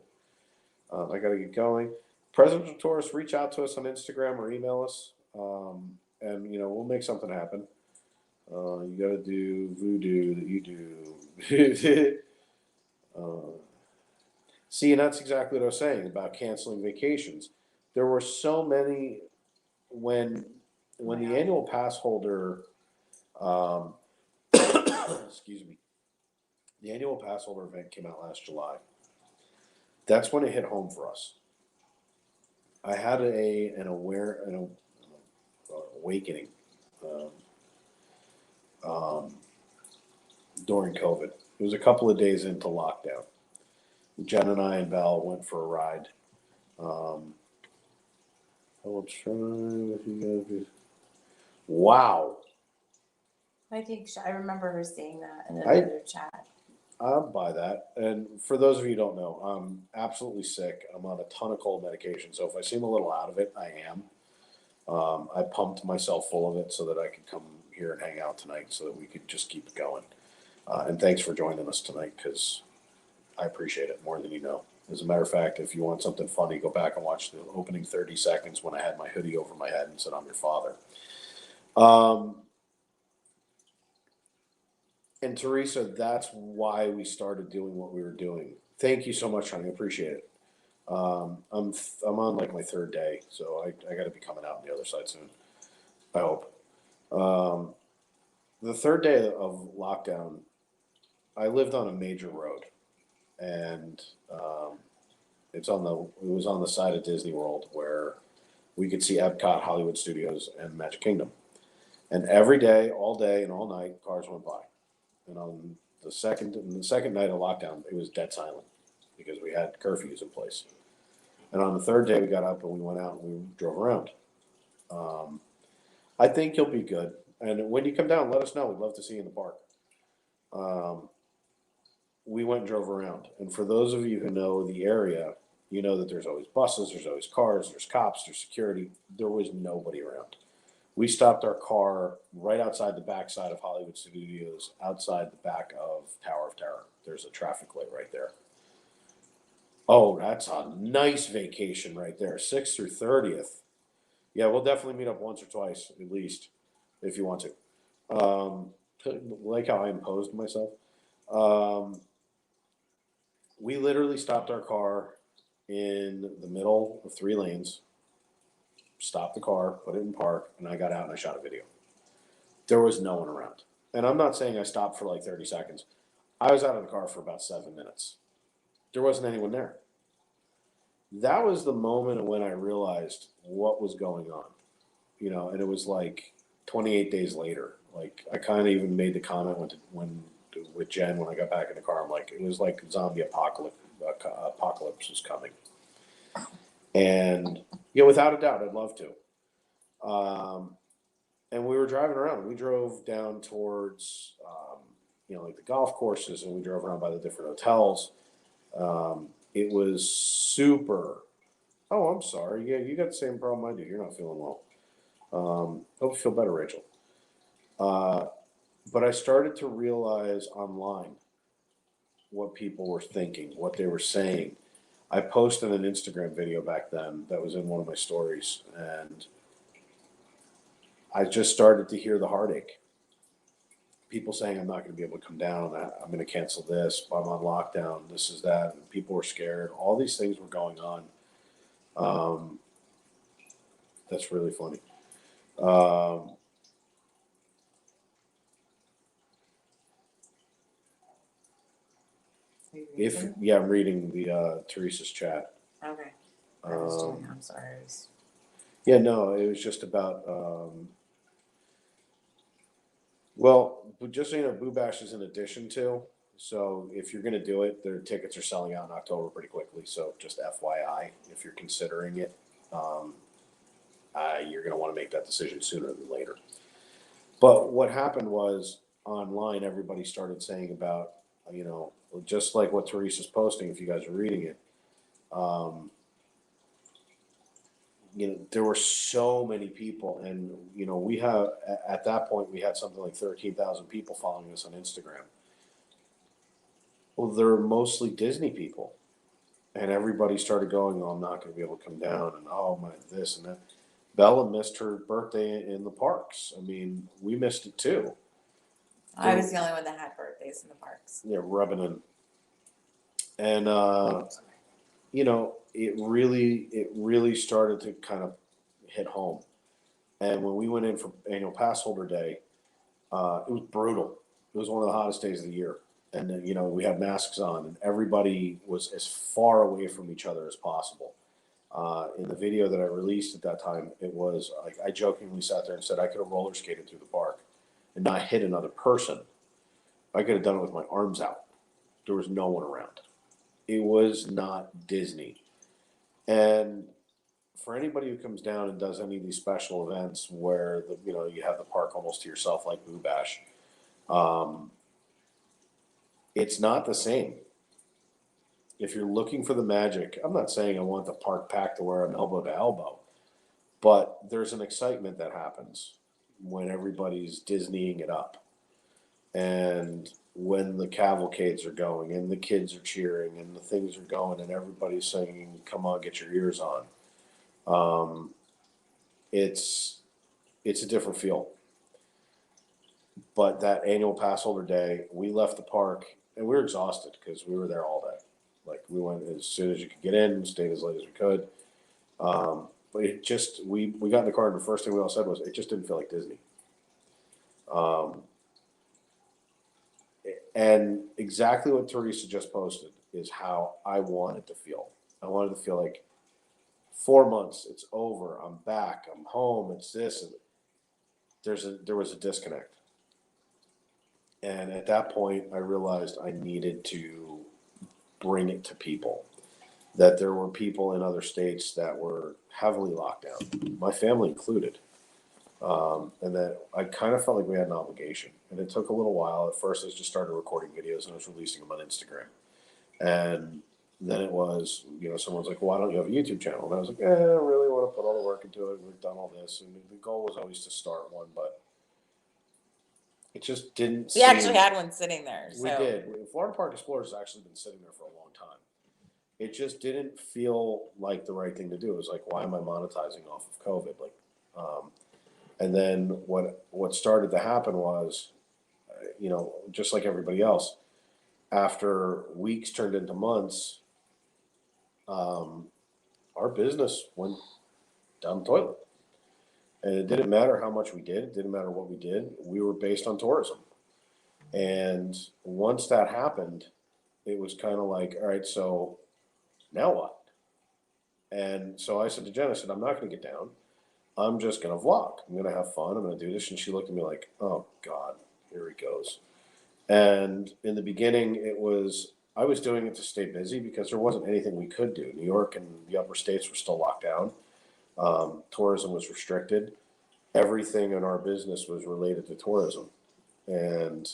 I got to get going. Presidential Tourists, reach out to us on Instagram or email us, and we'll make something happen. You got to do voodoo that you do. See, and that's exactly what I was saying about canceling vacations. There were so many when the annual pass holder, excuse me, the annual pass holder event came out last July. That's when it hit home for us. I had an awakening during COVID. It was a couple of days into lockdown. Jen and I and Val went for a ride. Wow.
I think I remember her saying that in another chat.
I'll buy that. And for those of you who don't know, I'm absolutely sick. I'm on a ton of cold medication. So if I seem a little out of it, I am. I pumped myself full of it so that I could come here and hang out tonight so that we could just keep it going. And thanks for joining us tonight because I appreciate it more than you know. As a matter of fact, if you want something funny, go back and watch the opening 30 seconds when I had my hoodie over my head and said, "I'm your father." And Teresa, that's why we started doing what we were doing. Thank you so much, honey. I appreciate it. I'm on like my third day, so I got to be coming out on the other side soon. I hope. The third day of lockdown, I lived on a major road, and it was on the side of Disney World where we could see Epcot, Hollywood Studios, and Magic Kingdom. And every day, all day, and all night, cars went by. And on the second night of lockdown, it was dead silent because we had curfews in place. And on the third day, we got up and we went out and we drove around. I think you'll be good. And when you come down, let us know. We'd love to see you in the park. We went and drove around. And for those of you who know the area, you know that there's always buses, there's always cars, there's cops, there's security. There was nobody around. We stopped our car right outside the backside of Hollywood Studios, outside the back of Tower of Terror. There's a traffic light right there. Oh, that's a nice vacation right there, 6th through 30th. Yeah, we'll definitely meet up once or twice at least, if you want to. Like how I imposed myself. We literally stopped our car in the middle of 3 lanes, stopped the car, put it in park, and I got out and I shot a video. There was no one around. And I'm not saying I stopped for like 30 seconds. I was out of the car for about 7 minutes. There wasn't anyone there. That was the moment when I realized what was going on, and it was like 28 days later. Like I kind of even made the comment with Jen when I got back in the car. I'm like, it was like zombie apocalypse was coming. And without a doubt, I'd love to. And we were driving around. We drove down towards, like the golf courses, and we drove around by the different hotels. It was super. Oh, I'm sorry. Yeah, you got the same problem I do. You're not feeling well. Hope you feel better, Rachel. But I started to realize online what people were thinking, what they were saying. I posted an Instagram video back then that was in one of my stories, and I just started to hear the heartache. people saying I'm not going to be able to come down. I'm going to cancel this. I'm on lockdown. This is that. And people were scared. All these things were going on. That's really funny. I'm reading the Teresa's chat.
Okay. I'm sorry.
Yeah, no, it was just about. Well, but just so you know, Boo Bash is an addition to. So if you're going to do it, their tickets are selling out in October pretty quickly. So just FYI, if you're considering it, you're going to want to make that decision sooner than later. But what happened was online, everybody started saying about, just like what Teresa's posting, if you guys are reading it, there were so many people, and we have at that point we had something like 13,000 people following us on Instagram. Well, they're mostly Disney people, and everybody started going, "Oh, I'm not going to be able to come down," and "Oh my this and that." Bella missed her birthday in the parks. I mean, we missed it too.
I was the only one that had birthdays in the parks.
Yeah, rubbing in, and it really started to kind of hit home. And when we went in for annual pass holder day, it was brutal. It was one of the hottest days of the year. And then, we had masks on, and everybody was as far away from each other as possible. In the video that I released at that time, it was like I jokingly sat there and said I could have roller skated through the park and not hit another person. I could have done it with my arms out. There was no one around. It was not Disney. And for anybody who comes down and does any of these special events where you have the park almost to yourself like Boo Bash, it's not the same. If you're looking for the magic, I'm not saying I want the park packed to where I'm elbow to elbow, but there's an excitement that happens when everybody's Disneying it up. And when the cavalcades are going and the kids are cheering and the things are going and everybody's singing, "Come on, get your ears on." It's a different feel. But that annual pass holder day, we left the park and we were exhausted because we were there all day. Like we went as soon as you could get in, stayed as late as we could. But it just we got in the car and the first thing we all said was it just didn't feel like Disney. And exactly what Teresa just posted is how I wanted to feel. I wanted to feel like 4 months, it's over, I'm back, I'm home, it's this. And there was a disconnect. And at that point, I realized I needed to bring it to people. That there were people in other states that were heavily locked down, my family included. And that I kind of felt like we had an obligation. And it took a little while. At first, I just started recording videos and I was releasing them on Instagram. And then it was, someone's like, "Why don't you have a YouTube channel?" And I was like, I don't really want to put all the work into it. We've done all this. And the goal was always to start one, but it just didn't
We actually had one sitting there.
We did. Florida Park Explorers has actually been sitting there for a long time. It just didn't feel like the right thing to do. It was like, why am I monetizing off of COVID? And then what started to happen was, just like everybody else, after weeks turned into months, our business went down the toilet. And it didn't matter how much we did. It didn't matter what we did. We were based on tourism. And once that happened, it was kind of like, all right, so now what? And so I said to Jen, I said, I'm not going to get down. I'm just going to vlog. I'm going to have fun. I'm going to do this. And she looked at me like, oh, God, here he goes. And in the beginning, I was doing it to stay busy because there wasn't anything we could do. New York and the upper states were still locked down. Tourism was restricted. Everything in our business was related to tourism. And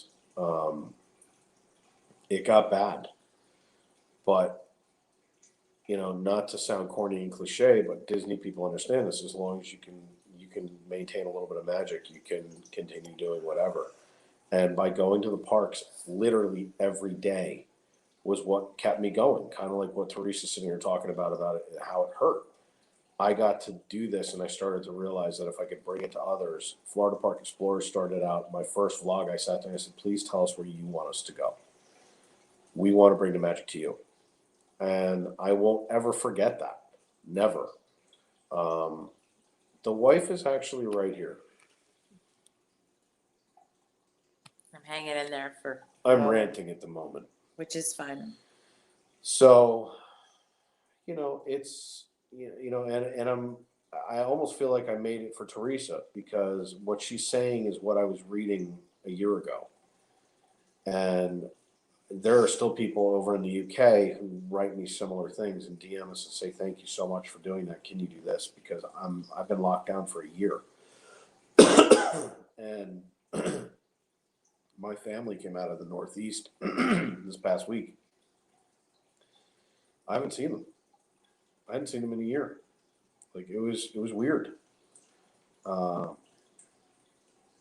it got bad. But not to sound corny and cliche, but Disney people understand this. As long as you can maintain a little bit of magic, you can continue doing whatever. And by going to the parks literally every day was what kept me going. Kind of like what Teresa's sitting here talking about it, how it hurt. I got to do this and I started to realize that if I could bring it to others. Florida Park Explorers started out, my first vlog, I sat there and I said, please tell us where you want us to go. We want to bring the magic to you. And I won't ever forget that. Never. The wife is actually right here.
I'm hanging in there for.
I'm
Well,
ranting at the moment.
which is fun.
So, it's, I almost feel like I made it for Teresa because what she's saying is what I was reading a year ago. And there are still people over in the UK who write me similar things and DM us and say, thank you so much for doing that. Can you do this? Because I've been locked down for a year. And my family came out of the Northeast this past week. I haven't seen them. I hadn't seen them in a year. Like it was weird.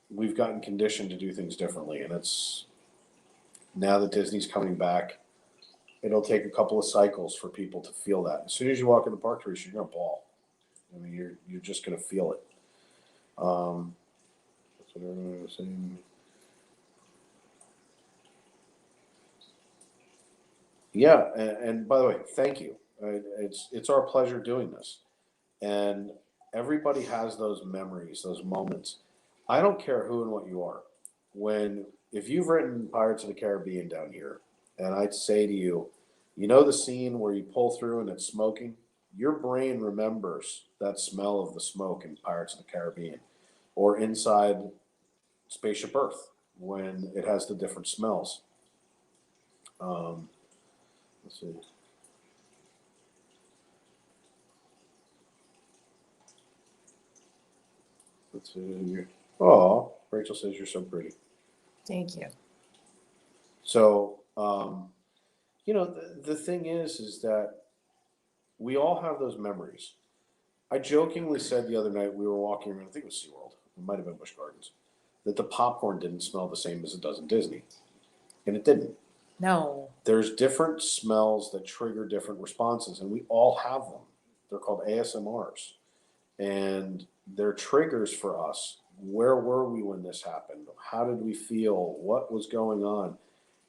We've gotten conditioned to do things differently, and it's now that Disney's coming back. It'll take a couple of cycles for people to feel that. As soon as you walk in the park, Teresa, you're gonna bawl. I mean, you're just gonna feel it. That's what everyone was saying. Yeah, and by the way, thank you. It's our pleasure doing this, and everybody has those memories, those moments. I don't care who and what you are. If you've written Pirates of the Caribbean down here, and I'd say to you, you know the scene where you pull through and it's smoking? Your brain remembers that smell of the smoke in Pirates of the Caribbean, or inside Spaceship Earth when it has the different smells. Let's see. Let's see. Oh, Rachel says you're so pretty.
Thank you.
So, the thing is that we all have those memories. I jokingly said the other night we were walking around, I think it was SeaWorld, it might have been Busch Gardens, that the popcorn didn't smell the same as it does in Disney. And it didn't.
No.
There's different smells that trigger different responses, and we all have them. They're called ASMRs. And they're triggers for us. Where were we when this happened? How did we feel? What was going on?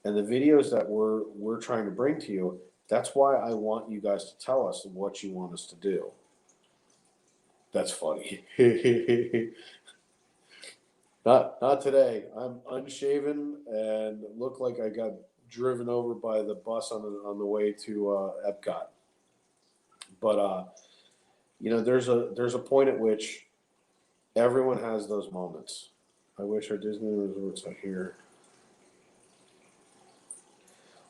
And the videos that we're trying to bring to you, that's why I want you guys to tell us what you want us to do. That's funny. Not today. I'm unshaven and look like I got driven over by the bus on the way to Epcot. But there's a point at which everyone has those moments. I wish our Disney resorts are here.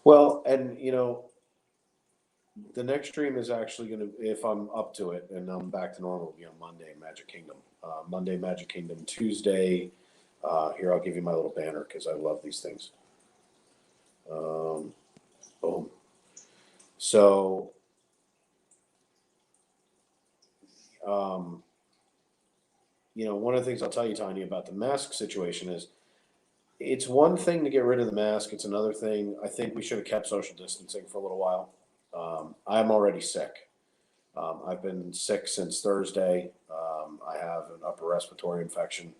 Well, and the next stream is actually going to, if I'm up to it and I'm back to normal, will be on Monday, Magic Kingdom. Monday, Magic Kingdom. Tuesday, here, I'll give you my little banner because I love these things. Boom. So, one of the things I'll tell you, Tanya, about the mask situation is it's one thing to get rid of the mask. It's another thing. I think we should have kept social distancing for a little while. I'm already sick. I've been sick since Thursday. I have an upper respiratory infection.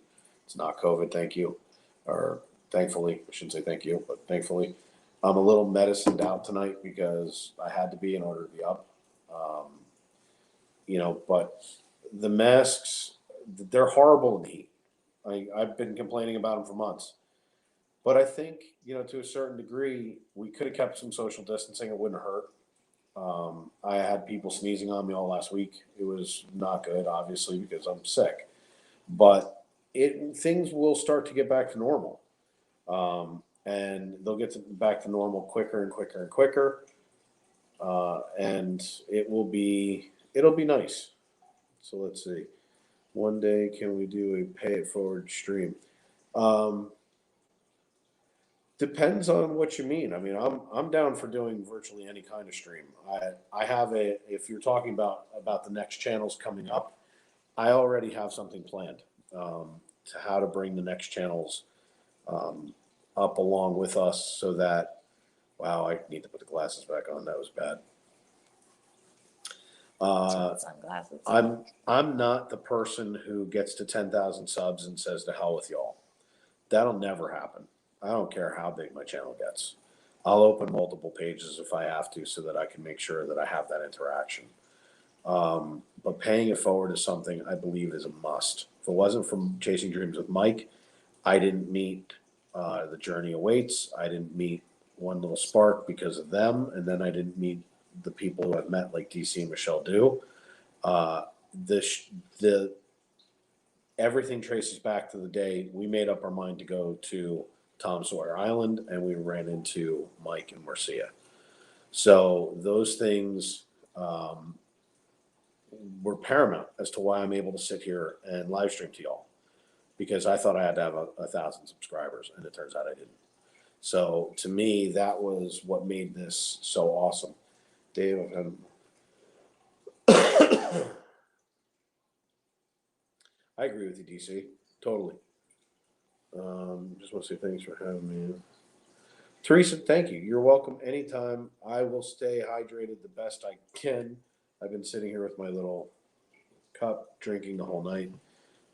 It's not COVID, thank you. Or thankfully, I shouldn't say thank you, but thankfully. I'm a little medicined out tonight because I had to be in order to be up. But the masks, they're horrible in the heat. I've been complaining about them for months. But I think, to a certain degree, we could have kept some social distancing. It wouldn't hurt. I had people sneezing on me all last week. It was not good, obviously, because I'm sick. But things will start to get back to normal. And they'll get back to normal quicker and quicker and quicker. And it'll be nice. So let's see. One day, can we do a pay it forward stream? Depends on what you mean. I mean, I'm down for doing virtually any kind of stream. I have if you're talking about the next channels coming up, I already have something planned to how to bring the next channels up along with us so that, wow, I need to put the glasses back on. That was bad.
Sunglasses.
I'm not the person who gets to 10,000 subs and says to hell with y'all. That'll never happen. I don't care how big my channel gets. I'll open multiple pages if I have to so that I can make sure that I have that interaction. But paying it forward is something I believe is a must. If it wasn't from Chasing Dreams with Mike, I didn't meet The Journey Awaits. I didn't meet One Little Spark because of them. And then I didn't meet the people who I've met like DC and Michelle do. The everything traces back to the day we made up our mind to go to Tom Sawyer Island and we ran into Mike and Marcia. So those things were paramount as to why I'm able to sit here and live stream to y'all, because I thought I had to have 1,000 subscribers and it turns out I didn't. So to me, that was what made this so awesome. Dave, I agree with you, DC. Totally. Just want to say thanks for having me. Teresa, thank you. You're welcome anytime. I will stay hydrated the best I can. I've been sitting here with my little cup drinking the whole night.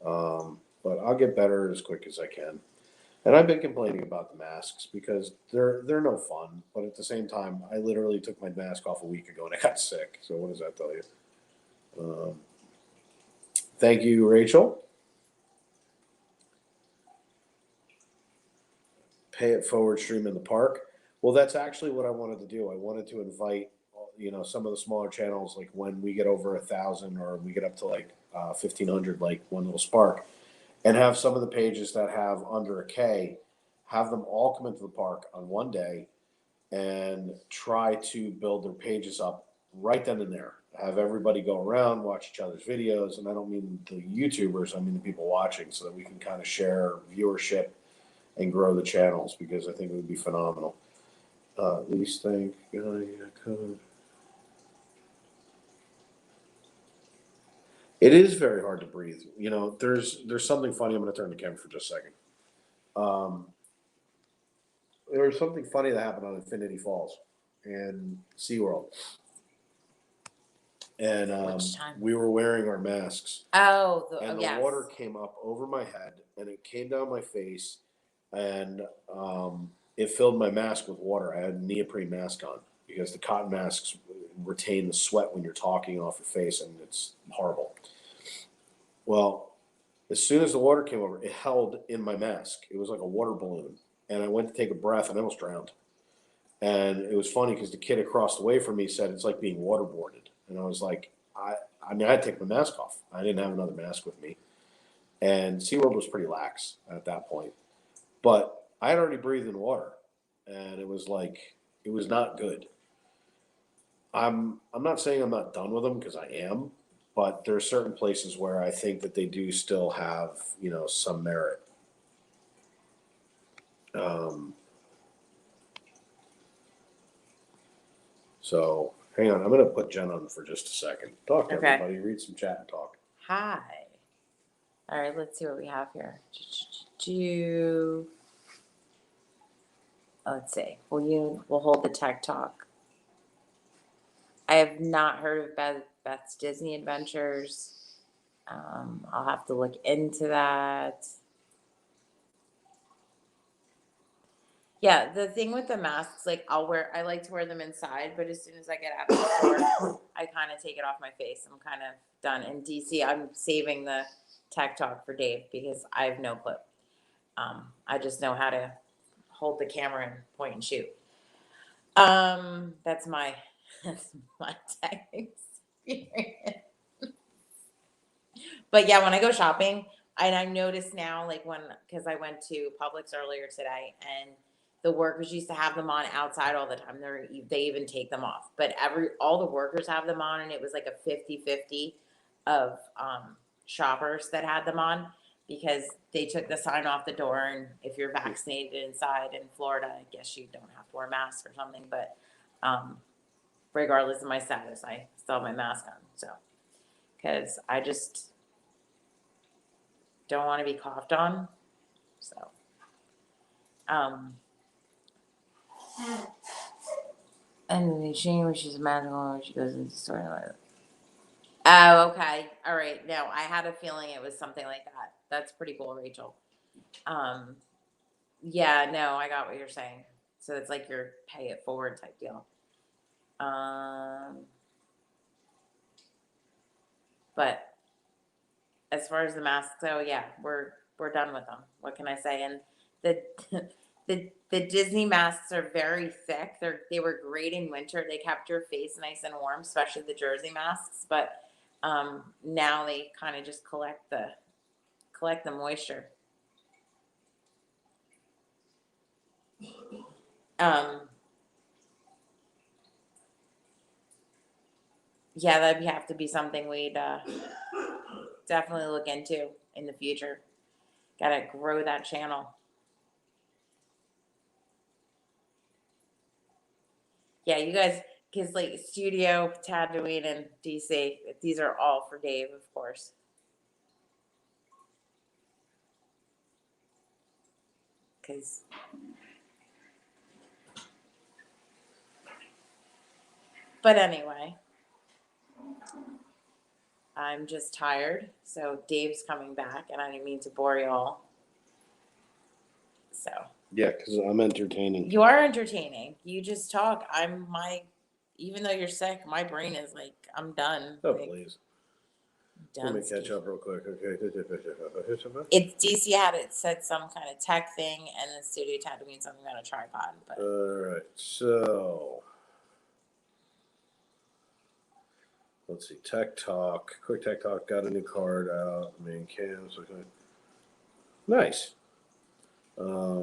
But I'll get better as quick as I can. And I've been complaining about the masks because they're no fun. But at the same time, I literally took my mask off a week ago and I got sick. So what does that tell you? Thank you, Rachel. Pay it forward stream in the park. Well, that's actually what I wanted to do. I wanted to invite, some of the smaller channels, like when we get over 1,000 or we get up to like 1,500, like One Little Spark, and have some of the pages that have under a K, have them all come into the park on one day and try to build their pages up right then and there. Have everybody go around, watch each other's videos, and I don't mean the YouTubers, I mean the people watching, so that we can kind of share viewership and grow the channels, because I think it would be phenomenal. At least think, it is very hard to breathe. There's something funny. I'm going to turn the camera for just a second. There was something funny that happened on Infinity Falls in SeaWorld. And
Which time?
we were wearing our masks.
And
The water came up over my head and it came down my face, and it filled my mask with water. I had a neoprene mask on because the cotton masks retain the sweat when you're talking off your face, and it's horrible. Well, as soon as the water came over, it held in my mask. It was like a water balloon. And I went to take a breath and I almost drowned. And it was funny because the kid across the way from me said it's like being waterboarded. And I was like, I had to take my mask off. I didn't have another mask with me. And SeaWorld was pretty lax at that point. But I had already breathed in water. And it was not good. I'm not saying I'm not done with them, because I am. But there are certain places where I think that they do still have, some merit. So hang on, I'm going to put Jen on for just a second. Talk to everybody, read some chat and talk.
Hi. All right, let's see what we have here. Let's see. We'll hold the tech talk. I have not heard of Beth's Disney Adventures. I'll have to look into that. Yeah, the thing with the masks, like I like to wear them inside, but as soon as I get out of the store, I kind of take it off my face. I'm kind of done. In DC, I'm saving the tech talk for Dave because I have no clue. I just know how to hold the camera and point and shoot. That's my tech experience. But yeah, when I go shopping, and I notice now, like because I went to Publix earlier today, and the workers used to have them on outside all the time. They even take them off, but all the workers have them on, and it was like a 50-50 of shoppers that had them on, because they took the sign off the door, and if you're vaccinated inside in Florida, I guess you don't have to wear a mask or something. But regardless of my status, I still have my mask on. So because I just don't want to be coughed on. So, and then she, when she's magical, when she goes into the store. Oh, okay. All right. No, I had a feeling it was something like that. That's pretty cool, Rachel. Yeah, no, I got what you're saying. So it's like your pay it forward type deal. But as far as the masks go, yeah, we're done with them. What can I say? And the the Disney masks are very thick. They were great in winter. They kept your face nice and warm, especially the jersey masks. But now they kind of just collect the moisture. Um, yeah, that'd have to be something we'd definitely look into in the future. Gotta grow that channel. Yeah, you guys, because like Studio, Tatooine, and DC, these are all for Dave, of course. Because but anyway, I'm just tired. So Dave's coming back, and I didn't mean to bore you all. So
Yeah, because I'm entertaining.
you are entertaining. You just talk. Even though you're sick, my brain is like, I'm done.
Oh,
Like,
please.
done.
Let me catch up real quick. Okay.
It's DC had it said some kind of tech thing, and then Studio Tatooine something on a tripod. But
All right. So let's see. Tech Talk. Quick Tech Talk got a new card out. Main cams. Okay. Nice. Okay.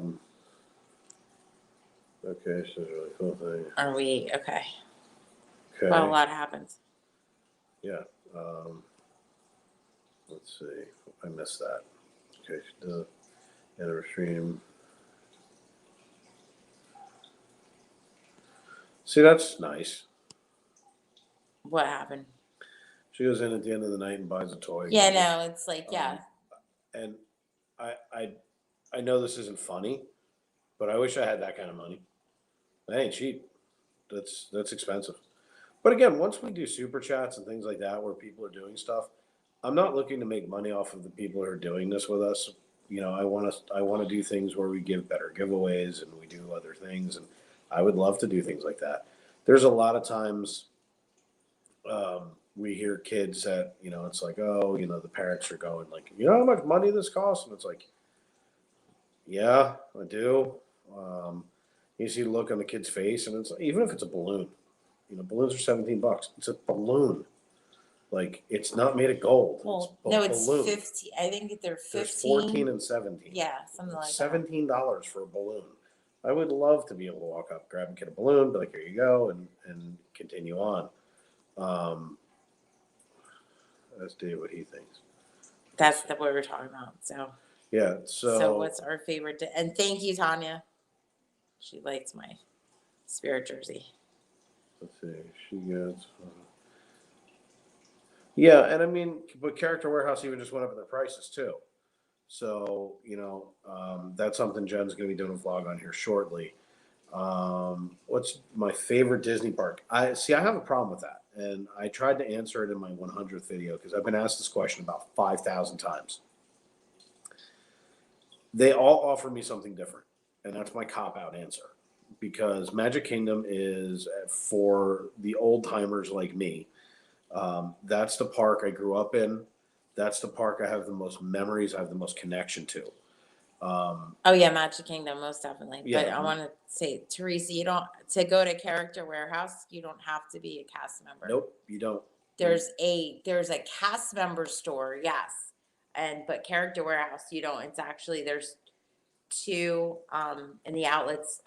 So really cool thing.
are we okay?
Okay.
Well, a lot happens.
Yeah. Let's see. I missed that. Okay. The end stream. See, that's nice.
What happened?
She goes in at the end of the night and buys a toy.
Yeah, no, it's like, yeah.
And I know this isn't funny, but I wish I had that kind of money. That ain't cheap. That's expensive. But again, once we do super chats and things like that, where people are doing stuff, I'm not looking to make money off of the people who are doing this with us. You know, I want to do things where we give better giveaways and we do other things, and I would love to do things like that. There's a lot of times we hear kids that it's like, oh, the parents are going like, how much money this costs, and it's like, yeah, I do. Um, you see the look on the kid's face, and it's even if it's a balloon, balloons are $17. It's a balloon. Like, it's not made of gold.
Well,
it's
no, it's
balloon.
50. I think they're 15.
There's 14 and 17.
Yeah, something like that.
$17 for a balloon. I would love to be able to walk up, grab a kid a balloon, be like, here you go, and continue on. Ask Dave what he thinks.
That's what we're talking about. So
Yeah.
So what's our favorite? And thank you, Tanya. She likes my spirit jersey.
Let's see. She gets. Yeah, and I mean, but Character Warehouse even just went up in their prices too. So that's something Jen's going to be doing a vlog on here shortly. What's my favorite Disney park? I have a problem with that, and I tried to answer it in my 100th video because I've been asked this question about 5,000 times. They all offer me something different, and that's my cop-out answer. Because Magic Kingdom is for the old timers like me. That's the park I grew up in. That's the park I have the most memories. I have the most connection to.
Oh yeah, Magic Kingdom, most definitely.
Yeah.
But I want to say, Teresa, you don't to go to Character Warehouse. You don't have to be a cast member.
Nope, you don't.
There's a cast member store, yes, but Character Warehouse, you don't. It's actually there's two in the outlets,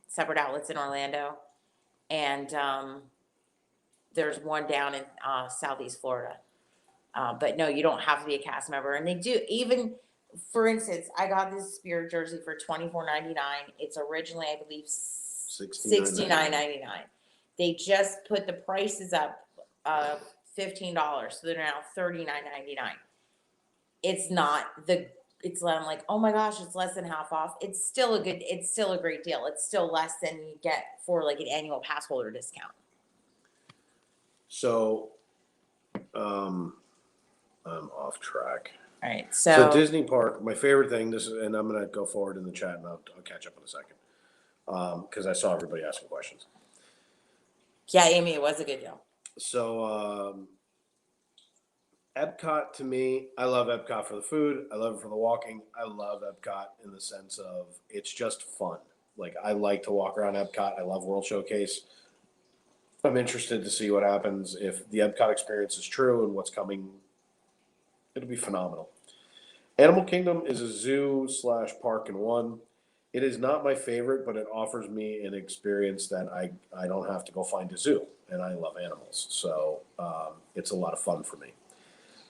separate outlets in Orlando, and there's one down in Southeast Florida. But no, you don't have to be a cast member, and they do even. For instance, I got this Spirit jersey for $24.99. It's originally, I believe, $69.99. They just put the prices up $15, so they're now $39.99. It's not it's I'm like, oh my gosh, it's less than half off. It's still a great deal. It's still less than you get for like an annual pass holder discount.
So I'm off track.
All right,
So Disney Park, my favorite thing. This is, and I'm gonna go forward in the chat, and I'll catch up in a second. Because I saw everybody asking questions.
yeah, Amy, it was a good deal.
So Epcot to me, I love Epcot for the food. I love it for the walking. I love Epcot in the sense of it's just fun. Like I like to walk around Epcot. I love World Showcase. I'm interested to see what happens if the Epcot experience is true and what's coming. It'll be phenomenal. Animal Kingdom is a zoo / park in one. It is not my favorite, but it offers me an experience that I don't have to go find a zoo, and I love animals, so it's a lot of fun for me.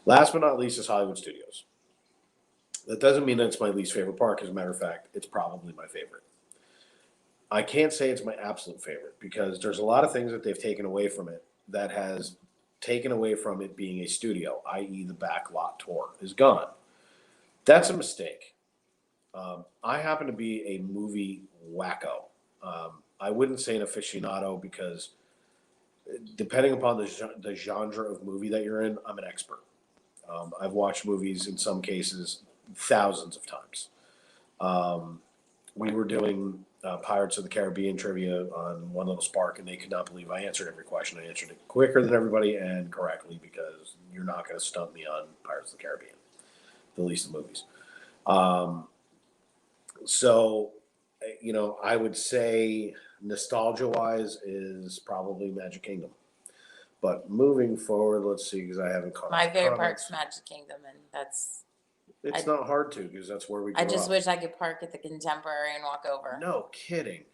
Last but not least is Hollywood Studios. That doesn't mean that's my least favorite park. As a matter of fact, it's probably my favorite. I can't say it's my absolute favorite because there's a lot of things that they've taken away from it that has taken away from it being a studio, i.e. the back lot tour is gone. That's a mistake. I happen to be a movie wacko. I wouldn't say an aficionado because depending upon the genre of movie that you're in, I'm an expert. I've watched movies in some cases thousands of times. We were doing Pirates of the Caribbean trivia on One Little Spark, and they could not believe I answered every question. I answered it quicker than everybody and correctly because you're not going to stump me on Pirates of the Caribbean, the least of movies. So, I would say nostalgia-wise is probably Magic Kingdom. But moving forward, let's see, because I haven't caught
My favorite
comments.
park's Magic Kingdom, and that's.
It's not hard to because that's where we grew
I just
up.
wish I could park at the Contemporary and walk over.
No kidding.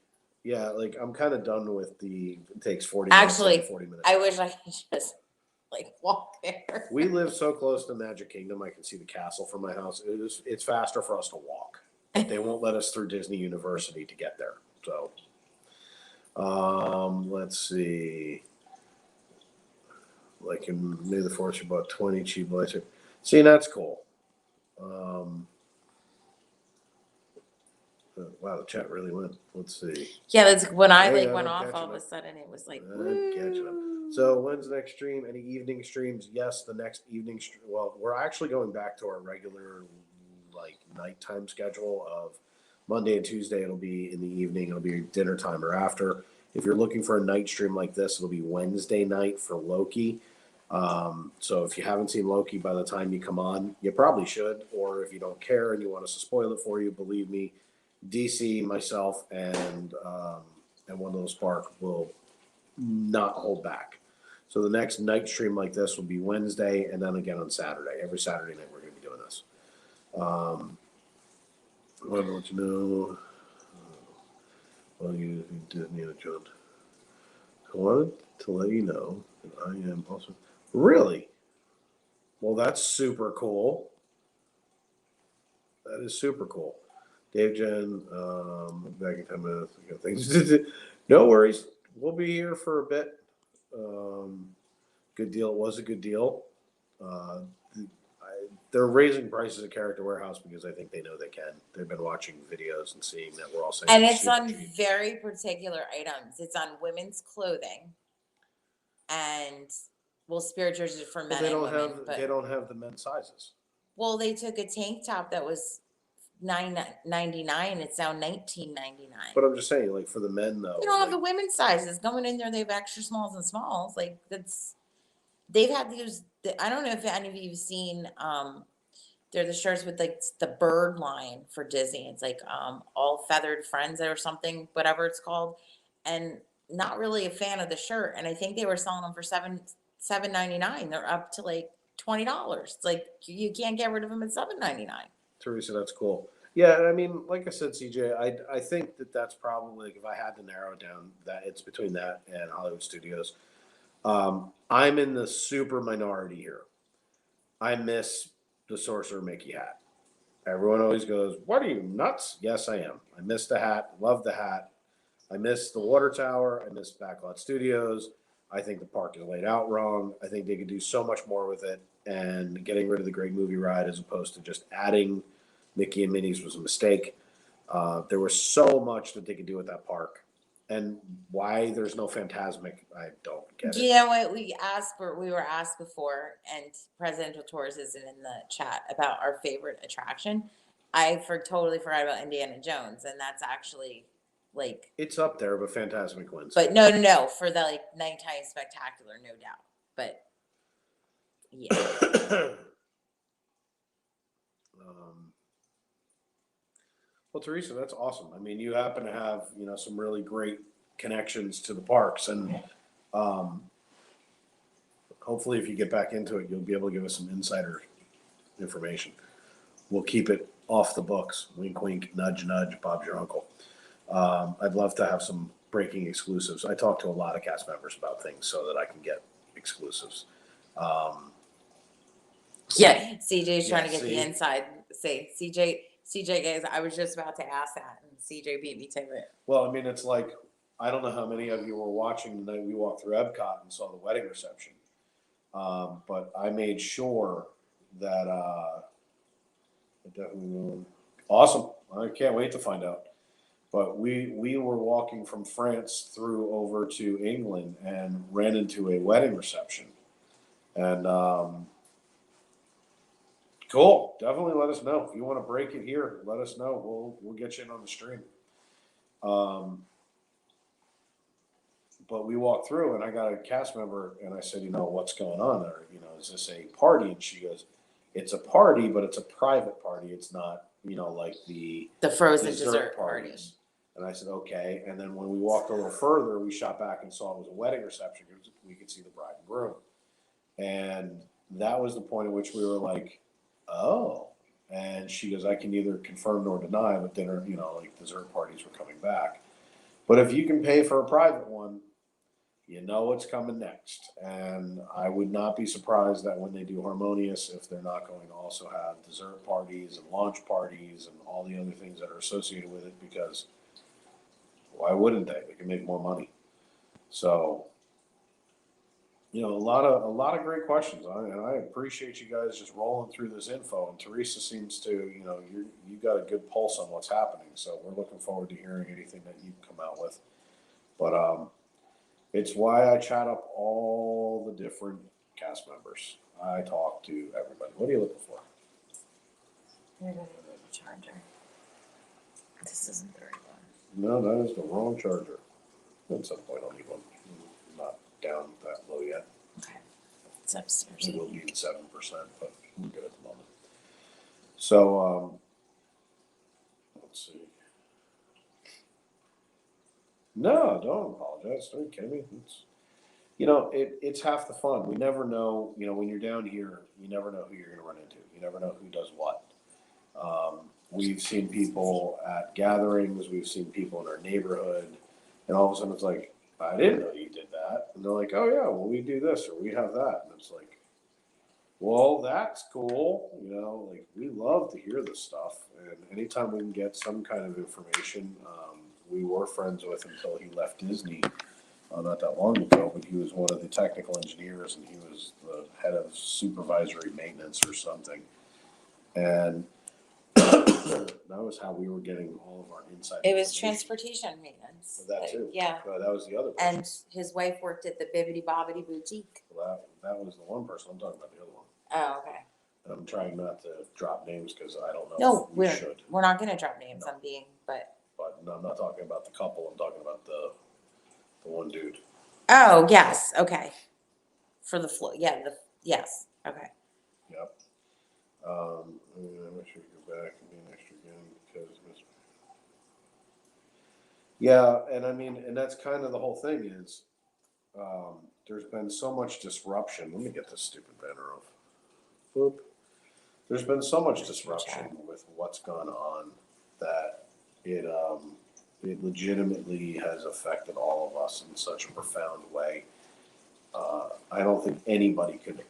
Yeah, like I'm kind of done with it takes 40
Actually,
minutes. 40 minutes.
I wish I could just walk there.
We live so close to Magic Kingdom, I can see the castle from my house. It's faster for us to walk. But they won't let us through Disney University to get there. So, let's see. Like in May the 4th, you bought 20 cheap lights. See, that's cool. Wow, the chat really went. Let's see.
Yeah, that's when I
Hey,
went
I'm
off.
catching
All of a
up.
sudden, it was like.
I'm catching up. So when's the next stream? Any evening streams? Yes, the next evening. Well, we're actually going back to our regular nighttime schedule of Monday and Tuesday. It'll be in the evening. It'll be dinner time or after. If you're looking for a night stream like this, it'll be Wednesday night for Loki. So if you haven't seen Loki by the time you come on, you probably should. Or if you don't care and you want us to spoil it for you, believe me, DC, myself, and One Little Spark will not hold back. So the next night stream like this will be Wednesday, and then again on Saturday. Every Saturday night we're going to be doing this. What do you know? Well, you did need a John. I wanted to let you know that I am also really. Well, that's super cool. That is super cool. Dave Jen, back in 10 minutes. I got things to do. No worries. We'll be here for a bit. Good deal. It was a good deal. They're raising prices at Character Warehouse because I think they know they can. They've been watching videos and seeing that we're all saying.
And it's
super
on
cheap.
very particular items. It's on women's clothing, and Spirit jerseys for men
They
and
don't
women.
have.
But
They don't have the men's sizes.
well, they took a tank top that was $9.99. It's now $19.99.
But I'm just saying, like for the men though.
They don't have the women's sizes going in there. They have extra smalls and smalls. Like that's. They've had these. I don't know if any of you've seen. They're the shirts with like the bird line for Disney. It's like all feathered friends or something, whatever it's called. And not really a fan of the shirt. And I think they were selling them for $7.99. They're up to like $20. It's like you can't get rid of them at $7.99.
Teresa, that's cool. Yeah, I mean, like I said, CJ, I think that's probably if I had to narrow it down, that it's between that and Hollywood Studios. I'm in the super minority here. I miss the Sorcerer Mickey hat. Everyone always goes, "What are you nuts?" Yes, I am. I miss the hat. Love the hat. I miss the water tower. I miss Backlot Studios. I think the park is laid out wrong. I think they could do so much more with it. And getting rid of the Great Movie Ride as opposed to just adding Mickey and Minnie's was a mistake. There was so much that they could do with that park. And why there's no Phantasmic, I don't get
You
it.
know what, we were asked before, and Presidential Tours isn't in the chat, about our favorite attraction. Totally forgot about Indiana Jones, and that's actually like,
It's up there, but Phantasmic wins.
but no, for the like nighttime spectacular, no doubt. But yeah,
Well, Teresa, that's awesome. I mean, you happen to have, some really great connections to the parks, and hopefully if you get back into it, you'll be able to give us some insider information. We'll keep it off the books. Wink, wink, nudge, nudge. Bob's your uncle. I'd love to have some breaking exclusives. I talk to a lot of cast members about things so that I can get exclusives.
yeah. CJ's trying to get
see?
the inside. Say CJ guys, I was just about to ask that, and CJ beat me to it.
Well, I mean, it's like, I don't know how many of you were watching the night we walked through Epcot and saw the wedding reception. But I made sure that, awesome. I can't wait to find out. But we were walking from France through over to England and ran into a wedding reception. And, cool. Definitely let us know. If you want to break it here, let us know. We'll get you in on the stream. But we walked through, and I got a cast member, and I said, what's going on there? Is this a party? And she goes, it's a party, but it's a private party. It's not, like the
Frozen dessert party.
parties. And I said, okay. And then when we walked a little further, we shot back and saw it was a wedding reception because we could see the bride and groom. And that was the point at which we were like, oh. And she goes, I can neither confirm nor deny, but dinner, like dessert parties were coming back. But if you can pay for a private one, you know what's coming next. And I would not be surprised that when they do Harmonious, if they're not going to also have dessert parties and launch parties and all the other things that are associated with it, because why wouldn't they? They can make more money. So, a lot of great questions. And I appreciate you guys just rolling through this info. And Teresa seems to, you got a good pulse on what's happening. So we're looking forward to hearing anything that you come out with. But it's why I chat up all the different cast members. I talk to everybody. What are you looking for?
Charger. This isn't the right one.
No, that is the wrong charger. At some point, I'll need one. I'm not down that low yet.
Okay. It's upstairs.
It will be 7%, but we're good at the moment. So, let's see. No, don't apologize. Don't kidding me. It's half the fun. We never know, when you're down here, you never know who you're going to run into. You never know who does what. We've seen people at gatherings. We've seen people in our neighborhood. And all of a sudden it's like, I didn't know you did that. And they're like, oh yeah, well we do this or we have that. And it's like, well, that's cool. Like we love to hear this stuff. And anytime we can get some kind of information, we were friends with until he left Disney not that long ago, but he was one of the technical engineers and he was the head of supervisory maintenance or something. And that was how we were getting all of our inside
It was
information.
transportation maintenance.
That too.
Yeah.
That was the other person.
And his wife worked at the Bibbidi Bobbidi Boutique.
Well, that was the one person. I'm talking about the other one.
Oh, okay.
And I'm trying not to drop names because I don't know
No,
if we should.
we're not going to drop names.
No. But no, I'm not talking about the couple. I'm talking about the one dude.
Oh, yes. Okay. For the floor. Yeah. Yes. Okay.
Yep. I wish we could go back and be next again because. Yeah, and I mean, and that's kind of the whole thing is, there's been so much disruption. Let me get this stupid banner off. Boop. There's been so much disruption with what's gone on that it legitimately has affected all of us in such a profound way. I don't think anybody could,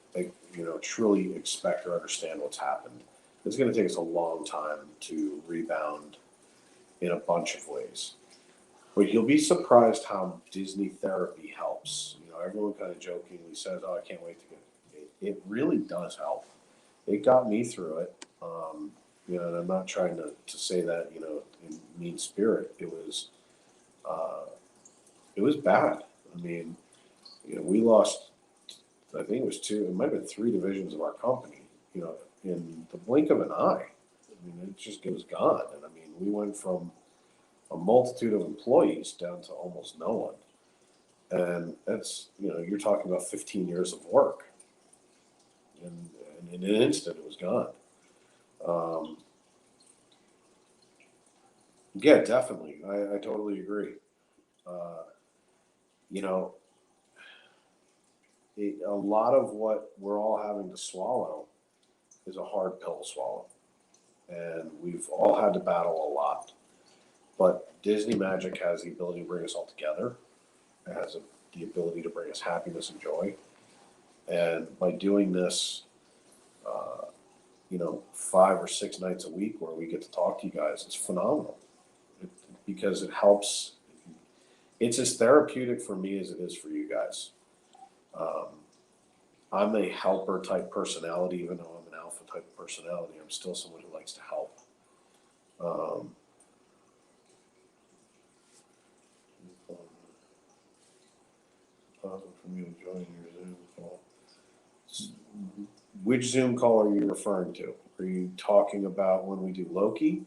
truly expect or understand what's happened. It's going to take us a long time to rebound in a bunch of ways. But you'll be surprised how Disney therapy helps. Everyone kind of jokingly says, "Oh, I can't wait to get it." It really does help. It got me through it. And I'm not trying to say that, in mean spirit. It was it was bad. I mean, we lost, I think it was two, it might have been three divisions of our company, in the blink of an eye. I mean, it was gone. And I mean, we went from a multitude of employees down to almost no one. And that's, you're talking about 15 years of work. And in an instant, it was gone. Yeah, definitely. I totally agree. Uh, you know, a lot of what we're all having to swallow is a hard pill to swallow. And we've all had to battle a lot. But Disney Magic has the ability to bring us all together. It has the ability to bring us happiness and joy. And by doing this, 5 or 6 nights a week where we get to talk to you guys, it's phenomenal. Because it helps. It's as therapeutic for me as it is for you guys. I'm a helper type personality, even though I'm an alpha type personality. I'm still someone who likes to help. From you joining your Zoom call. Which Zoom call are you referring to? Are you talking about when we do Loki?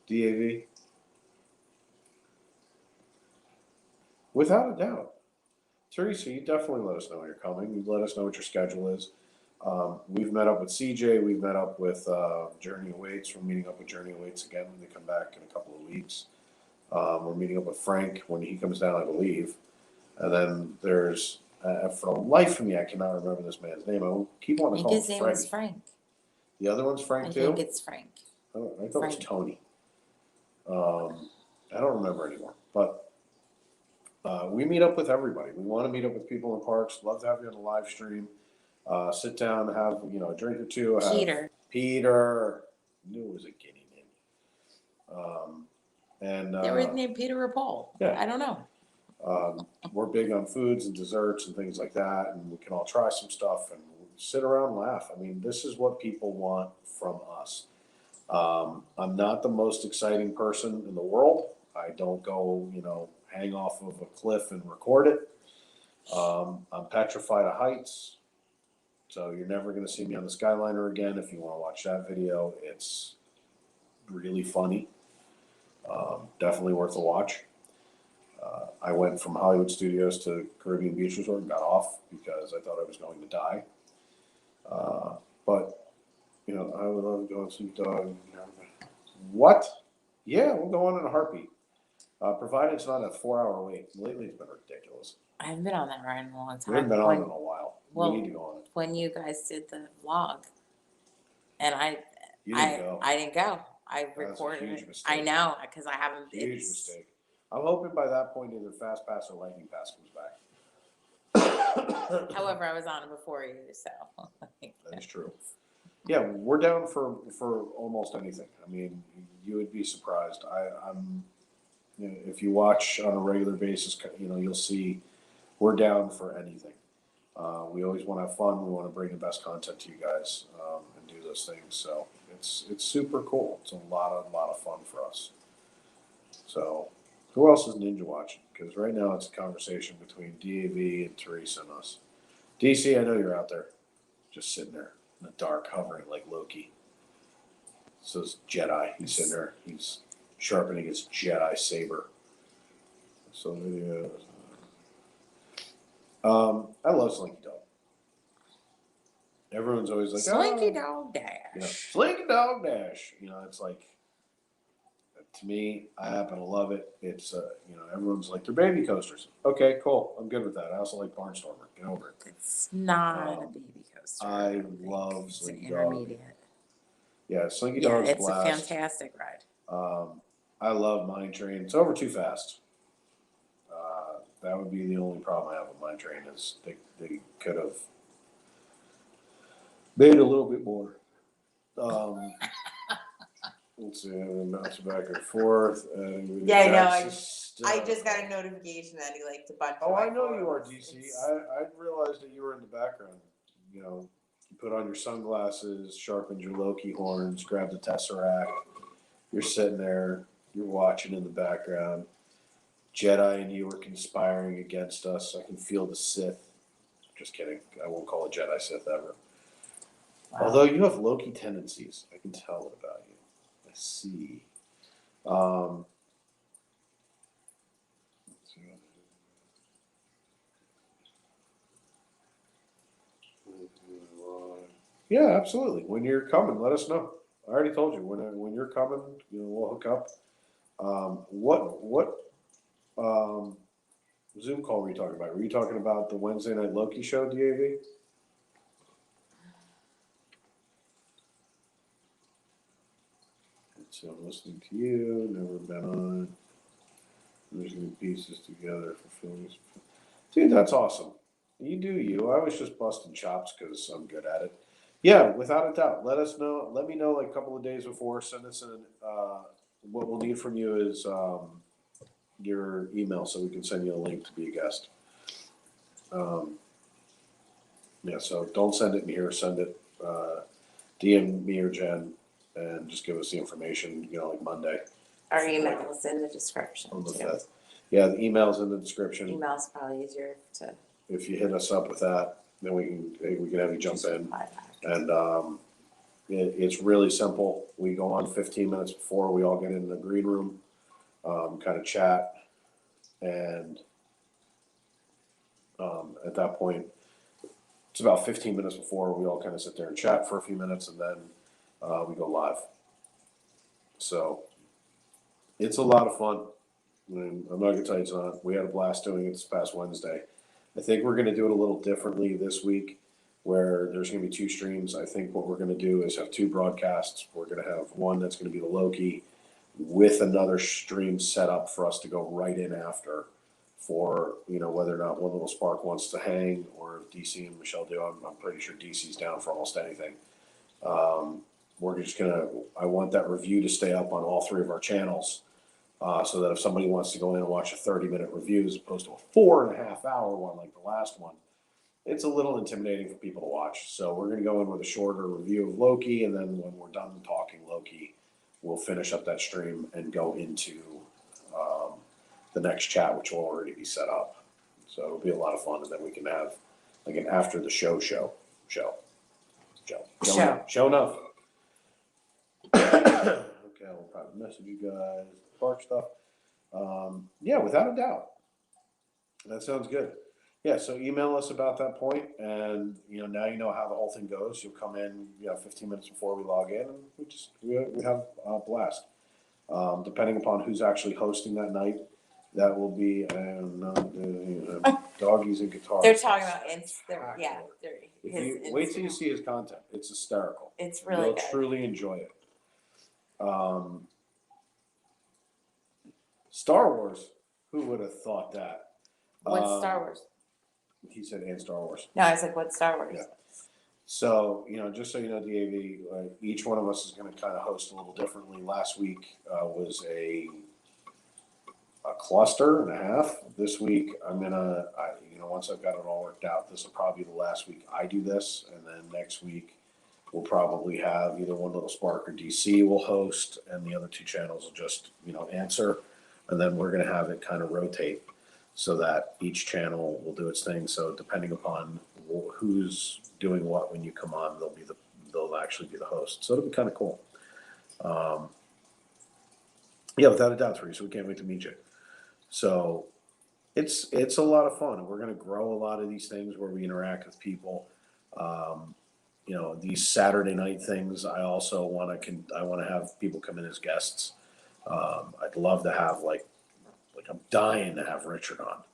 DAV? Without a doubt. Teresa, you definitely let us know when you're coming. You let us know what your schedule is. We've met up with CJ. We've met up with Journey Awaits. We're meeting up with Journey Awaits again when they come back in a couple of weeks. We're meeting up with Frank when he comes down, I believe. And then there's, for the life of me, I cannot remember this man's name. I keep wanting
I
to
think
call
his
him
name
Frank.
is Frank.
The other one's Frank
I
too?
think it's Frank.
I thought it was
Frank.
Tony. I don't remember anymore. But we meet up with everybody. We want to meet up with people in parks. Love to have you on the live stream. Sit down, have a drink or two. Have Peter. Knew it was a guinea name.
They were named Peter or Paul.
Yeah.
I don't know.
We're big on foods and desserts and things like that, and we can all try some stuff and sit around and laugh. I mean, this is what people want from us. I'm not the most exciting person in the world. I don't go, hang off of a cliff and record it. I'm petrified of heights. So you're never going to see me on the Skyliner again. If you want to watch that video, it's really funny. Definitely worth a watch. I went from Hollywood Studios to Caribbean Beach Resort and got off because I thought I was going to die. But I would love to go on Snoop Dogg. What? Yeah, we'll go on in a heartbeat. Provided it's not a 4-hour wait. Lately, it's been ridiculous.
I haven't been on that ride in a long time.
We haven't been on in a while.
Well,
we need to go on it.
When you guys did the vlog, and
You didn't go.
I didn't go. I
That's a
recorded
huge
it.
mistake.
I know because I haven't.
Huge mistake. I'm hoping by that point either Fast Pass or Lightning Pass comes back.
However, I was on it before you, so.
That is true. Yeah, we're down for almost anything. I mean, you would be surprised. I'm if you watch on a regular basis, you'll see we're down for anything. We always want to have fun. We want to bring the best content to you guys and do those things. So it's super cool. It's a lot of fun for us. So who else is ninja watching? Because right now it's a conversation between DAV and Teresa and us. DC, I know you're out there, just sitting there in the dark, hovering like Loki. So it's Jedi. He's sitting there. He's sharpening his Jedi saber. So I love Slinky Dog. Everyone's always like,
Slinky Dog Dash.
Slinky Dog Dash. It's like, to me, I happen to love it. It's, everyone's like, they're baby coasters. Okay, cool. I'm good with that. I also like Barnstormer. Get over it.
It's not a baby coaster.
I
don't think.
love
It's
Slinky
an
Dog.
intermediate.
Yeah, Slinky
Yeah,
Dog's
it's
blast.
a fantastic ride.
I love Mine Train. It's over too fast. That would be the only problem I have with Mine Train is they could have made a little bit more. Let's see, I'm bouncing back and forth.
Yeah, I know.
I
just got a notification that he liked a bunch
Oh,
of
I
my
know you are,
photos.
DC. I realized that you were in the background. You put on your sunglasses, sharpened your Loki horns, grabbed the Tesseract. You're sitting there, you're watching in the background. Jedi and you are conspiring against us. I can feel the Sith. Just kidding. I won't call a Jedi Sith ever.
Wow.
Although you have Loki tendencies, I can tell it about you. I see. Let's see what- Yeah, absolutely. When you're coming, let us know. I already told you when you're coming, we'll hook up. What Zoom call were you talking about? Were you talking about the Wednesday night Loki show, DAV? So I'm listening to you. Never been on. Using the pieces together for films. Dude, that's awesome. You do you. I was just busting chops because I'm good at it. Yeah, without a doubt. Let us know. Let me know like a couple of days before. Send us an. What we'll need from you is your email so we can send you a link to be a guest. Yeah, so don't send it in here. Send it. DM me or Jen, and just give us the information. Like Monday
Our email is in the description
on the
too.
5th. Yeah, the email's in the description.
Email's probably easier to
If you hit us up with that, then we can have you jump
just
in.
reply back.
And it's really simple. We go on 15 minutes before. We all get in the green room, kind of chat, and at that point, it's about 15 minutes before we all kind of sit there and chat for a few minutes, and then we go live. So it's a lot of fun. And I'm not gonna tell you it's not. We had a blast doing it this past Wednesday. I think we're gonna do it a little differently this week, where there's gonna be 2 streams. I think what we're gonna do is have 2 broadcasts. We're gonna have one that's gonna be the Loki with another stream set up for us to go right in after for, whether or not One Little Spark wants to hang or if DC and Michelle do. I'm pretty sure DC's down for almost anything. We're just I want that review to stay up on all 3 of our channels. So that if somebody wants to go in and watch a 30-minute review as opposed to a 4.5-hour one like the last one, it's a little intimidating for people to watch. So we're going to go in with a shorter review of Loki, and then when we're done talking Loki, we'll finish up that stream and go into the next chat, which will already be set up. So it'll be a lot of fun, and then we can have like an after the show enough. Okay, I'll probably message you guys, Park stuff. Yeah, without a doubt. That sounds good. Yeah, so email us about that point, and now you know how the whole thing goes. You'll come in, 15 minutes before we log in, and we have a blast. Depending upon who's actually hosting that night, that will be doggies and guitars.
They're talking about
Wait till you see his content. It's hysterical.
It's really
You'll
good.
truly enjoy it. Star Wars. Who would have thought that?
What's Star Wars?
He said, and Star Wars.
No, I was like, what's Star Wars?
Yeah. So, just so you know, DAV, each one of us is going to kind of host a little differently. Last week was a cluster and a half. This week, I'm going to, once I've got it all worked out, this will probably be the last week I do this. And then next week, we'll probably have either One Little Spark or DC will host, and the other 2 channels will just, answer. And then we're going to have it kind of rotate so that each channel will do its thing. So depending upon who's doing what when you come on, they'll actually be the host. So it'll be kind of cool. Yeah, without a doubt, Teresa, we can't wait to meet you. So it's a lot of fun. We're going to grow a lot of these things where we interact with people. These Saturday night things, I also want to have people come in as guests. I'd love to have like I'm dying to have Richard on.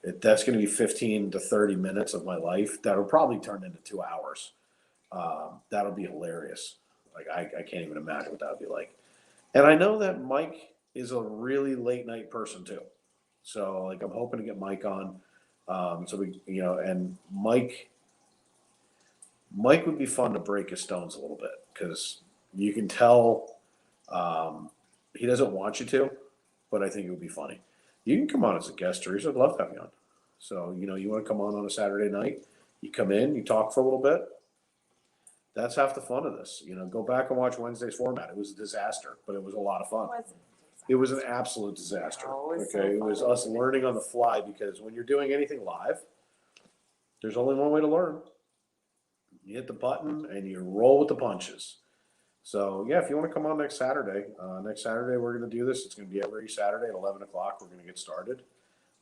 That's going to be 15 to 30 minutes of my life. That'll probably turn into 2 hours. That'll be hilarious. I can't even imagine what that would be like. And I know that Mike is a really late night person too. So I'm hoping to get Mike on. So we, and Mike would be fun to break his stones a little bit because you can tell he doesn't want you to, but I think it would be funny. You can come on as a guest, Teresa. I'd love to have you on. So, you want to come on a Saturday night, you come in, you talk for a little bit. That's half the fun of this. You know, go back and watch Wednesday's format. It was a disaster, but it was a lot of fun. It was an absolute disaster.
Oh, it was so
Okay, it was
fun.
us learning on the fly because when you're doing anything live, there's only one way to learn. You hit the button and you roll with the punches. So yeah, if you want to come on next Saturday we're going to do this. It's going to be every Saturday at 11 o'clock. We're going to get started,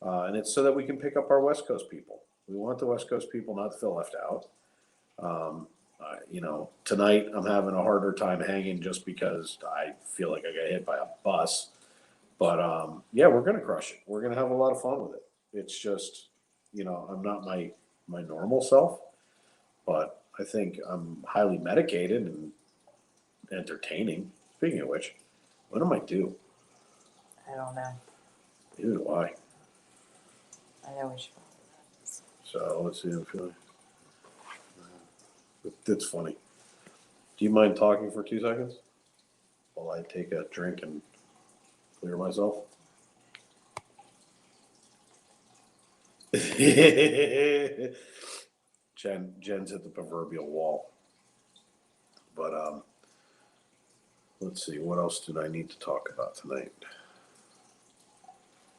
and it's so that we can pick up our West Coast people. We want the West Coast people not to feel left out. You know, tonight I'm having a harder time hanging just because I feel like I got hit by a bus. But yeah, we're gonna crush it. We're gonna have a lot of fun with it. It's just, you know, I'm not my normal self, but I think I'm highly medicated and entertaining. Speaking of which, what am I due?
I don't know.
Neither do I.
I know we should probably.
So let's see. I'm feeling. It's funny. Do you mind talking for 2 seconds while I take a drink and clear myself? Jen's hit the proverbial wall. But let's see, what else did I need to talk about tonight?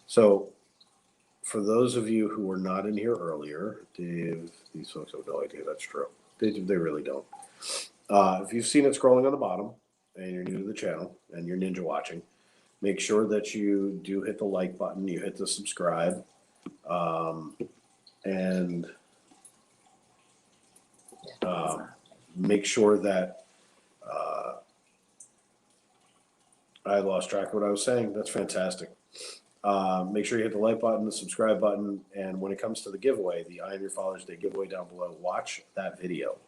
So, for those of you who were not in here earlier, these folks have no idea that's true. They really don't. If you've seen it scrolling on the bottom and you're new to the channel and you're ninja watching, make sure that you do hit the like button, you hit the subscribe, and make sure that I lost track of what I was saying. That's fantastic. Make sure you hit the like button, the subscribe button, and when it comes to the giveaway, the I Am Your Father's Day giveaway down below, watch that video.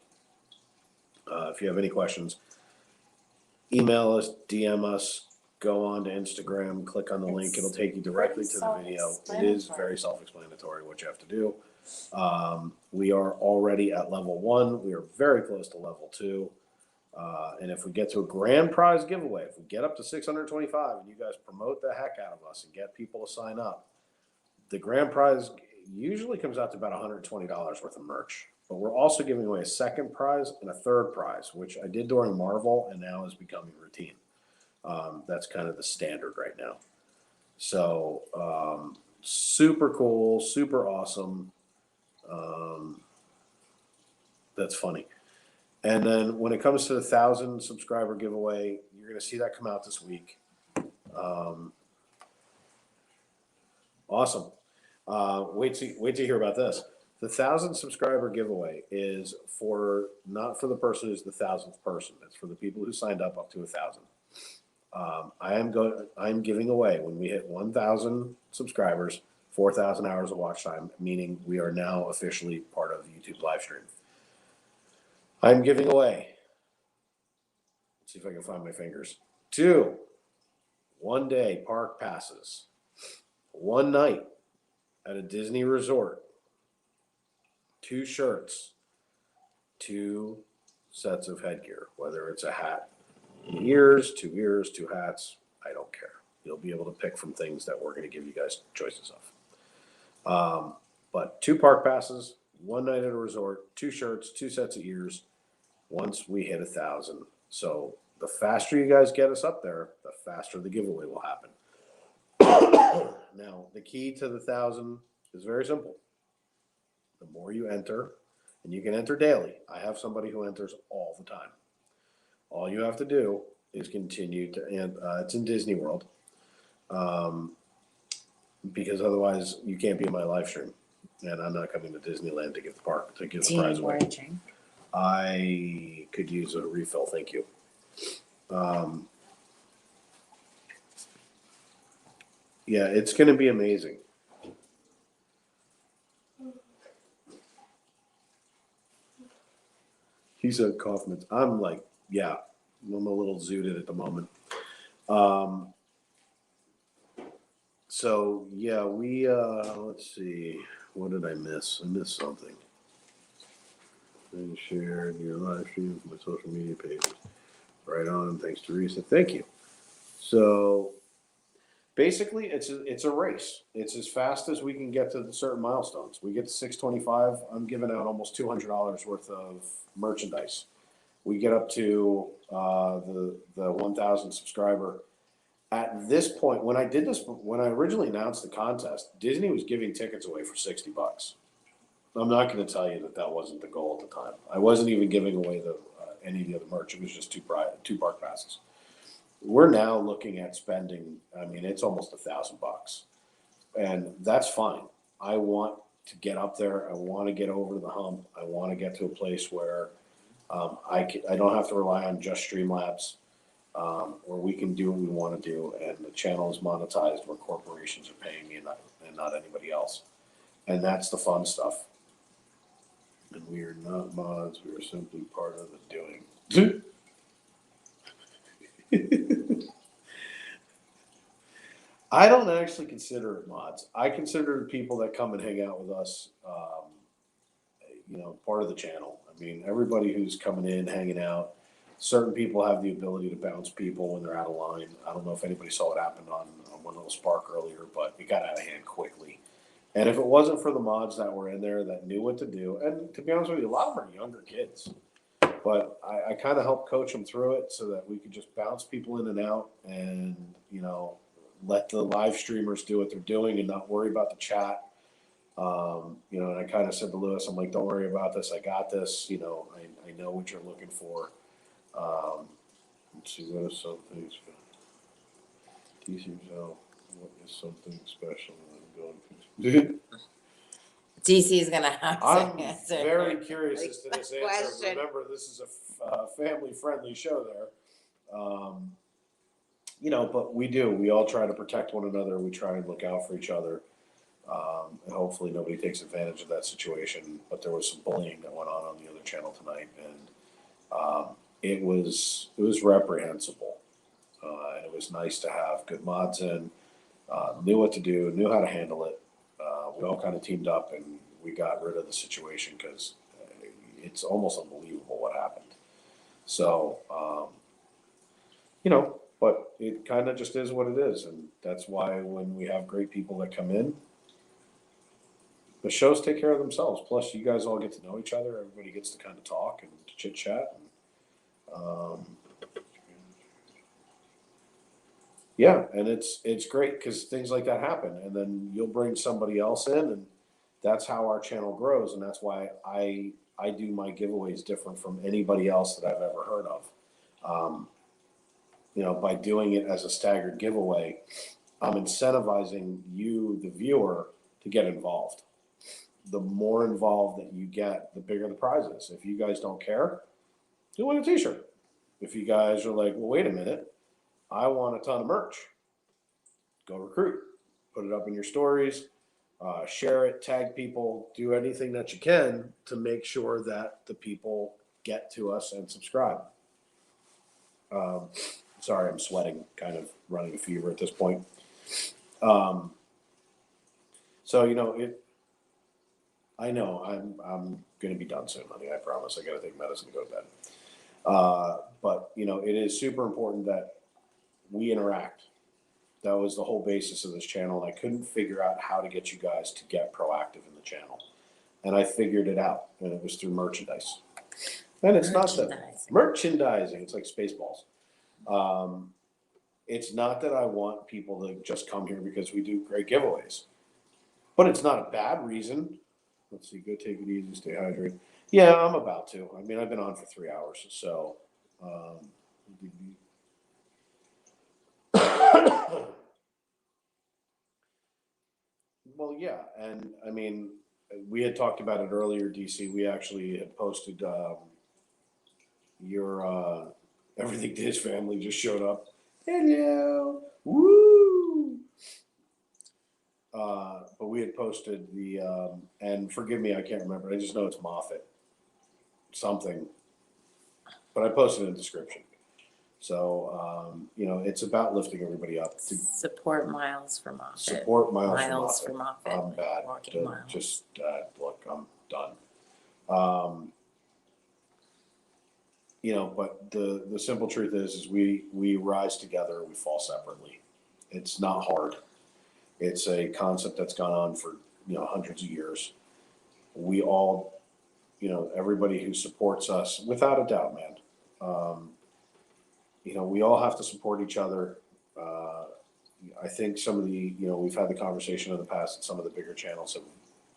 If you have any questions, email us, DM us, go on to Instagram, click on the link. It'll take you directly to the video. It is very self-explanatory what you have to do. We are already at level 1. We are very close to level 2. And if we get to a grand prize giveaway, if we get up to 625 and you guys promote the heck out of us and get people to sign up, the grand prize usually comes out to about $120 worth of merch. But we're also giving away a second prize and a third prize, which I did during Marvel and now is becoming routine. That's kind of the standard right now. So super cool, super awesome. That's funny. And then when it comes to the 1,000 subscriber giveaway, you're going to see that come out this week. Awesome. Wait to hear about this. The 1,000 subscriber giveaway is not for the person who's the 1,000th person. It's for the people who signed up to 1,000. I'm giving away, when we hit 1,000 subscribers, 4,000 hours of watch time, meaning we are now officially part of YouTube live stream. I'm giving away, let's see if I can find my fingers, 2 one-day park passes, 1 night at a Disney resort, 2 shirts, 2 sets of headgear, whether it's a hat, 2 ears, 2 hats, I don't care. You'll be able to pick from things that we're going to give you guys choices of. But 2 park passes, 1 night at a resort, 2 shirts, 2 sets of ears, once we hit 1,000. So the faster you guys get us up there, the faster the giveaway will happen. Now, the key to the 1,000 is very simple. The more you enter, and you can enter daily. I have somebody who enters all the time. All you have to do is continue to, and it's in Disney World, because otherwise you can't be in my live stream, and I'm not coming to Disneyland to give the prize away. I could use a refill, thank you. Yeah, it's going to be amazing. He said Kaufman's. I'm like, yeah, I'm a little zooted at the moment. So yeah, we let's see, what did I miss? I missed something. And shared your live stream from my social media pages. Right on. Thanks, Teresa. Thank you. So basically, it's a race. It's as fast as we can get to the certain milestones. We get to 625. I'm giving out almost $200 worth of merchandise. we get up to the 1,000 subscriber. At this point, when I originally announced the contest, Disney was giving tickets away for $60. I'm not going to tell you that wasn't the goal at the time. I wasn't even giving away any of the other merch. It was just two park passes. We're now looking at spending. I mean, it's almost $1,000, and that's fine. I want to get up there. I want to get over the hump. I want to get to a place where I don't have to rely on just Streamlabs, where we can do what we want to do, and the channel is monetized where corporations are paying me and not anybody else. And that's the fun stuff. And we are not mods. We are simply part of the doing. I don't actually consider it mods. I consider the people that come and hang out with us, part of the channel. I mean, everybody who's coming in, hanging out. Certain people have the ability to bounce people when they're out of line. I don't know if anybody saw what happened on One Little Spark earlier, but it got out of hand quickly. And if it wasn't for the mods that were in there that knew what to do, and to be honest with you, a lot of them are younger kids, but I kind of helped coach them through it so that we could just bounce people in and out and, let the live streamers do what they're doing and not worry about the chat. And I kind of said to Lewis, I'm like, don't worry about this. I got this. I know what you're looking for. Let's see, what is something special? What is something special?
DC is gonna have to
I'm
answer.
very curious as to
Like,
this answer.
question.
Remember, this is a family-friendly show there. But we all try to protect one another. We try and look out for each other. And hopefully nobody takes advantage of that situation. But there was some bullying that went on the other channel tonight, and it was reprehensible. And it was nice to have good mods in, knew what to do, knew how to handle it. We all kind of teamed up and we got rid of the situation because it's almost unbelievable what happened. So, but it kind of just is what it is. And that's why when we have great people that come in, the shows take care of themselves. Plus, you guys all get to know each other. Everybody gets to kind of talk and chit chat. Yeah, and it's great because things like that happen, and then you'll bring somebody else in, and that's how our channel grows, and that's why I do my giveaways different from anybody else that I've ever heard of. By doing it as a staggered giveaway, I'm incentivizing you, the viewer, to get involved. The more involved that you get, the bigger the prize is. If you guys don't care, you'll win a t-shirt. If you guys are like, well, wait a minute, I want a ton of merch, go recruit, put it up in your stories, share it, tag people, do anything that you can to make sure that the people get to us and subscribe. Sorry, I'm sweating, kind of running a fever at this point. I know I'm going to be done soon, honey. I promise. I got to take medicine to go to bed. But it is super important that we interact. That was the whole basis of this channel. And I couldn't figure out how to get you guys to get proactive in the channel. And I figured it out, and it was through merchandise. And it's not that merchandising. It's like Spaceballs. It's not that I want people to just come here because we do great giveaways, but it's not a bad reason. Let's see, go take it easy, stay hydrated. Yeah, I'm about to. I mean, I've been on for 3 hours, so. Well, yeah, and I mean, we had talked about it earlier, DC. We actually had posted your Everything Dish family just showed up. Hello, woo! But we had posted the and forgive me, I can't remember. I just know it's Moffat something, but I posted it in the description. So it's about lifting everybody up. To
support Miles for Moffat.
support Miles
For Moffat.
I'm bad.
Walking miles.
Just look, I'm done. But the simple truth is we rise together, we fall separately. It's not hard. It's a concept that's gone on for hundreds of years. We all, everybody who supports us, without a doubt, man, You know, we all have to support each other. I think some of the, you know, we've had the conversation in the past that some of the bigger channels have,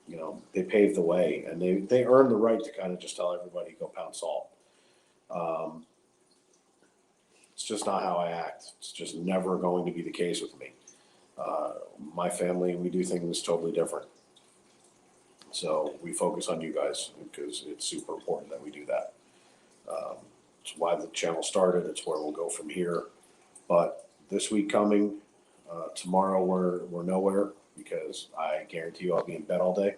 you know, they paved the way and they earned the right to kind of just tell everybody go pound salt. It's just not how I act. It's just never going to be the case with me. My family, we do things totally different. So we focus on you guys because it's super important that we do that. It's why the channel started. It's where we'll go from here. But this week coming, tomorrow we're nowhere because I guarantee you I'll be in bed all day.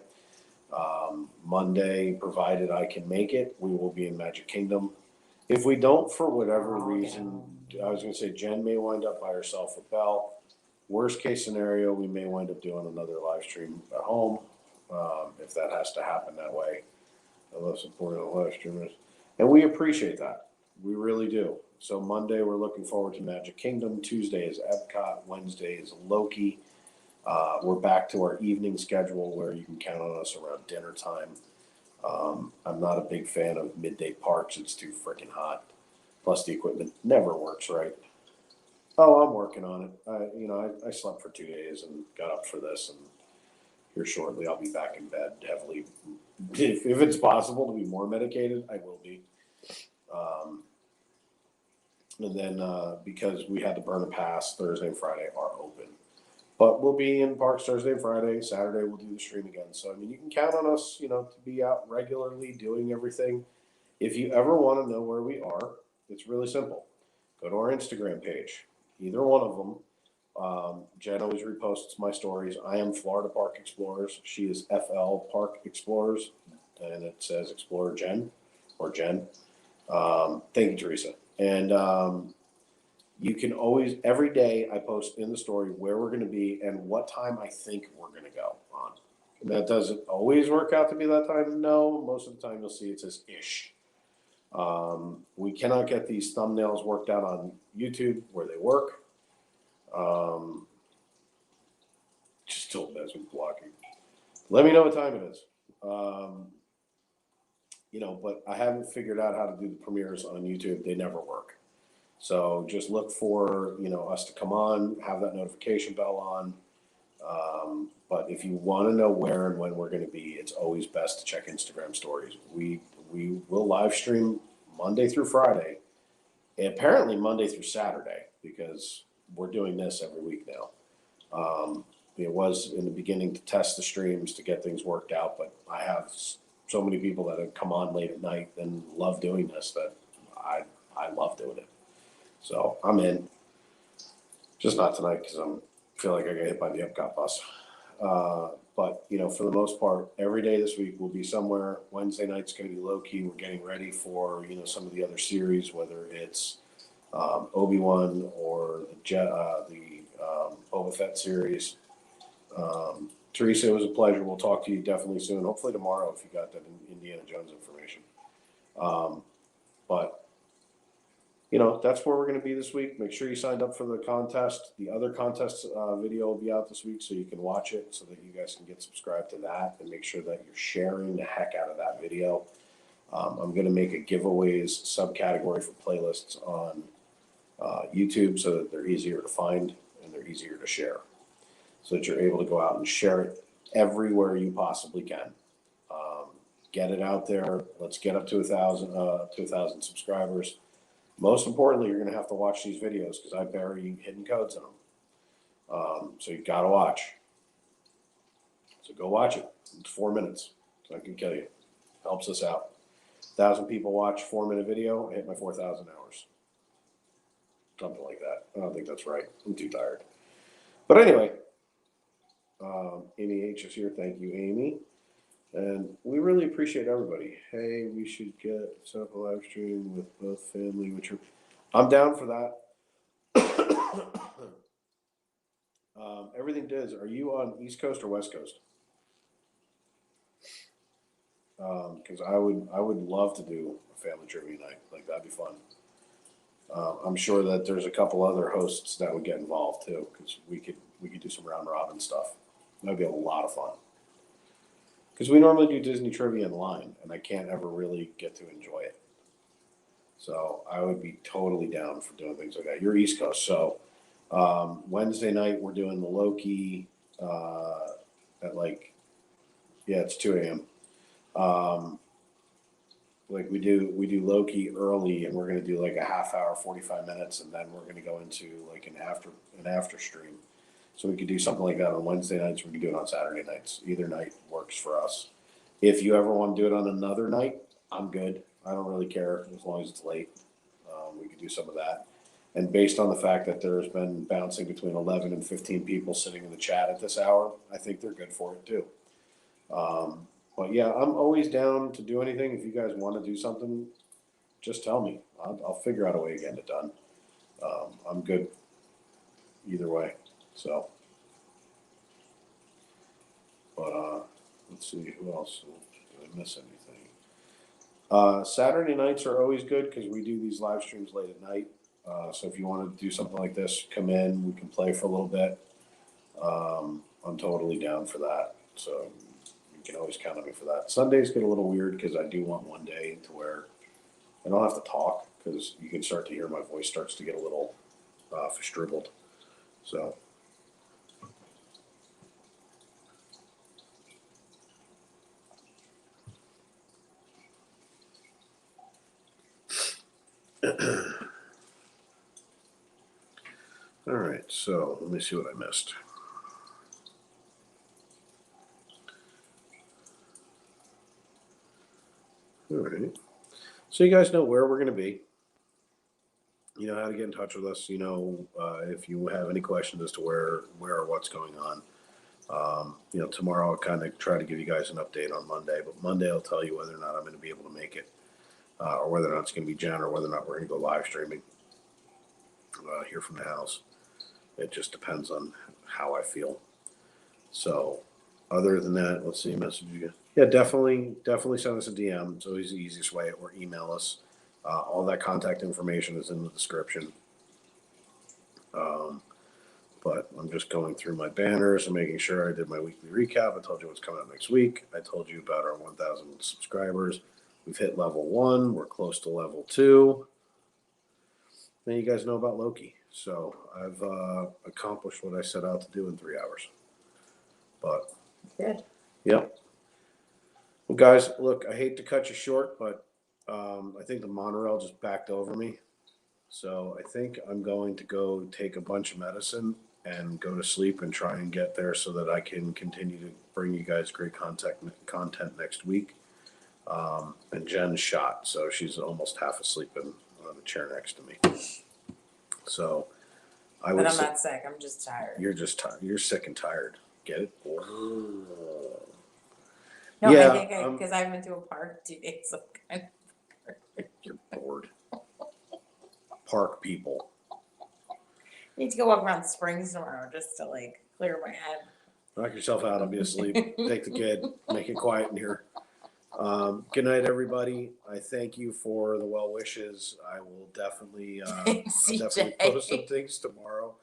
Monday, provided I can make it, we will be in Magic Kingdom. If we don't, for whatever reason, I was going to say Jen may wind up by herself with Belle. Worst case scenario, we may wind up doing another live stream at home, if that has to happen that way. I love supporting the live streamers, and we appreciate that. We really do. So Monday, we're looking forward to Magic Kingdom. Tuesday is Epcot. Wednesday is Loki. We're back to our evening schedule where you can count on us around dinner time. I'm not a big fan of midday parks. It's too freaking hot. Plus the equipment never works right. Oh, I'm working on it. I slept for 2 days and got up for this, and here shortly I'll be back in bed heavily. If it's possible to be more medicated, I will be. And then because we had to burn a pass, Thursday and Friday are open. But we'll be in parks Thursday and Friday. Saturday we'll do the stream again. So I mean, you can count on us, to be out regularly doing everything. If you ever want to know where we are, it's really simple. Go to our Instagram page. Either one of them. Jen always reposts my stories. I am Florida Park Explorers. She is FL Park Explorers, and it says Explorer Jen or Jen. Thank you, Teresa. And you can always, every day I post in the story where we're going to be and what time I think we're going to go on. And that doesn't always work out to be that time. No, most of the time you'll see it says ish. We cannot get these thumbnails worked out on YouTube where they work. Just still mess with blocking. Let me know what time it is. But I haven't figured out how to do the premieres on YouTube. They never work. So just look for, us to come on, have that notification bell on. But if you want to know where and when we're going to be, it's always best to check Instagram stories. We will live stream Monday through Friday, and apparently Monday through Saturday, because we're doing this every week now. It was in the beginning to test the streams to get things worked out, but I have so many people that have come on late at night and love doing this that I love doing it. So I'm in. Just not tonight because I feel like I got hit by the Epcot bus. But for the most part, every day this week we'll be somewhere. Wednesday night's going to be low key. We're getting ready for some of the other series, whether it's Obi-Wan or the Boba Fett series. Teresa, it was a pleasure. We'll talk to you definitely soon. Hopefully tomorrow if you got that Indiana Jones information. But that's where we're going to be this week. Make sure you signed up for the contest. The other contest video will be out this week so you can watch it so that you guys can get subscribed to that and make sure that you're sharing the heck out of that video. I'm going to make a giveaways subcategory for playlists on YouTube so that they're easier to find and they're easier to share so that you're able to go out and share it everywhere you possibly can. Get it out there. Let's get up to 1,000 subscribers. Most importantly, you're going to have to watch these videos because I bury hidden codes in them. So you got to watch. So go watch it. It's 4 minutes. So I can kill you. Helps us out. 1,000 people watch 4-minute video. I hit my 4,000 hours. Something like that. I don't think that's right. I'm too tired. But anyway, Amy H is here. Thank you, Amy. And we really appreciate everybody. Hey, we should set up a live stream with both family, I'm down for that. Everything does. Are you on East Coast or West Coast? Because I would love to do a family trivia night. Like that'd be fun. I'm sure that there's a couple other hosts that would get involved too, because we could do some round robin stuff. That'd be a lot of fun. Because we normally do Disney trivia in line, and I can't ever really get to enjoy it. So I would be totally down for doing things like that. You're East Coast, so Wednesday night we're doing the Loki at like, yeah, it's 2 a.m. Like we do Loki early, and we're gonna do like a half hour, 45 minutes, and then we're gonna go into like an after stream. So we could do something like that on Wednesday nights. We could do it on Saturday nights. Either night works for us. If you ever want to do it on another night, I'm good. I don't really care as long as it's late. We could do some of that. And based on the fact that there's been bouncing between 11 and 15 people sitting in the chat at this hour, I think they're good for it too. But yeah, I'm always down to do anything. If you guys want to do something, just tell me. I'll figure out a way to get it done. I'm good either way. So, but let's see who else. Did I miss anything? Saturday nights are always good because we do these live streams late at night. So if you want to do something like this, come in. We can play for a little bit. I'm totally down for that. So you can always count on me for that. Sundays get a little weird because I do want one day to where I don't have to talk because you can start to hear my voice starts to get a little verstribbled. So. All right, so let me see what I missed. All right, so you guys know where we're going to be. You know how to get in touch with us. You know, if you have any questions as to where or what's going on. You know, tomorrow I'll kind of try to give you guys an update on Monday, but Monday I'll tell you whether or not I'm going to be able to make it, or whether or not it's going to be Jen, or whether or not we're going to go live streaming here from the house. It just depends on how I feel. So, other than that, let's see, message you. Yeah, definitely send us a DM. It's always the easiest way, or email us. All that contact information is in the description. But I'm just going through my banners and making sure I did my weekly recap. I told you what's coming up next week. I told you about our 1,000 subscribers. We've hit level 1. We're close to level 2. Then you guys know about Loki. So I've accomplished what I set out to do in 3 hours. But
Good.
yep. Well, guys, look, I hate to cut you short, but I think the monorail just backed over me. So I think I'm going to go take a bunch of medicine and go to sleep and try and get there so that I can continue to bring you guys great content next week. And Jen's shot, so she's almost half asleep in on the chair next to me. So I would
But I'm
say
not sick. I'm just tired.
you're just tired. You're sick and tired. Get it?
No,
Yeah,
I think because I went to a park 2 days ago.
you're bored. Park people.
I need to go walk around Springs tomorrow just to like clear my head.
Knock yourself out. I'll be asleep. Take the kid. Make it quiet in here. Good night, everybody. I thank you for the well wishes. I will definitely, post some things tomorrow.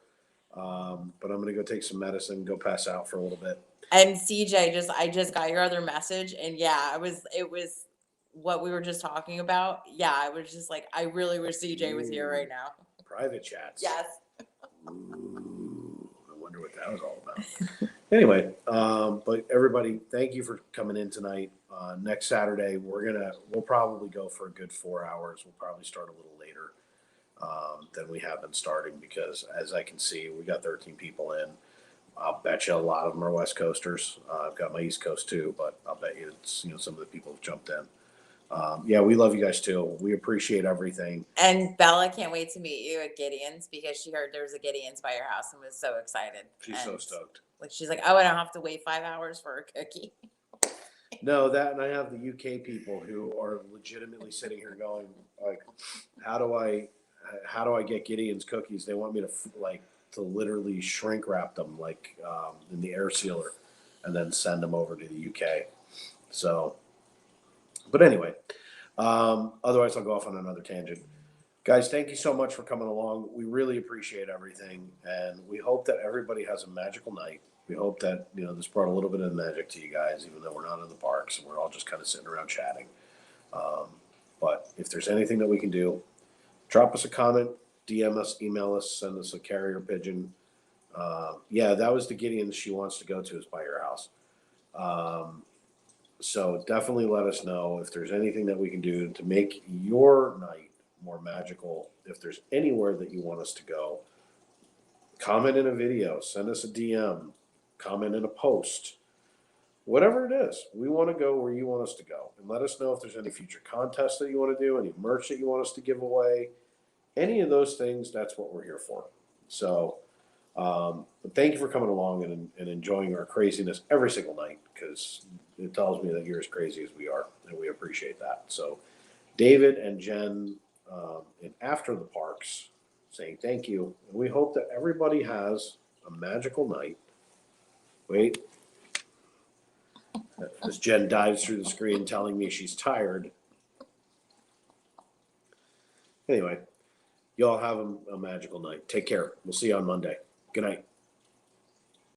But I'm gonna go take some medicine, go pass out for a little bit.
And CJ, I just got your other message, and yeah, it was what we were just talking about. Yeah, I was just like, I really wish CJ was here right now.
Private chats.
Yes.
Ooh, I wonder what that was all about. Anyway, but everybody, thank you for coming in tonight. Next Saturday, we'll probably go for a good 4 hours. We'll probably start a little later than we have been starting because, as I can see, we got 13 people in. I'll bet you a lot of them are West Coasters. I've got my East Coast too, but I'll bet you it's some of the people have jumped in. Yeah, we love you guys too. We appreciate everything.
And Bella can't wait to meet you at Gideon's because she heard there was a Gideon's by your house and was so excited.
She's so stoked.
Like she's like, oh, I don't have to wait 5 hours for a cookie.
No, that, and I have the UK people who are legitimately sitting here going, like, how do I get Gideon's cookies? They want me to literally shrink wrap them in the air sealer and then send them over to the UK. So, but anyway, otherwise I'll go off on another tangent. Guys, thank you so much for coming along. We really appreciate everything, and we hope that everybody has a magical night. We hope that this brought a little bit of magic to you guys, even though we're not in the parks and we're all just kind of sitting around chatting. But If there's anything that we can do, drop us a comment, DM us, email us, send us a carrier pigeon. Yeah, that was the Gideon she wants to go to is by your house. So definitely let us know if there's anything that we can do to make your night more magical. If there's anywhere that you want us to go, comment in a video, send us a DM, comment in a post. Whatever it is, we want to go where you want us to go. And let us know if there's any future contests that you want to do, any merch that you want us to give away. Any of those things, that's what we're here for. So but thank you for coming along and enjoying our craziness every single night, because it tells me that you're as crazy as we are, and we appreciate that. So David and Jen in After the Parks saying thank you. And we hope that everybody has a magical night. Wait. As Jen dives through the screen telling me she's tired. Anyway, y'all have a magical night. Take care. We'll see you on Monday. Good night.